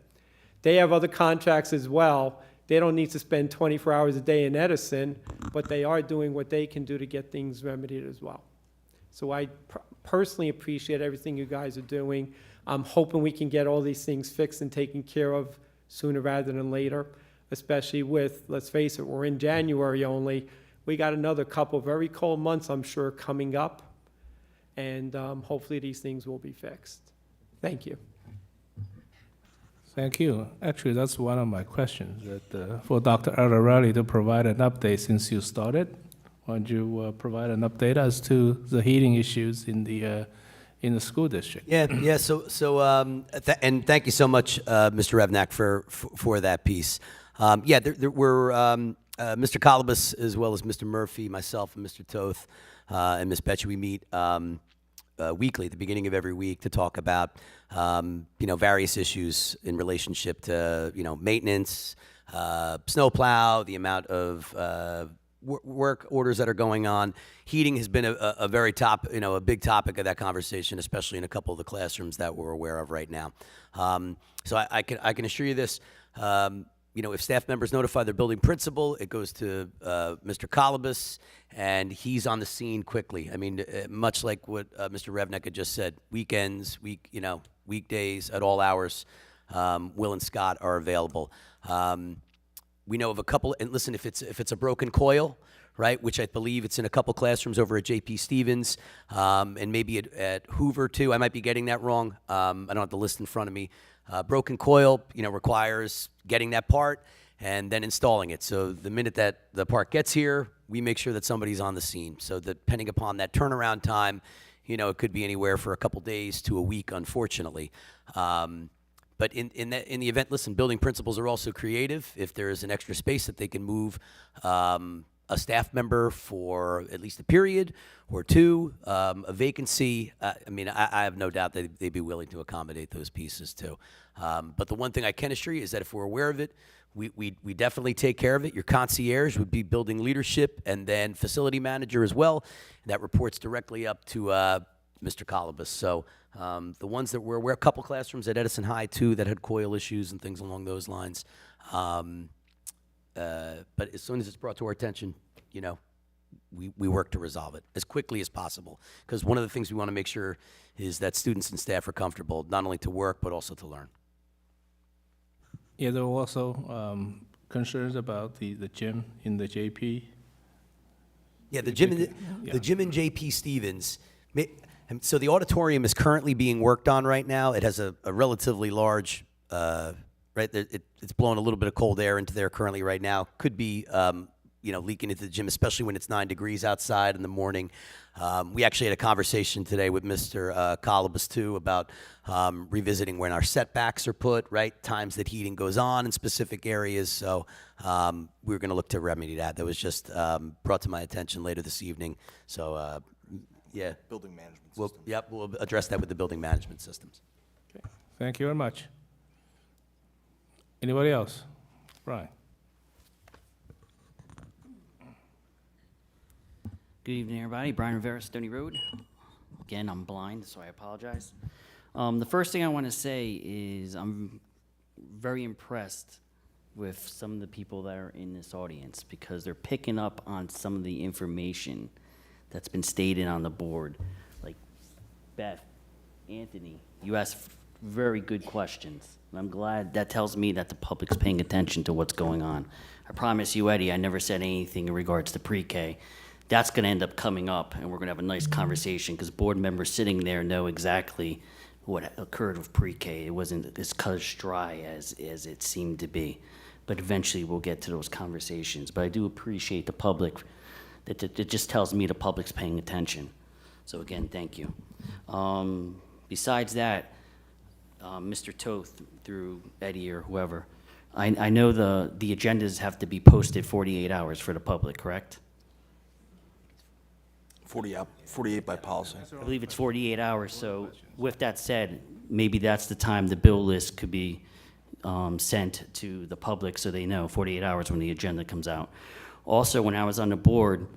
They have other contracts as well. They don't need to spend 24 hours a day in Edison, but they are doing what they can do to get things remedied as well. So I personally appreciate everything you guys are doing. I'm hoping we can get all these things fixed and taken care of sooner rather than later, especially with, let's face it, we're in January only. We got another couple very cold months, I'm sure, coming up, and hopefully these things will be fixed. Thank you. Thank you. Actually, that's one of my questions, that for Dr. Aldarelli to provide an update since you started. Why don't you provide an update as to the heating issues in the school district? Yeah. So, and thank you so much, Mr. Revnak, for that piece. There were Mr. Colibas as well as Mr. Murphy, myself, and Mr. Toth, and Ms. Betchy. We meet weekly at the beginning of every week to talk about various issues in relationship to maintenance, snowplow, the amount of work orders that are going on. Heating has been a very a big topic of that conversation, especially in a couple of the classrooms that we're aware of right now. So I can assure you this. If staff members notify their building principal, it goes to Mr. Colibas, and he's on the scene quickly. I mean, much like what Mr. Revnak had just said, weekends, weekdays, at all hours, Will and Scott are available. We know of a couple, and listen, if it's a broken coil, right, which I believe it's in a couple classrooms over at J.P. Stevens, and maybe at Hoover too. I might be getting that wrong. I don't have the list in front of me. Broken coil, requires getting that part and then installing it. So the minute that the part gets here, we make sure that somebody's on the scene. So depending upon that turnaround time, it could be anywhere for a couple days to a week, unfortunately. But in the event, listen, building principals are also creative. If there is an extra space that they can move a staff member for at least a period or two, a vacancy, I have no doubt that they'd be willing to accommodate those pieces too. But the one thing I can assure you is that if we're aware of it, we definitely take care of it. Your concierge would be building leadership and then facility manager as well. That reports directly up to Mr. Colibas. So the ones that we're aware, a couple classrooms at Edison High too that had coil issues and things along those lines. But as soon as it's brought to our attention, we work to resolve it as quickly as possible. Because one of the things we want to make sure is that students and staff are comfortable, not only to work, but also to learn. Yeah, there were also concerns about the gym in the JP. Yeah, the gym in J.P. Stevens. So the auditorium is currently being worked on right now. It has a relatively large, it's blowing a little bit of cold air into there currently right now. Could be, leaking into the gym, especially when it's 9 degrees outside in the morning. We actually had a conversation today with Mr. Colibas too about revisiting when our setbacks are put, right? Times that heating goes on in specific areas. So we're going to look to remedy that. That was just brought to my attention later this evening. So yeah. Building management system. We'll address that with the building management systems. Okay. Thank you very much. Anybody else? Brian. Good evening, everybody. Brian Rivera, Stony Road. Again, I'm blind, so I apologize. The first thing I want to say is I'm very impressed with some of the people that are in this audience because they're picking up on some of the information that's been stated on the board. Like Beth, Anthony, you asked very good questions. And I'm glad that tells me that the public's paying attention to what's going on. I promise you, Eddie, I never said anything in regards to pre-K. That's going to end up coming up, and we're going to have a nice conversation because board members sitting there know exactly what occurred with pre-K. It wasn't as cut as dry as it seemed to be. But eventually we'll get to those conversations. But I do appreciate the public. It just tells me the public's paying attention. So again, thank you. Besides that, Mr. Toth, through Eddie or whoever, I know the agendas have to be posted 48 hours for the public, correct? 48 by policy. I believe it's 48 hours, so with that said, maybe that's the time the bill list could be sent to the public so they know 48 hours when the agenda comes out. Also, when I was on the board,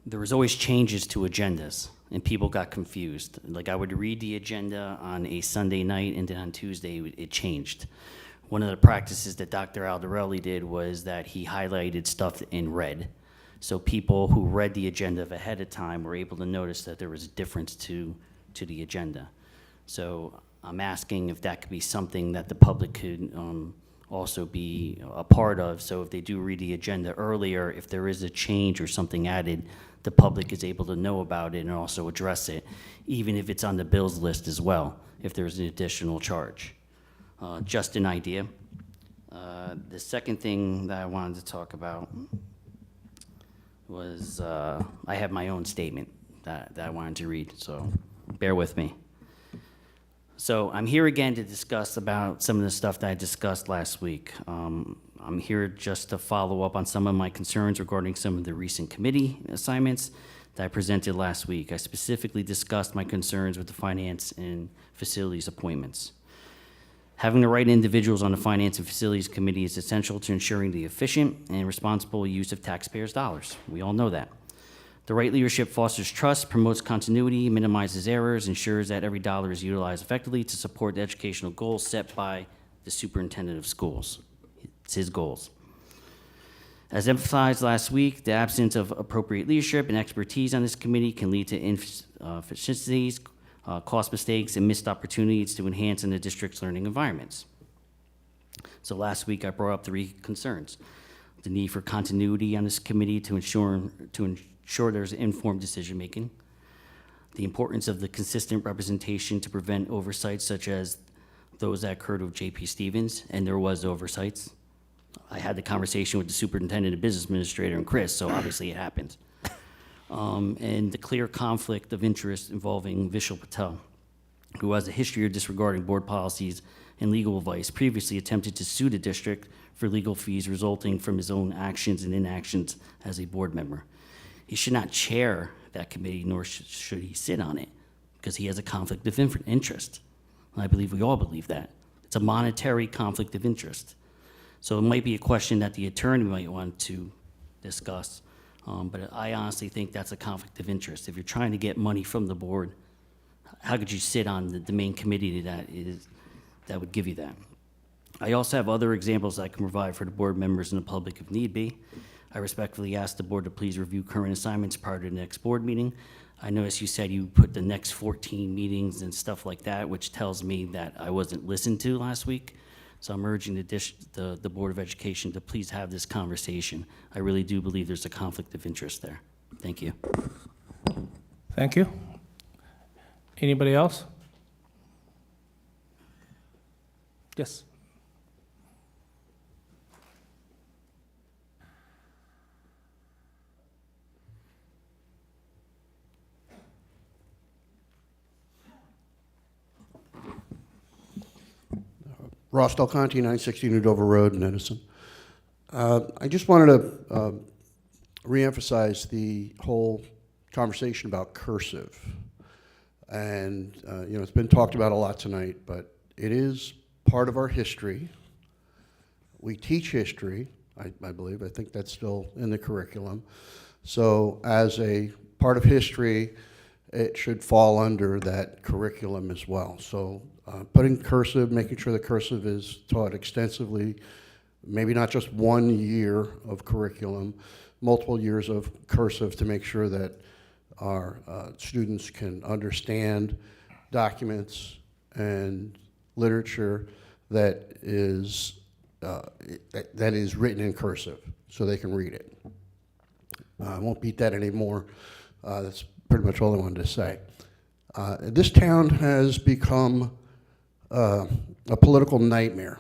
there was always changes to agendas, and people got confused. Like, I would read the agenda on a Sunday night, and then on Tuesday, it changed. One of the practices that Dr. Aldarelli did was that he highlighted stuff in red. So people who read the agenda ahead of time were able to notice that there was a difference to the agenda. So I'm asking if that could be something that the public could also be a part of. So if they do read the agenda earlier, if there is a change or something added, the public is able to know about it and also address it, even if it's on the bills list as well, if there's an additional charge. Just an idea. The second thing that I wanted to talk about was I have my own statement that I wanted to read, so bear with me. So I'm here again to discuss about some of the stuff that I discussed last week. I'm here just to follow up on some of my concerns regarding some of the recent committee assignments that I presented last week. I specifically discussed my concerns with the finance and facilities appointments. Having the right individuals on the Finance and Facilities Committee is essential to ensuring the efficient and responsible use of taxpayers' dollars. We all know that. The right leadership fosters trust, promotes continuity, minimizes errors, ensures that every dollar is utilized effectively to support the educational goals set by the superintendent of schools. It's his goals. As emphasized last week, the absence of appropriate leadership and expertise on this committee can lead to inefficiencies, cost mistakes, and missed opportunities to enhance in the district's learning environments. So last week I brought up 3 concerns. The need for continuity on this committee to ensure there's informed decision-making, the importance of the consistent representation to prevent oversights such as those that occurred with J.P. Stevens, and there was oversights. I had the conversation with the superintendent and business administrator and Chris, so obviously it happened. And the clear conflict of interest involving Vishal Patel, who has a history of disregarding board policies and legal advice, previously attempted to sue the district for legal fees resulting from his own actions and inactions as a board member. He should not chair that committee, nor should he sit on it, because he has a conflict of interest. And I believe we all believe that. It's a monetary conflict of interest. So it might be a question that the attorney might want to discuss. But I honestly think that's a conflict of interest. If you're trying to get money from the board, how could you sit on the main committee that would give you that? I also have other examples I can provide for the board members and the public if need be. I respectfully ask the board to please review current assignments prior to the next board meeting. I noticed you said you put the next 14 meetings and stuff like that, which tells me that I wasn't listened to last week. So I'm urging the Board of Education to please have this conversation. I really do believe there's a conflict of interest there. Thank you. Thank you. Anybody else? Yes. Ross Del Conte, 960 New Dover Road in Edison. I just wanted to reemphasize the whole conversation about cursive. And, it's been talked about a lot tonight, but it is part of our history. We teach history, I believe. I think that's still in the curriculum. So as a part of history, it should fall under that curriculum as well. So putting cursive, making sure the cursive is taught extensively, maybe not just 1 year of curriculum, multiple years of cursive to make sure that our students can understand documents and literature that is written in cursive so they can read it. I won't beat that anymore. That's pretty much all I wanted to say. This town has become a political nightmare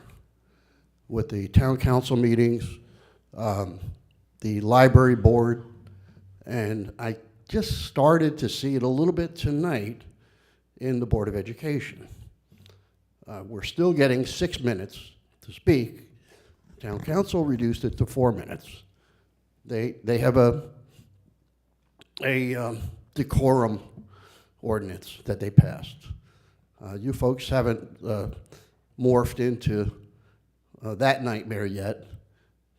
with the town council meetings, the library board, and I just started to see it a little bit tonight in the Board of Education. We're still getting 6 minutes to speak. Town council reduced it to 4 minutes. They have a a decorum ordinance that they passed. You folks haven't morphed into that nightmare yet,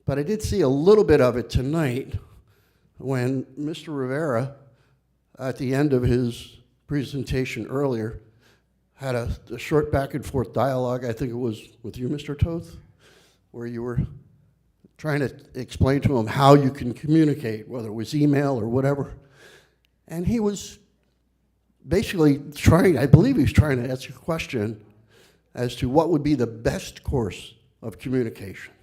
but I did see a little bit of it tonight when Mr. Rivera, at the end of his presentation earlier, had a short back and forth dialogue, I think it was with you, Mr. Toth, where you were trying to explain to him how you can communicate, whether it was email or whatever. And he was basically trying, I believe he was trying to ask a question as to what would be the best course of communication.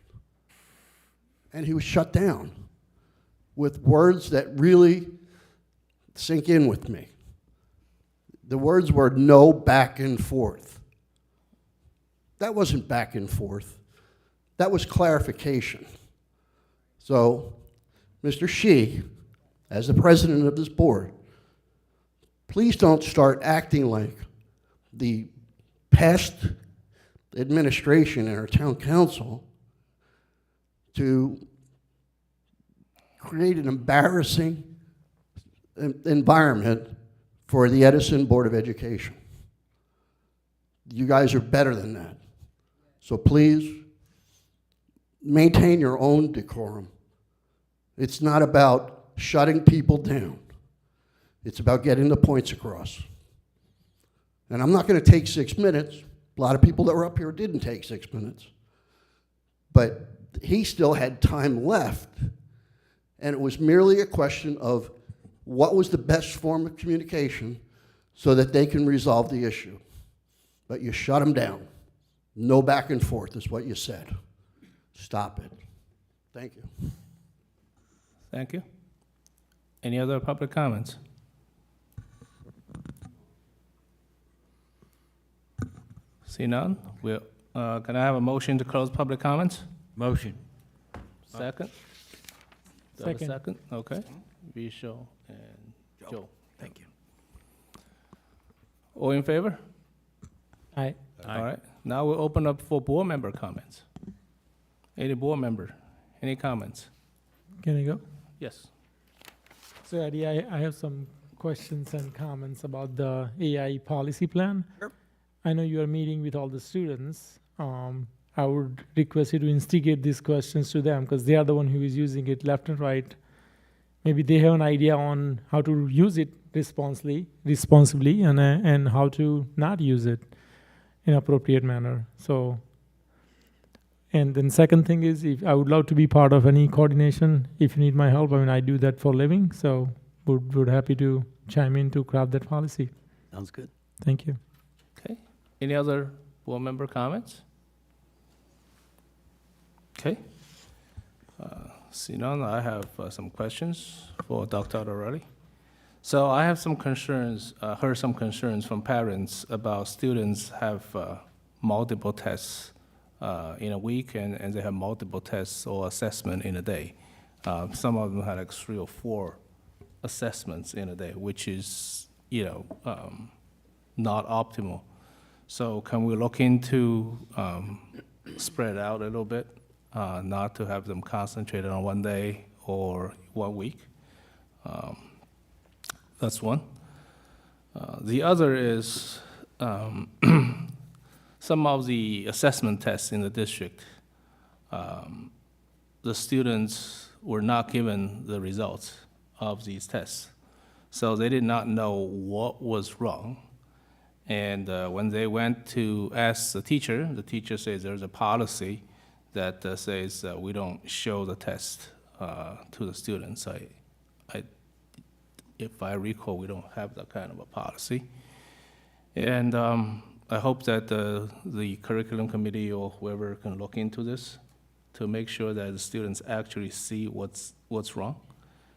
And he was shut down with words that really sink in with me. The words were no back and forth. That wasn't back and forth. That was clarification. So, Mr. Shi, as the president of this board, please don't start acting like the past administration and our town council to create an embarrassing environment for the Edison Board of Education. You guys are better than that. So please maintain your own decorum. It's not about shutting people down. It's about getting the points across. And I'm not going to take 6 minutes. A lot of people that were up here didn't take 6 minutes. But he still had time left. And it was merely a question of what was the best form of communication so that they can resolve the issue. But you shut them down. No back and forth is what you said. Stop it. Thank you. Thank you. Any other public comments? See none? Can I have a motion to close public comments? Motion. Second? Do I have a second? Okay. Vishal and Joe. Thank you. All in favor? Aye. All right. Now we'll open up for board member comments. Any board member? Any comments? Can I go? Yes. So, Eddie, I have some questions and comments about the AI policy plan. Sure. I know you are meeting with all the students. I would request you to instigate these questions to them because they are the one who is using it left and right. Maybe they have an idea on how to use it responsibly, and how to not use it in appropriate manner. So, and then second thing is, if I would love to be part of any coordination. If you need my help, I mean, I do that for a living. So, would happy to chime in to craft that policy. Sounds good. Thank you. Okay. Any other board member comments? Okay. See none, I have some questions for Dr. Aldarelli. So I have some concerns, heard some concerns from parents about students have multiple tests in a week, and they have multiple tests or assessment in a day. Some of them had like 3 or 4 assessments in a day, which is, not optimal. So can we look into spread out a little bit, not to have them concentrated on one day or 1 week? That's one. The other is some of the assessment tests in the district, the students were not given the results of these tests. So they did not know what was wrong. And when they went to ask the teacher says there's a policy that says we don't show the test to the students. If I recall, we don't have that kind of a policy. And I hope that the curriculum committee or whoever can look into this to make sure that the students actually see what's wrong,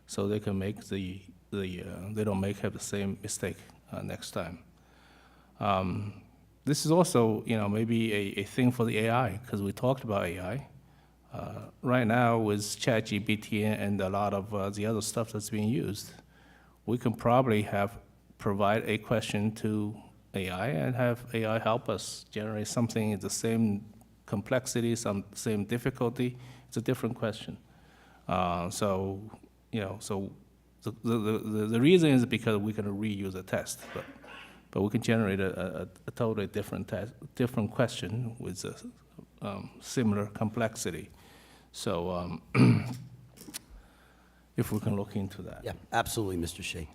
so they can make they don't have the same mistake next time. This is also, maybe a thing for the AI, because we talked about AI. Right now with ChatGPT and a lot of the other stuff that's being used, we can probably provide a question to AI and have AI help us generate something in the same complexity, same difficulty. It's a different question. So the the reason is because we can reuse a test, but we can generate a totally different test, different question with a similar complexity. So if we can look into that. Yeah, absolutely, Mr. Shea.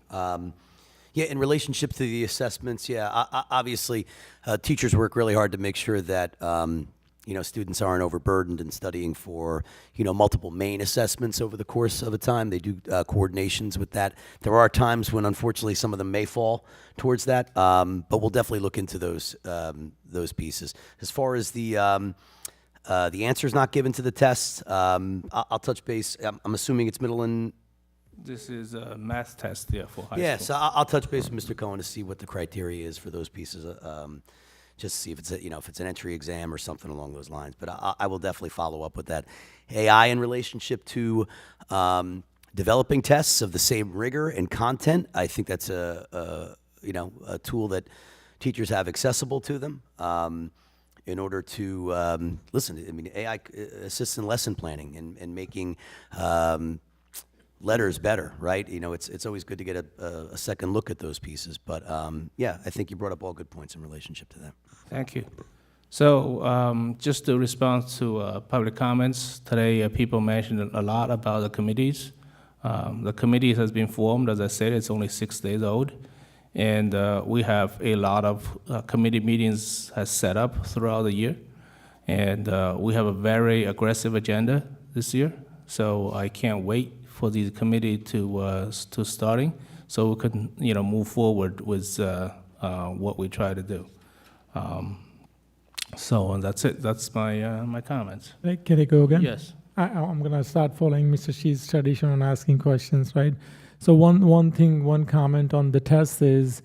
Yeah, in relationship to the assessments, yeah, obviously, teachers work really hard to make sure that students aren't overburdened in studying for multiple main assessments over the course of a time. They do coordinations with that. There are times when, unfortunately, some of them may fall towards that, but we'll definitely look into those pieces. As far as the answers not given to the tests, I'll touch base. I'm assuming it's middle and. This is a math test, yeah, for high Yeah, school. so I'll touch base with Mr. Cohen to see what the criteria is for those pieces, just to see if it's if it's an entry exam or something along those lines. But I will definitely follow up with that. AI in relationship to developing tests of the same rigor and content. I think that's a tool that teachers have accessible to them in order to listen. I mean, AI assists in lesson planning and making. Letters better, right? It's always good to get a second look at those pieces. But yeah, I think you brought up all good points in relationship to that. Thank you. So just to respond to public comments, today people mentioned a lot about the committees. The committee has been formed, as I said, it's only 6 days old. And we have a lot of committee meetings has set up throughout the year. And we have a very aggressive agenda this year. So I can't wait for the committee to starting, so we can move forward with what we try to do. So that's it. That's my comments. Can I go again? Yes. I'm gonna start following Mr. Shee's tradition on asking questions, right? So one comment on the test is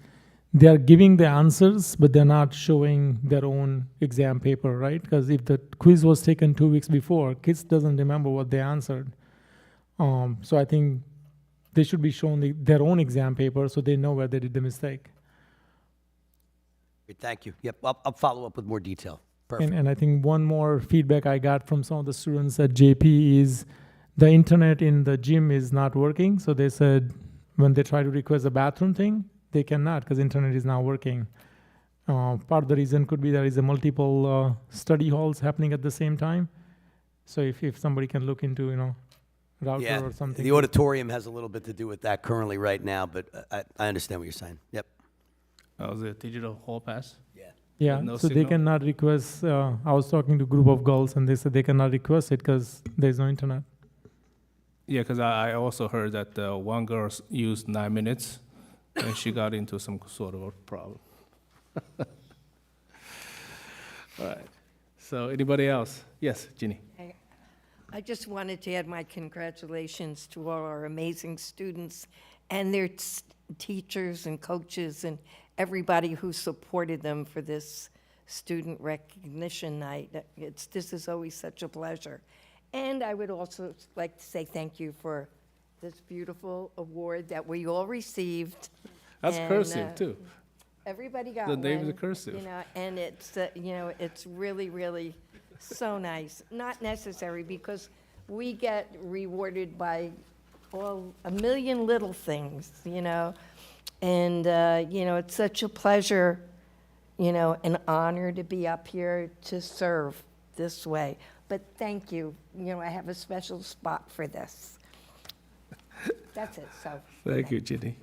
they are giving the answers, but they're not showing their own exam paper, right? Because if the quiz was taken 2 weeks before, kids doesn't remember what they answered. So I think they should be shown their own exam paper so they know where they did the mistake. Great, thank you. Yep, I'll follow up with more detail. Perfect. And I think one more feedback I got from some of the students at JP is the internet in the gym is not working. So they said when they try to request a bathroom thing, they cannot because internet is not working. Part of the reason could be there is a multiple study halls happening at the same time. So if somebody can look into, router or something. The auditorium has a little bit to do with that currently right now, but I understand what you're saying. Yep. Oh, the digital hall pass? Yeah, No so signal? they cannot request. I was talking to a group of girls and they said they cannot request it because there's no internet. Yeah, because I also heard that one girl used 9 minutes and she got into some sort of a problem. All right. So anybody else? Yes, Ginny. I just wanted to add my congratulations to all our amazing students and their teachers and coaches and everybody who supported them for this student recognition night. This is always such a pleasure. And I would also like to say thank you for this beautiful award that we all received. That's And, cursive, too. Everybody got The one. names are cursive. And it's, it's really, really so nice. Not necessary because we get rewarded by a million little things, And, it's such a pleasure, an honor to be up here to serve this way. But thank you. I have a special spot for this. That's it, so. Thank you, Ginny.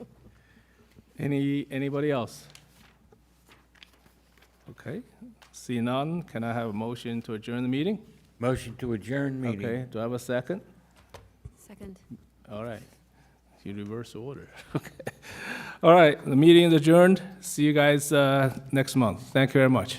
Anybody else? Okay, see none, can I have a motion to adjourn the meeting? Motion to adjourn meeting. Okay, do I have a second? Second. All right, you reverse order. Okay. All right, the meeting is adjourned. See you guys next month. Thank you very much.